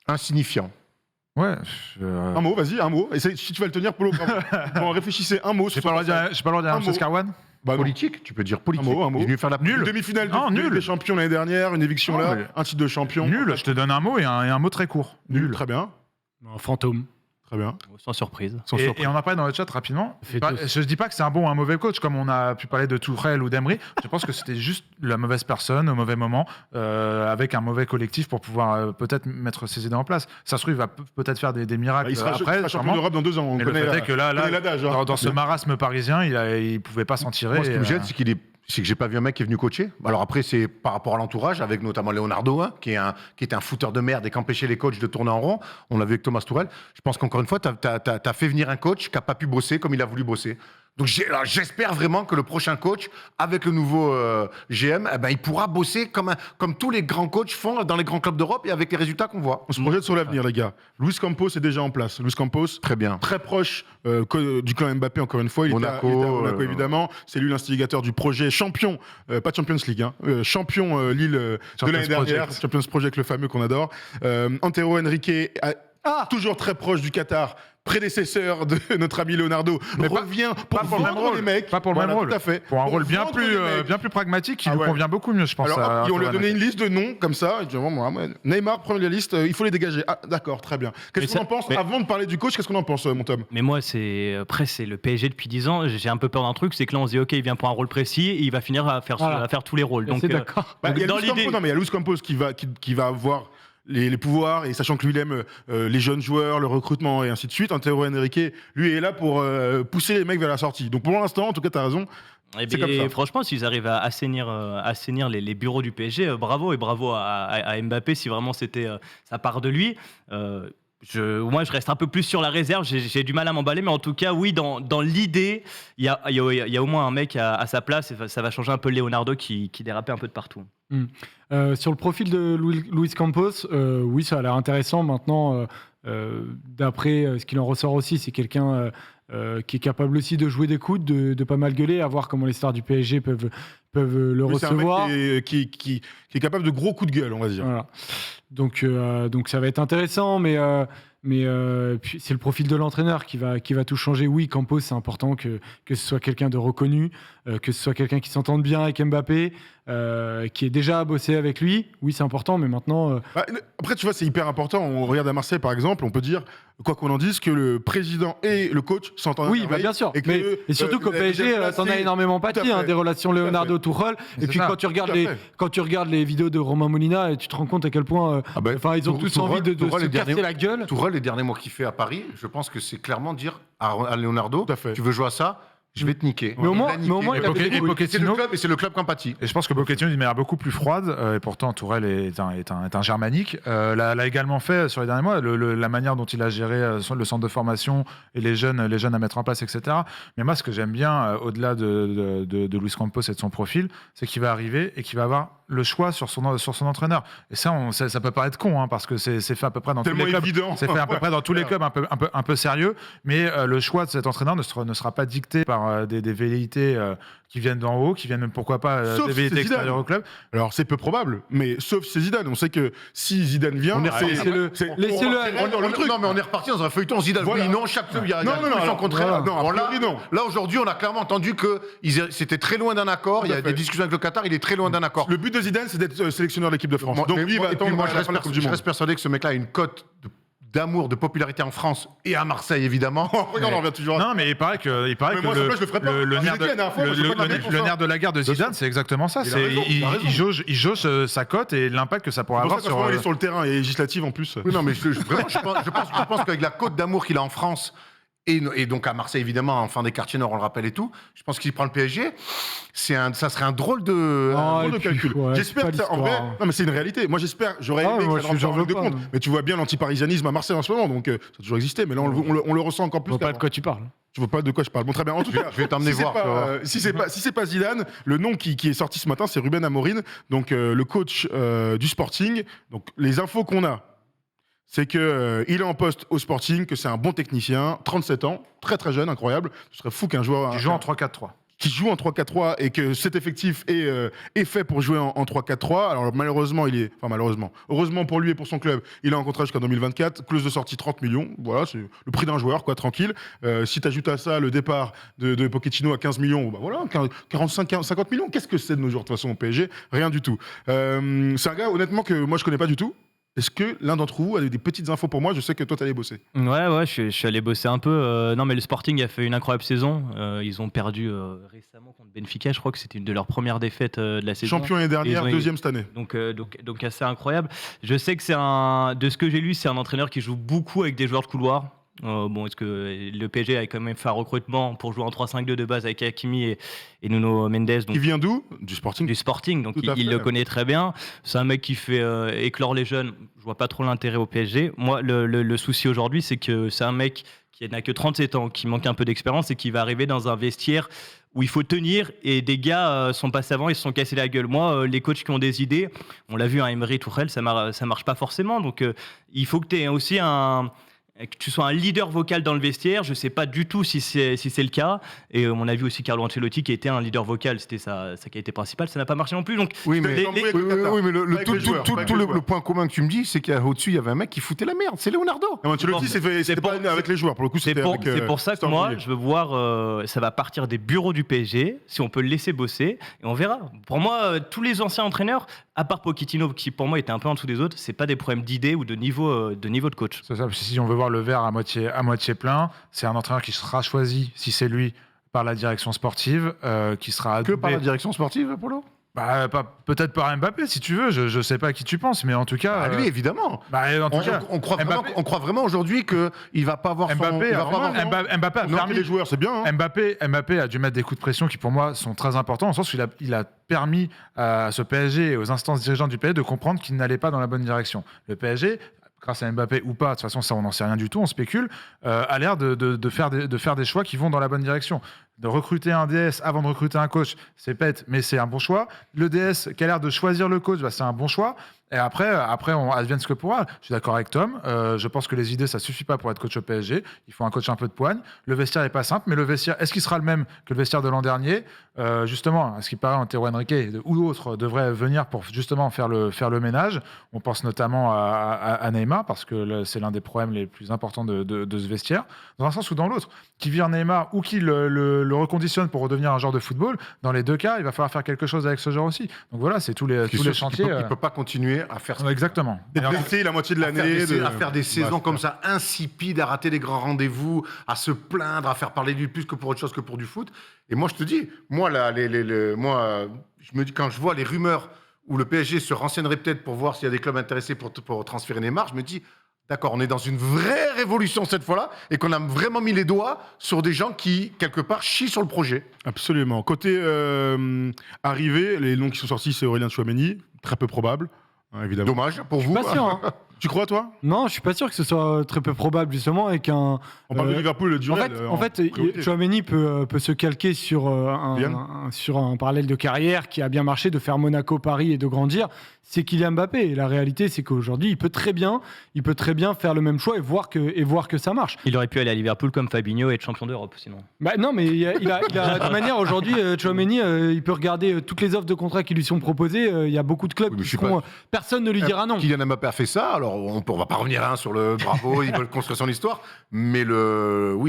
Insignifiant. Ouais. Un mot, vas-y, un mot. Et si tu vas le tenir, Polo, bon, réfléchissez un mot. J'ai pas le droit de dire Un Ramsès mot. Karwan. Bah, non. Politique, tu peux dire politique. Un mot. Il est venu faire la Nul. Une demi-finale Non, de nul. Ligue des Champions l'année dernière, une éviction Non, là, mais- un titre de champion. Nul, je te donne un mot et un mot très court. Nul, très bien. Un fantôme. Très bien. Sans surprise. Sans surprise. Et on en parlait dans le chat rapidement. Faites-le. Je dis pas que c'est un bon ou un mauvais coach, comme on a pu parler de Tourelle ou d'Emery. Je pense que c'était juste la mauvaise personne au mauvais moment, avec un mauvais collectif pour pouvoir peut-être mettre ses idées en place. Ça se trouve, il va peut-être faire des miracles Il sera après. champion sûrement. d'Europe dans 2 ans. On Mais le connaît fait est que là, l'adage. Hein. dans ce marasme parisien, il pouvait pas s'en tirer. Moi, ce qui me et, gêne, c'est que j'ai pas vu un mec qui est venu coacher. Alors après, c'est par rapport à l'entourage, avec notamment Leonardo, hein, qui était un fouteur de merde et qui empêchait les coachs de tourner en rond. On l'a vu avec Thomas Tourelle. Je pense qu'encore une fois, t'as fait venir un coach qui n'a pas pu bosser comme il a voulu bosser. Donc j'espère vraiment que le prochain coach, avec le nouveau GM, il pourra bosser comme tous les grands coachs font dans les grands clubs d'Europe et avec les résultats qu'on voit. On se projette sur l'avenir, les gars. Luis Campos est déjà en place. Luis Campos, Très bien. très proche du clan Mbappé, encore une fois. Il était à Monaco, Monaco, évidemment. C'est lui l'instigateur du projet champion, pas Champions League, hein, champion Lille de Champions l'année dernière. Project. Champions Project, le fameux qu'on adore. Antero Henrique, toujours très proche du Qatar, prédécesseur de notre ami Leonardo, Mais revient pour pas pour le même vendre rôle. les mecs. Pas pour le Voilà, même rôle. Tout à fait. Pour un rôle bien vendre les mecs. plus pragmatique qui Ah lui ouais. convient beaucoup mieux, je pense. Alors, à on lui a Antoine donné une Henrique. liste de noms comme ça. Il dit, vraiment, Neymar, prenez la liste, il faut les dégager. Ah, d'accord, très bien. Qu'est-ce Mais qu'on ça- en pense mais- avant de parler du coach? Qu'est-ce qu'on en pense, mon Tom? Mais moi, après, c'est le PSG depuis 10 ans. J'ai un peu peur d'un truc, c'est que là, on se dit, OK, il vient pour un rôle précis et il va finir à faire, Voilà. à faire tous les rôles. Donc, C'est d'accord. Bah, il y a dans Luis Campos, l'idée. non, mais il y a Luis Campos qui va avoir les pouvoirs, et sachant que lui, il aime les jeunes joueurs, le recrutement et ainsi de suite. Antero Henrique, lui, est là pour pousser les mecs vers la sortie. Donc pour l'instant, en tout cas, tu as raison. Eh C'est bien, comme ça. franchement, s'ils arrivent à assainir les bureaux du PSG, bravo et bravo à Mbappé si vraiment c'était ça part de lui. Moi, je reste un peu plus sur la réserve. J'ai du mal à m'emballer, mais en tout cas, oui, dans l'idée, il y a au moins un mec à sa place. Et ça va changer un peu Leonardo qui dérapait un peu de partout. Sur le profil de Luis Campos, oui, ça a l'air intéressant. Maintenant, d'après ce qu'il en ressort aussi, c'est quelqu'un qui est capable aussi de jouer des coudes, de pas mal gueuler, à voir comment les stars du PSG peuvent le Lui, c'est un mec recevoir. qui est capable de gros coups de gueule, on va dire. Voilà. Donc ça va être intéressant, mais puis c'est le profil de l'entraîneur qui va tout changer. Oui, Campos, c'est important que ce soit quelqu'un de reconnu, que ce soit quelqu'un qui s'entende bien avec Mbappé, qui est déjà bossé avec lui. Oui, c'est important, mais maintenant... Bah, après, tu vois, c'est hyper important. On regarde à Marseille, par exemple, on peut dire, quoi qu'on en dise, que le président et le coach s'entendent. oui, bah, bien sûr. Et, que, Et surtout qu'au la PSG, deuxième place, t'en as c'est- énormément Tout à pâti, hein, fait. des relations Tout à Leonardo-Tourelle. Et C'est puis ça. quand tu regardes Tout à fait. quand tu regardes les vidéos de Romain Molina, tu te rends compte à quel point enfin, ils ont tous envie de Tourelle, se les casser derniers- la gueule. Tourelle, les derniers mois qu'il fait à Paris, je pense que c'est clairement dire à Leonardo, Tout à fait. tu veux jouer à ça, je vais te niquer. Mais au moins- Il l'a niqué. mais au moins, il a fait des Et Pochettino. c'est le club qui empathie. Et je pense que Pochettino d'une manière beaucoup plus froide, et pourtant Tourelle est un germanique, l'a également fait sur les derniers mois, la manière dont il a géré le centre de formation et les jeunes à mettre en place, etc. Mais moi, ce que j'aime bien, au-delà de Luis Campos et de son profil, c'est qu'il va arriver et qu'il va avoir le choix sur son entraîneur. Et ça peut paraître con, hein, parce que c'est fait à peu près dans tous Tellement les clubs. évident. C'est fait à peu près dans tous les clubs un peu sérieux, mais le choix de cet entraîneur ne sera pas dicté par des velléités qui viennent d'en haut, qui viennent même pourquoi pas Sauf des si velléités c'est Zidane. extérieures au club. Alors, c'est peu probable, mais sauf si c'est Zidane. On sait que si Zidane vient, On est laissez-le- laissez-le dans le truc. Non, mais on est reparti dans un feuilleton Zidane. Voilà. Oui, non, chaque semaine, il y a Non, une non, discussion alors, contraire. voilà. Non, a Bon, priori, non. Là, aujourd'hui, on a clairement entendu que c'était très loin d'un accord. Il y Tout à a des fait. discussions avec le Qatar, il est très loin d'un accord. Le but de Zidane, c'est d'être sélectionneur de l'équipe de France. Moi- Donc, mais lui, il moi- va et puis attendre moi, la je fin de la Coupe du je Monde. reste persuadé que ce mec-là a une cote d'amour, de popularité en France et à Marseille, évidemment. Regarde, on revient toujours à ça. Non, mais il paraît que Mais moi, à sa place, je le ferais pas. le Je nerf l'ai dit la dernière fois, moi, je ferais pas de la pour le ça. nerf de la guerre de Zidane, c'est exactement ça. Il a raison, il a raison. Il jauge sa cote et l'impact que ça pourrait C'est pour avoir ça qu'en ce moment, il est sur. sur le terrain et législative en plus. Oui, non, mais vraiment, je pense qu'avec la cote d'amour qu'il a en France Et donc à Marseille, évidemment, en fin des quartiers nord, on le rappelle et tout. Je pense qu'il prend le PSG. Ça serait un drôle de, Ah, drôle de et puis, calcul. ouais, J'espère c'est que pas ça, en vrai, l'histoire. non mais c'est une réalité. Moi j'espère, j'aurais aimé moi, que ça ne j'en rentre pas en veux ligne de pas, compte. non. Mais tu vois bien l'antiparisianisme à Marseille en ce moment, donc ça a toujours existé. Mais là on le ressent encore Je plus. vois pas qu'avant. de quoi tu parles. Je vois pas de quoi je parle. Bon, très bien. En tout cas, Je vais t'emmener si c'est voir. pas, tu vas voir. si c'est pas Zidane, le nom qui est sorti ce matin, c'est Ruben Amorim, donc le coach du Sporting. Donc les infos qu'on a, c'est que il est en poste au Sporting, que c'est un bon technicien, 37 ans, très très jeune, incroyable. Ce serait fou qu'un joueur Tu joues en 3-4-3. qui joue en 3-4-3 et que cet effectif est fait pour jouer en 3-4-3. Alors malheureusement, heureusement pour lui et pour son club, il a un contrat jusqu'en 2024, clause de sortie 30 millions. Voilà, c'est le prix d'un joueur, quoi, tranquille. Si tu ajoutes à ça le départ de Pochettino à 15 millions, bah voilà, 50 millions, qu'est-ce que c'est de nos jours de toute façon au PSG? Rien du tout. C'est un gars, honnêtement, que moi je connais pas du tout. Est-ce que l'un d'entre vous a des petites infos pour moi? Je sais que toi, t'allais bosser. Ouais, je suis allé bosser un peu. Non, mais le Sporting a fait une incroyable saison. Ils ont perdu récemment contre Benfica. Je crois que c'était une de leurs premières défaites de la saison. Champion l'année dernière, Ils ont- deuxième cette année. Donc assez incroyable. Je sais que de ce que j'ai lu, c'est un entraîneur qui joue beaucoup avec des joueurs de couloir. Est-ce que le PSG a quand même fait un recrutement pour jouer en 3-5-2 de base avec Hakimi et Nuno Mendes, donc Qui vient d'où? Du Sporting. du Sporting, donc Tout à il fait. le connaît très bien. C'est un mec qui fait éclore les jeunes. Je vois pas trop l'intérêt au PSG. Moi, le souci aujourd'hui, c'est que c'est un mec qui n'a que 37 ans, qui manque un peu d'expérience et qui va arriver dans un vestiaire où il faut tenir, et des gars sont passés avant, ils se sont cassés la gueule. Moi, les coachs qui ont des idées, on l'a vu, Emery, Tourelle, ça marche pas forcément. Donc il faut que tu aies aussi que tu sois un leader vocal dans le vestiaire. Je sais pas du tout si c'est le cas. Et on a vu aussi Carlo Ancelotti qui était un leader vocal, c'était sa qualité principale. Ça n'a pas marché non plus. Donc Oui, mais, Les- oui, oui, mais Avec les joueurs, avec les joueurs. le point commun que tu me dis, c'est qu'au-dessus, il y avait un mec qui foutait la merde. C'est Leonardo. Non, Ancelotti, c'était pas avec les joueurs. Pour le coup, c'est c'était avec. pour ça que c'était moi, embrouillé. je veux voir, ça va partir des bureaux du PSG, si on peut le laisser bosser, et on verra. Pour moi, tous les anciens entraîneurs, à part Pochettino, qui pour moi était un peu en dessous des autres, c'est pas des problèmes d'idées ou de niveau de coach. C'est ça, parce que si on veut voir le verre à moitié plein, c'est un entraîneur qui sera choisi, si c'est lui, par la direction sportive, qui sera Que par la adoubé. direction sportive, Polo Peut-être par Mbappé, si tu veux. Je sais pas à qui tu penses, mais en tout cas. Lui, évidemment. En tout cas, On croit vraiment aujourd'hui qu'il va pas avoir son... Mbappé, il va pas avoir son- Mbappé a Non, permis. les joueurs, c'est bien. Hein. Mbappé a dû mettre des coups de pression qui, pour moi, sont très importants, dans le sens où il a permis à ce PSG et aux instances dirigeantes du PSG de comprendre qu'il n'allait pas dans la bonne direction. Le PSG, grâce à Mbappé ou pas, de toute façon, ça, on n'en sait rien du tout, on spécule, a l'air de faire des choix qui vont dans la bonne direction. De recruter un DS avant de recruter un coach, c'est bête, mais c'est un bon choix. Le DS qui a l'air de choisir le coach, c'est un bon choix. Et après, on advienne ce que pourra. Je suis d'accord avec Tom. Je pense que les idées, ça suffit pas pour être coach au PSG. Il faut un coach un peu de poigne. Le vestiaire n'est pas simple, mais le vestiaire, est-ce qu'il sera le même que le vestiaire de l'an dernier? Justement, à ce qui paraît, Antero Henrique ou d'autres devraient venir pour justement faire le ménage. On pense notamment à Neymar, parce que c'est l'un des problèmes les plus importants de ce vestiaire. Dans un sens ou dans l'autre, qui vire Neymar ou qui le reconditionne pour redevenir un joueur de football, dans les deux cas, il va falloir faire quelque chose avec ce joueur aussi. Donc voilà, c'est tous les chantiers. Il peut pas continuer à faire ça. Exactement. D'être blessé la moitié de l'année. À faire des saisons comme ça, insipides, à rater les grands rendez-vous, à se plaindre, à faire parler de lui plus que pour autre chose que pour du foot. Et moi, je te dis, moi, je me dis, quand je vois les rumeurs où le PSG se renseignerait peut-être pour voir s'il y a des clubs intéressés pour transférer Neymar, je me dis, d'accord, on est dans une vraie révolution cette fois-là et qu'on a vraiment mis les doigts sur des gens qui, quelque part, chient sur le projet. Absolument. Côté arrivée, les noms qui sont sortis, c'est Aurélien Tchouaméni, très peu probable, hein, évidemment. Dommage pour vous. Pas sûr, hein. Tu crois, toi? Non, je suis pas sûr que ce soit très peu probable, justement, avec un. On parle de Liverpool, le Durel. En fait, Tchouaméni peut se calquer sur Kylian. sur un parallèle de carrière qui a bien marché, de faire Monaco, Paris et de grandir. C'est Kylian Mbappé. Et la réalité, c'est qu'aujourd'hui, il peut très bien faire le même choix et voir que ça marche. Il aurait pu aller à Liverpool comme Fabinho et être champion d'Europe, sinon. Bah non, mais il a de toute manière aujourd'hui, Tchouaméni, il peut regarder toutes les offres de contrat qui lui sont proposées. Il y a beaucoup de clubs Oui, mais qui je sais seront. Personne ne lui dira non. Kylian Mbappé a fait ça, alors on va pas revenir sur le bravo, ils veulent construire son histoire, mais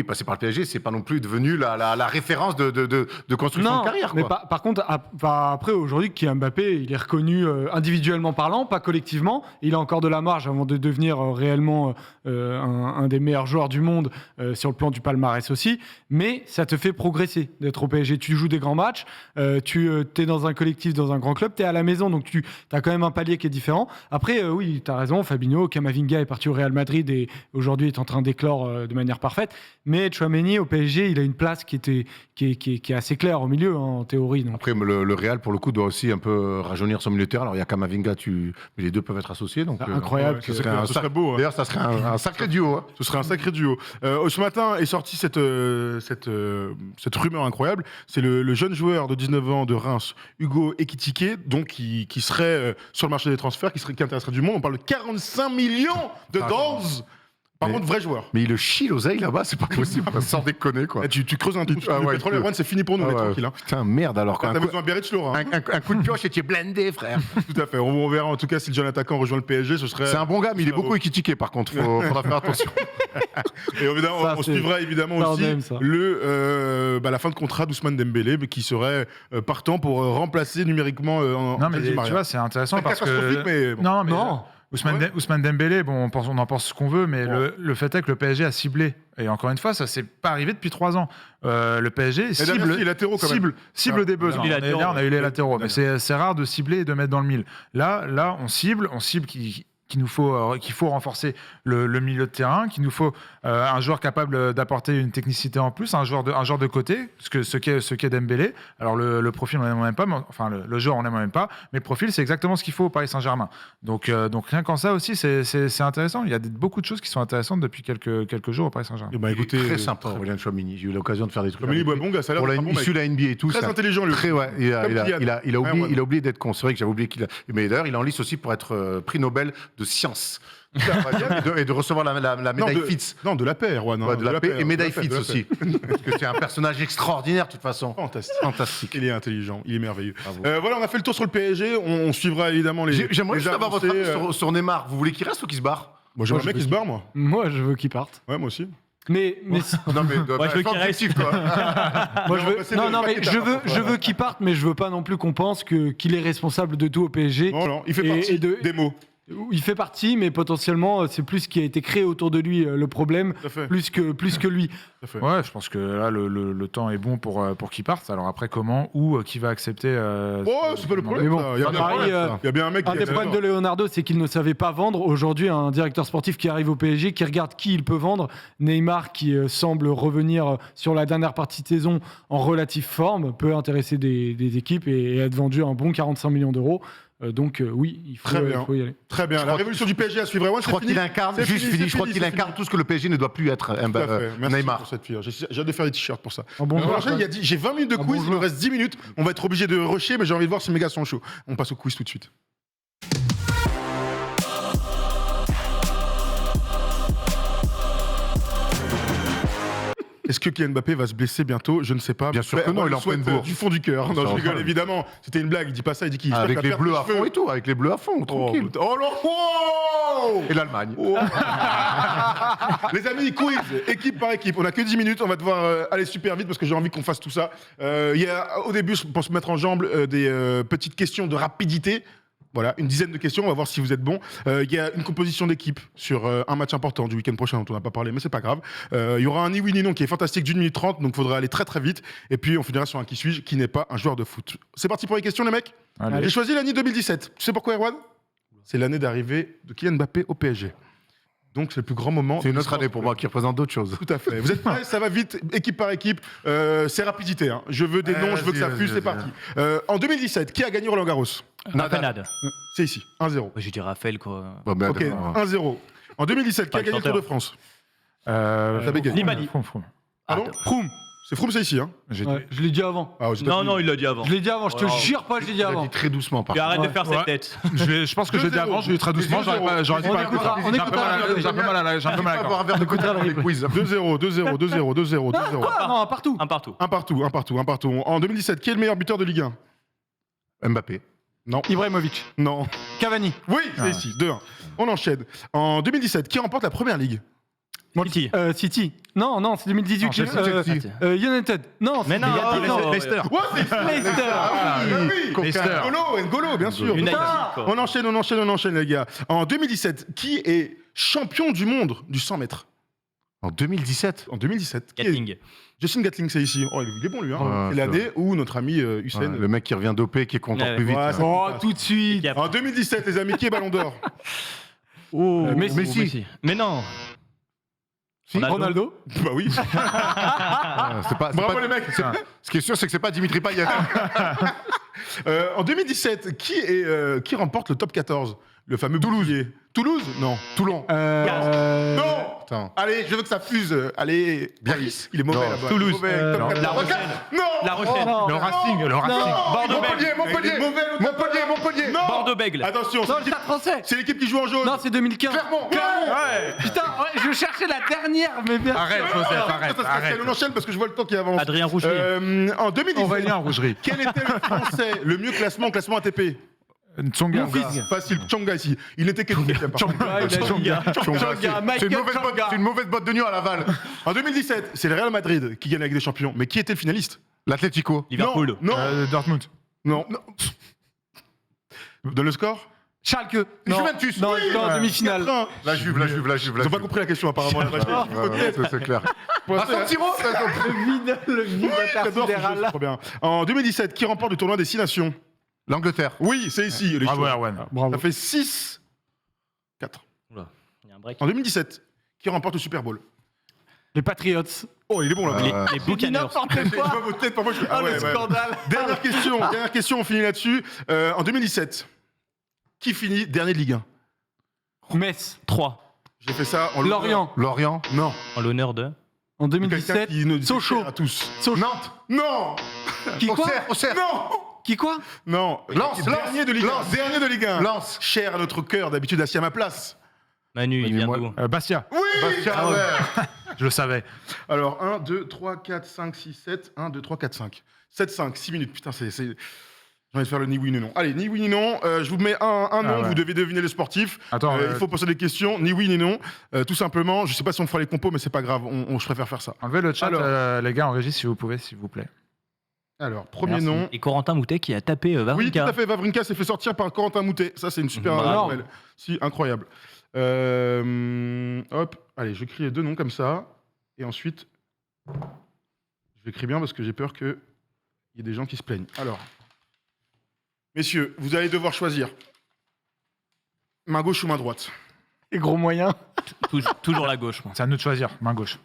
passer par le PSG, c'est pas non plus devenu la référence de construction Non, de carrière. mais Quoi. par contre, après aujourd'hui, Kylian Mbappé, il est reconnu individuellement parlant, pas collectivement. Il a encore de la marge avant de devenir réellement un des meilleurs joueurs du monde sur le plan du palmarès aussi. Mais ça te fait progresser d'être au PSG. Tu joues des grands matchs, tu es dans un collectif, dans un grand club, tu es à la maison, donc tu as quand même un palier qui est différent. Après, oui, tu as raison, Fabinho Ronaldinho. Camavinga est parti au Real Madrid et aujourd'hui est en train d'éclore de manière parfaite. Mais Tchouaméni au PSG, il a une place qui est assez claire au milieu, en théorie. Donc. Après, le Real, pour le coup, doit aussi un peu rajeunir son milieu de terrain. Alors, il y a Camavinga, mais les deux peuvent être associés. Donc, C'est incroyable. ouais, ce serait beau. Hein. D'ailleurs, ça serait un sacré duo. Hein. Ce serait un sacré duo. Ce matin est sortie cette rumeur incroyable. C'est le jeune joueur de 19 ans de Reims, Hugo Ekitike, donc qui serait sur le marché des transferts, qui intéresserait du monde. On parle de 45 millions de dollars. Par contre, vrai joueur. Mais il le chie l'oseille là-bas, c'est pas possible, sans déconner quoi. Tu creuses un trou sur le pétrole, Erwan, c'est fini pour nous, on est tranquille. Hein. Putain, merde alors. T'as besoin de Biarritz, Laura. Un coup de pioche et tu es blindé, frère. Tout à fait. On verra en tout cas si le jeune attaquant rejoint le PSG, ce serait. C'est un bon gars, mais il est beaucoup équitiqué par contre, faudra faire attention. Et évidemment, on suivra évidemment aussi la fin de contrat d'Ousmane Dembélé, qui serait partant pour remplacer numériquement Non, mais tu vois, c'est intéressant parce que. Non. Ousmane Dembélé, bon, on en pense ce qu'on veut, mais le fait est que le PSG a ciblé. Et encore une fois, ça s'est pas arrivé depuis 3 ans. Le PSG cible des besoins. Là, on a eu les latéraux, mais c'est rare de cibler et de mettre dans le mille. Là, on cible qu'il faut renforcer le milieu de terrain, qu'il nous faut un joueur capable d'apporter une technicité en plus, un joueur de côté, ce qu'est Dembélé. Alors le profil on n'aime même pas, le joueur on n'aime même pas, mais le profil c'est exactement ce qu'il faut au Paris Saint-Germain. Donc rien qu'en ça aussi c'est intéressant. Il y a beaucoup de choses qui sont intéressantes depuis quelques jours au Paris Saint-Germain. Bah, écoutez, très sympa, Aurélien Tchouaméni. J'ai eu l'occasion de faire des trucs. Tchouaméni, bon gars, ça a l'air pour issu de la NBA et tout. Très intelligent lui. Il a oublié d'être con. C'est vrai que j'avais oublié qu'il a. Mais d'ailleurs, il est en lice aussi pour être prix Nobel de science. et de recevoir la médaille Fitz. Non, de la paix, Erwan. Ouais, de la paix et médaille Fitz aussi. Parce que c'est un personnage extraordinaire, de toute façon. Fantastique. Il est intelligent, il est merveilleux. Voilà, on a fait le tour sur le PSG. On suivra évidemment les. J'aimerais juste avoir votre avis sur Neymar. Vous voulez qu'il reste ou qu'il se barre? Moi, j'aimerais bien qu'il se barre, moi. Moi, je veux qu'il parte. Ouais, moi aussi. Mais non, mais je veux qu'il reste. toi. moi, je veux qu'il parte, mais je veux pas non plus qu'on pense qu'il est responsable de tout au PSG. Non, il fait partie des mots. Il fait partie, mais potentiellement, c'est plus ce qui a été créé autour de lui le problème, plus que lui. Ouais, je pense que là, le temps est bon pour qu'il parte. Alors après, comment, où, qui va accepter c'est pas le problème. Bon, il y a bien un mec un des problèmes de Leonardo, c'est qu'il ne savait pas vendre. Aujourd'hui, un directeur sportif qui arrive au PSG, qui regarde qui il peut vendre. Neymar, qui semble revenir sur la dernière partie de saison en relative forme, peut intéresser des équipes et être vendu à un bon 45 millions d'euros. Donc oui, il faut y aller. Très bien. La révolution du PSG à suivre. Je crois qu'il incarne, je crois qu'il incarne tout ce que le PSG ne doit plus être. Merci Neymar. pour cette fille. J'ai hâte de faire des t-shirts pour ça. Il a dit j'ai 20 minutes de quiz, il nous reste 10 minutes. On va être obligé de rusher, mais j'ai envie de voir si mes gars sont chauds. On passe au quiz tout de suite. Est-ce que Kylian Mbappé va se blesser bientôt? Je ne sais pas. Bien sûr que non, il est en pleine bourre. Du fond du cœur. Non, je rigole évidemment. C'était une blague. Il dit pas ça. Il dit qu'il. Avec les bleus à fond et tout. Avec les bleus à fond, tranquille. Oh non. Et l'Allemagne. Les amis, quiz, équipe par équipe. On a que 10 minutes. On va devoir aller super vite parce que j'ai envie qu'on fasse tout ça. Il y a au début, pour se mettre en jambe, des petites questions de rapidité. Voilà, une dizaine de questions, on va voir si vous êtes bons. Il y a une composition d'équipe sur un match important du week-end prochain dont on n'a pas parlé, mais c'est pas grave. Il y aura un ni oui ni non qui est fantastique d'1 minute 30, donc il faudra aller très très vite. Et puis on finira sur un qui suis-je, qui n'est pas un joueur de foot. C'est parti pour les questions les mecs. Allez. J'ai choisi l'année 2017. Tu sais pourquoi, Erwan? C'est l'année d'arrivée de Kylian Mbappé au PSG. Donc c'est le plus grand moment. C'est une autre année pour moi qui représente d'autres choses. Tout à fait. Vous êtes prêts? Ça va vite, équipe par équipe. C'est rapidité. Hein. Je veux des noms, je veux que ça fuse, c'est parti. En 2017, qui a gagné Roland Garros? Nadal. C'est ici, 1-0. J'ai dit Raphaël, quoi. Bon, ben, Ok, 1-0. En 2017, qui a gagné le Tour de France? Nibali. Pardon? Froome. C'est Froome, c'est ici. Hein. Je l'ai dit avant. Non, il l'a dit avant. Je l'ai dit avant, je te jure pas, je l'ai dit Il a avant. dit très doucement par Tu contre. arrête de faire cette tête. Je pense que je l'ai dit avant, je l'ai dit très doucement. J'aurais dit On pas. écoutera, J'ai un peu mal à la On va avoir un verre de côté dans les quiz. 2-0, 2-0, 2-0, 2-0, 2-0. Quoi? Non, partout. Un partout. Un partout. En 2017, qui est le meilleur buteur de Ligue 1? Mbappé. Non. Ibrahimovic. Non. Cavani. Oui, c'est ici, 2-1. On enchaîne. En 2017, qui remporte la première ligue? City. City. Non, c'est 2018. Non, Chelsea. United. Non, Mais non, Leicester. Ouais, c'est Leicester. oui. Leicester. N'Golo, bien sûr. United. Quoi. On enchaîne, les gars. En 2017, qui est champion du monde du 100 mètres? En 2017. En 2017. Qui est- Gatling. Justin Gatling, c'est ici. Oh, il est bon, lui. Hein. Ouais, c'est l'année où notre ami Hussein. Le mec qui revient dopé, qui est content Ouais. plus vite. Ouais, Ouais. ça- Oh, tout de suite. En 2017, les amis, qui est Ballon d'Or? Oh, Messi. Mais non. Ronaldo. Bah oui. C'est pas, Bravo les mecs. Ce qui est sûr, c'est que c'est pas Dimitri Payet. En 2017, qui remporte le top 14? Le fameux Toulouse. Toulouse? Non. Toulon. Non. Attends. Allez, je veux que ça fuse. Allez. Biarritz. Il est mauvais Non. là-bas. Toulouse. Il est mauvais. Top 14. La Rochelle. Non. La Rochelle. Oh, Le Racing, le Racing. Montpellier. Montpellier. Non. Bordeaux-Bègles. Attention, Non, le Stade français. c'est l'équipe qui joue en jaune. Non, c'est 2015. Clermont. Ouais. Putain, ouais, je cherchais la dernière, mais bien. Arrête, Joseph, arrête. Ça se passe, on enchaîne parce que je vois le temps qui avance. Adrien Rougerie. En 2017, Aurélien Rougerie. quel était le français le mieux classement ATP? Tsonga. Facile, Tsonga ici. Il n'était qualifié. Ah, il a Tsonga. Tsonga, C'est Michael Tsonga. une mauvaise botte de nuit à Laval. En 2017, c'est le Real Madrid qui gagne avec des champions. Mais qui était le finaliste? L'Atlético. Liverpool. Non, Dortmund. non. Donne le score. Schalke. Non. Juventus. Non, Oui. non, Ouais. demi-finale. 4-1. La Juve. Ils ont pas compris la question apparemment. C'est clair. À San Siro. Le vide J'adore ce jeu, c'est trop bien. En 2017, qui remporte le tournoi des 6 nations? L'Angleterre. Oui, c'est ici. les Bravo, choses. Erwan. Bravo. Ça fait 6-4. Il y a un break. En 2017, qui remporte le Super Bowl? Les Patriots. Oh, il est bon là. Les Buccaneers. Je vois vos têtes, parfois je Ah, ouais, le ouais. scandale. Dernière question, on finit là-dessus. En 2017, qui finit dernier de Ligue 1? Metz. 3. J'ai fait ça en l'honneur- Lorient. Lorient. Non. En l'honneur de. En Quelqu'un 2017. qui nous dit Sochaux. à tous. Nantes. Non. Qui quoi Auxerre. Non. Qui quoi Non. Lens, Dernier de Ligue 1. Lens. Dernier de Ligue 1. Lens. Cher à notre cœur, d'habitude assis à ma place. Manu, il vient moi- d'où? Bastia. Oui. Bastia, ouais. Je le savais. Alors 1, 2, 3, 4, 5, 6, 7. 1, 2, 3, 4, 5. 7, 5, 6 minutes. Putain, c'est... J'ai envie de faire le ni oui ni non. Allez, ni oui ni non. Je vous mets un nom, ouais. vous devez deviner le sportif. Attends, Il faut poser des questions, ni oui ni non. Tout simplement, je sais pas si on fera les compos, mais c'est pas grave. Je préfère faire ça. enlevez le chat, Alors. les gars, en régie, si vous pouvez, s'il vous plaît. Alors, premier Merci. nom. Et Corentin Moutet qui a tapé Oui, tout Wawrinka. à fait. Vavrinka s'est fait sortir par Corentin Moutet. Ça, c'est une super Bravo. nouvelle. Si, incroyable. Hop, allez, j'écris les deux noms comme ça. Et ensuite, je l'écris bien parce que j'ai peur qu'il y ait des gens qui se plaignent. Alors, messieurs, vous allez devoir choisir main gauche ou main droite. Et gros moyen. Toujours la gauche, moi. C'est à nous de choisir, main gauche.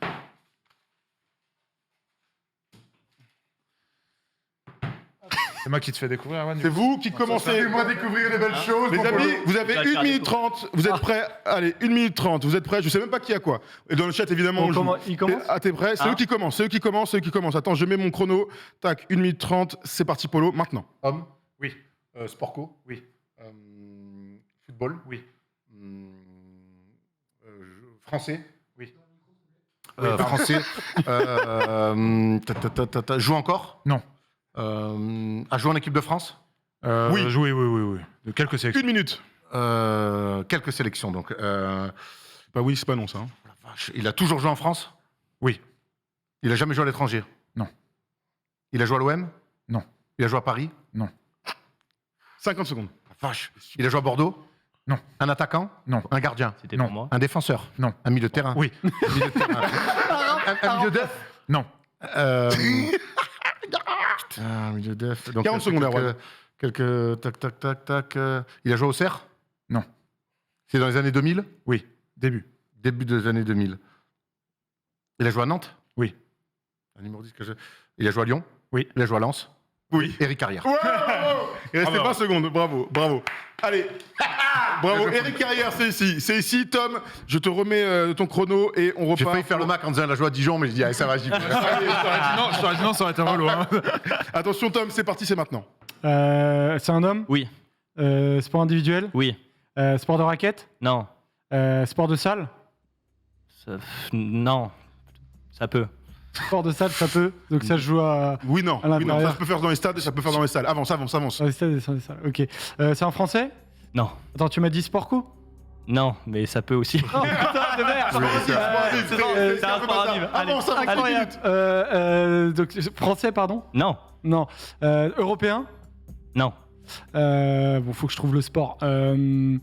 C'est moi qui te fais découvrir, Erwan. C'est vous qui commencez. Fais-moi découvrir les belles choses. Les mon amis, Polo. vous avez Tu vas te 1 faire minute des 30. Vous êtes prêts? Allez, 1 minute 30. Vous êtes prêts? Je sais même pas qui a quoi. Et dans le chat, évidemment, on joue. Il commence. Ah, t'es prêt? C'est Ah. eux qui commencent. C'est eux qui commencent. C'est eux qui commencent. Attends, je mets mon chrono. Tac, 1 minute 30. C'est parti, Polo. Maintenant. Homme. Oui. Sport co. Oui. Football. Oui. Français. Oui. Français. Joue encore. Non. A joué en équipe de France. Oui. Oui. De quelques sélections. 1 minute. Quelques sélections donc. Bah oui, c'est pas non, ça. hein. Vache, il a toujours joué en France. Oui. Il a jamais joué à l'étranger. Non. Il a joué à l'OM. Non. Il a joué à Paris. 50 secondes. Vache. Il a joué à Bordeaux. Non. Un attaquant. Non. Un gardien. C'était Non. pour moi. Un défenseur. Non. Un milieu de terrain. Oui. Un milieu de terrain. un milieu def. Non. Putain, un milieu def. Donc, 40 secondes, Erwan. quelques tac. Il a joué au Cerf. Non. C'est dans les années 2000. Oui. Début. Début des années 2000. Il a joué à Nantes. Oui. Un numéro 10 que je... Il a joué à Lyon. Oui. Il a joué à Lens. Oui. Eric Carrière. Ouais. Il restait Bravo. 20 secondes. Bravo. Allez. Bravo. Eric Carrière, c'est ici. C'est ici. Tom, je te remets ton chrono et on repart. J'ai failli faire le Mac en disant il a joué à Dijon, mais je dis, allez, ça va, j'y vais. Je t'aurais dit non, ça aurait été relou. Hein. Attention, Tom, c'est parti, c'est maintenant. C'est un homme. Oui. Sport individuel. Oui. Sport de raquette. Non. Sport de salle. Non. Ça peut. Sport de salle, ça peut. Donc ça se joue à. Oui, non. À l'intérieur. Ça se peut faire dans les stades et ça peut faire dans les salles. Avance. Dans les stades et dans les salles. Ok. C'est un français. Non. Attends, tu m'as dit sport co. Non, mais ça peut aussi. Oh putain de merde. C'est un sport à vivre. Allez. Avance, avance, Incroyable. Donc français, pardon. Non. Non. Européen. Non. Bon, faut que je trouve le sport. Est-ce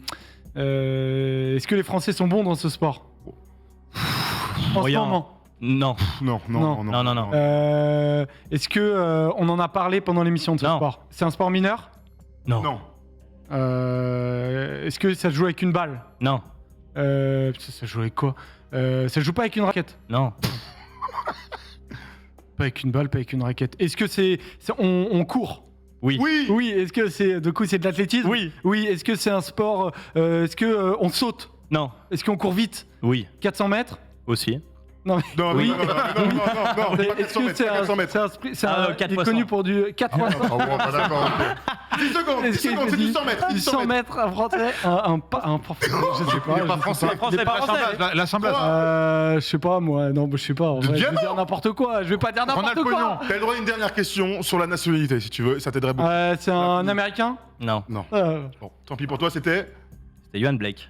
que les Français sont bons dans ce sport en ce Moyen. moment? Non. Non. Non. Est-ce que on en a parlé pendant l'émission de ce Non. sport? C'est un sport mineur? Non. Non. Est-ce que ça se joue avec une balle? Non. Putain, ça joue avec quoi Ça joue pas avec une raquette. Non. Pas avec une balle, pas avec une raquette. Est-ce que on court? Oui. Oui. Oui. Est-ce que c'est de l'athlétisme? Oui. Oui. Est-ce que c'est un sport? Est-ce que on saute? Non. Est-ce qu'on court vite? Oui. 400 mètres? Aussi. Non, mais... Non, Oui. non, pas Est-ce 400 que mètres, c'est pas 400 mètres. il 4 est fois connu 100. pour du 4 fois 100. Ah bon, bah d'accord, ok. 10 secondes, 10 secondes, c'est du 100 mètres. Du 100 mètres, un français, un je sais pas. Il est pas français. Il est pas français. L'assemblage. Je sais pas moi, non, je sais pas. En vrai, je vais diamant. dire n'importe quoi. Je vais pas dire n'importe Ronald quoi. Pognon. T'as le droit à une dernière question sur la nationalité, si tu veux, ça t'aiderait beaucoup. C'est un américain. Non. Non. Euh, Bon, tant pis pour toi, c'était. C'était Johan Blake.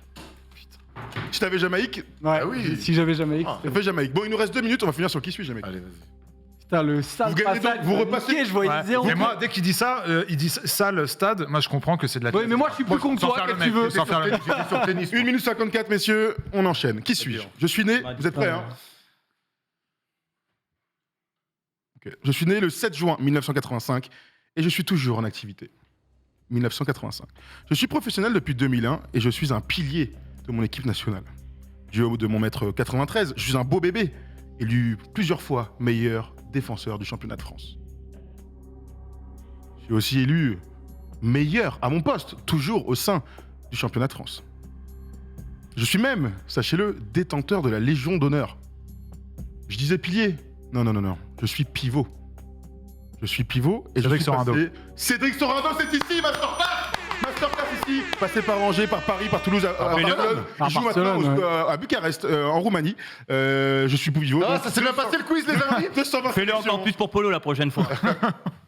Si t'avais Jamaïque, Ouais, Ah oui. Si j'avais jamais. t'as fait Jamaïque. Bon, il nous reste 2 minutes, on va finir sur qui suis Jamaïque. Allez, vas-y. Putain, le sale Vous gagnez passage, donc, vous repassez- niqué, je voyais Ouais. 0. Mais moi, dès qu'il dit ça, il dit salle, stade, moi je comprends que c'est de la Oui, mais moi je suis plus con que sans toi, faire le qu'est-ce que tu mec, veux sans faire le mec. J'étais sur le tennis. 1 minute 54, messieurs, on enchaîne. Qui suis-je? Je suis né, vous êtes prêts, hein? Ok. Je suis né le 7 juin 1985 et je suis toujours en activité. 1985. Je suis professionnel depuis 2001 et je suis un pilier de mon équipe nationale. Du haut de mon mètre 93, je suis un beau bébé, élu plusieurs fois meilleur défenseur du championnat de France. Je suis aussi élu meilleur à mon poste, toujours au sein du championnat de France. Je suis même, sachez-le, détenteur de la Légion d'honneur. Je disais pilier. Non, je suis pivot. Je suis pivot et Cédric je suis Sorando. Cédric Sorando, c'est ici, Masterclass. Masterclass ici, passé par Angers, par Paris, par Toulouse, à Barcelone. À Je joue Barcelone, maintenant à Bucarest, en Roumanie. Je suis pivot. Ah, ça s'est bien passé le quiz, les amis. 220 Fais-le encore plus pour Polo la prochaine fois.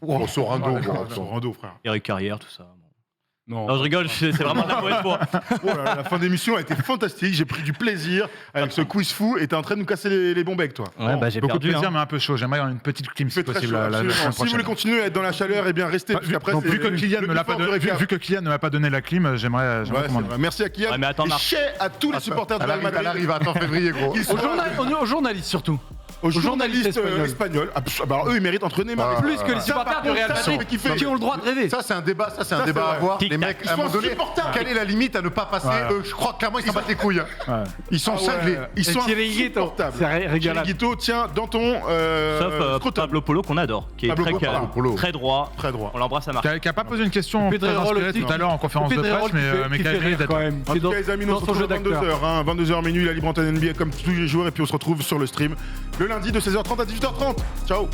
Oh, Sorando, bon. Sorando, frère. Eric Carrière, tout ça. Non. Non, je rigole, c'est vraiment de la mauvaise foi. Oh là là, la fin d'émission a été fantastique. J'ai pris du plaisir avec ce quiz fou et t'es en train de nous casser les bons becs, toi. Ouais, bah j'ai Beaucoup de perdu. plaisir, hein. mais un peu chaud. J'aimerais une petite clim Il si fait très possible chaud, la absolument. semaine Si vous voulez prochaine. continuer à être dans la chaleur, eh bien restez, parce qu'après, c'est Vu que Kylian le ne l'a pas plus fort donné, du récap. vu que Kylian ne m'a pas donné la clim, j'aimerais Ouais, c'est commander. vrai. Merci à Kylian. Ouais, mais attends, et Marc. chais à tous les supporters de Elle Real arrive, elle Madrid. arrive, attends, février, gros. Ils sont Aux journalistes surtout. aux journalistes journalistes espagnols. Ah, bah, alors, eux, ils méritent entre Neymar. Ah, Plus que les supporters du Real Madrid fait kiffer. qui ont le droit de rêver. Ça, c'est un débat, c'est à vrai. avoir. Les Tic-tac. mecs, Ils à un sont moment donné, insupportables. quelle est la limite à ne pas passer? Ouais. Je crois que clairement, ils s'en battent les couilles. Hein. Ils sont cinglés. Ils sont insupportables. C'est régalable. Chiringuito, tiens, dans ton Sauf scrotum. Pablo Polo qu'on adore, qui est Pablo très Polo, calme, Polo. très droit. Très droit. On l'embrasse à Marc. Qui a pas posé une question très Pedrerol inspirée aussi, tout à l'heure en conférence de presse, mais qui a écrit d'être. quand même. En C'est tout cas, les amis, nous dans on se son retrouve jeu à d'acteur. 22h, 22h minuit, la libre antenne NBA comme tous les jours, et puis on se retrouve sur le stream le lundi de 16h30 à 18h30. Ciao.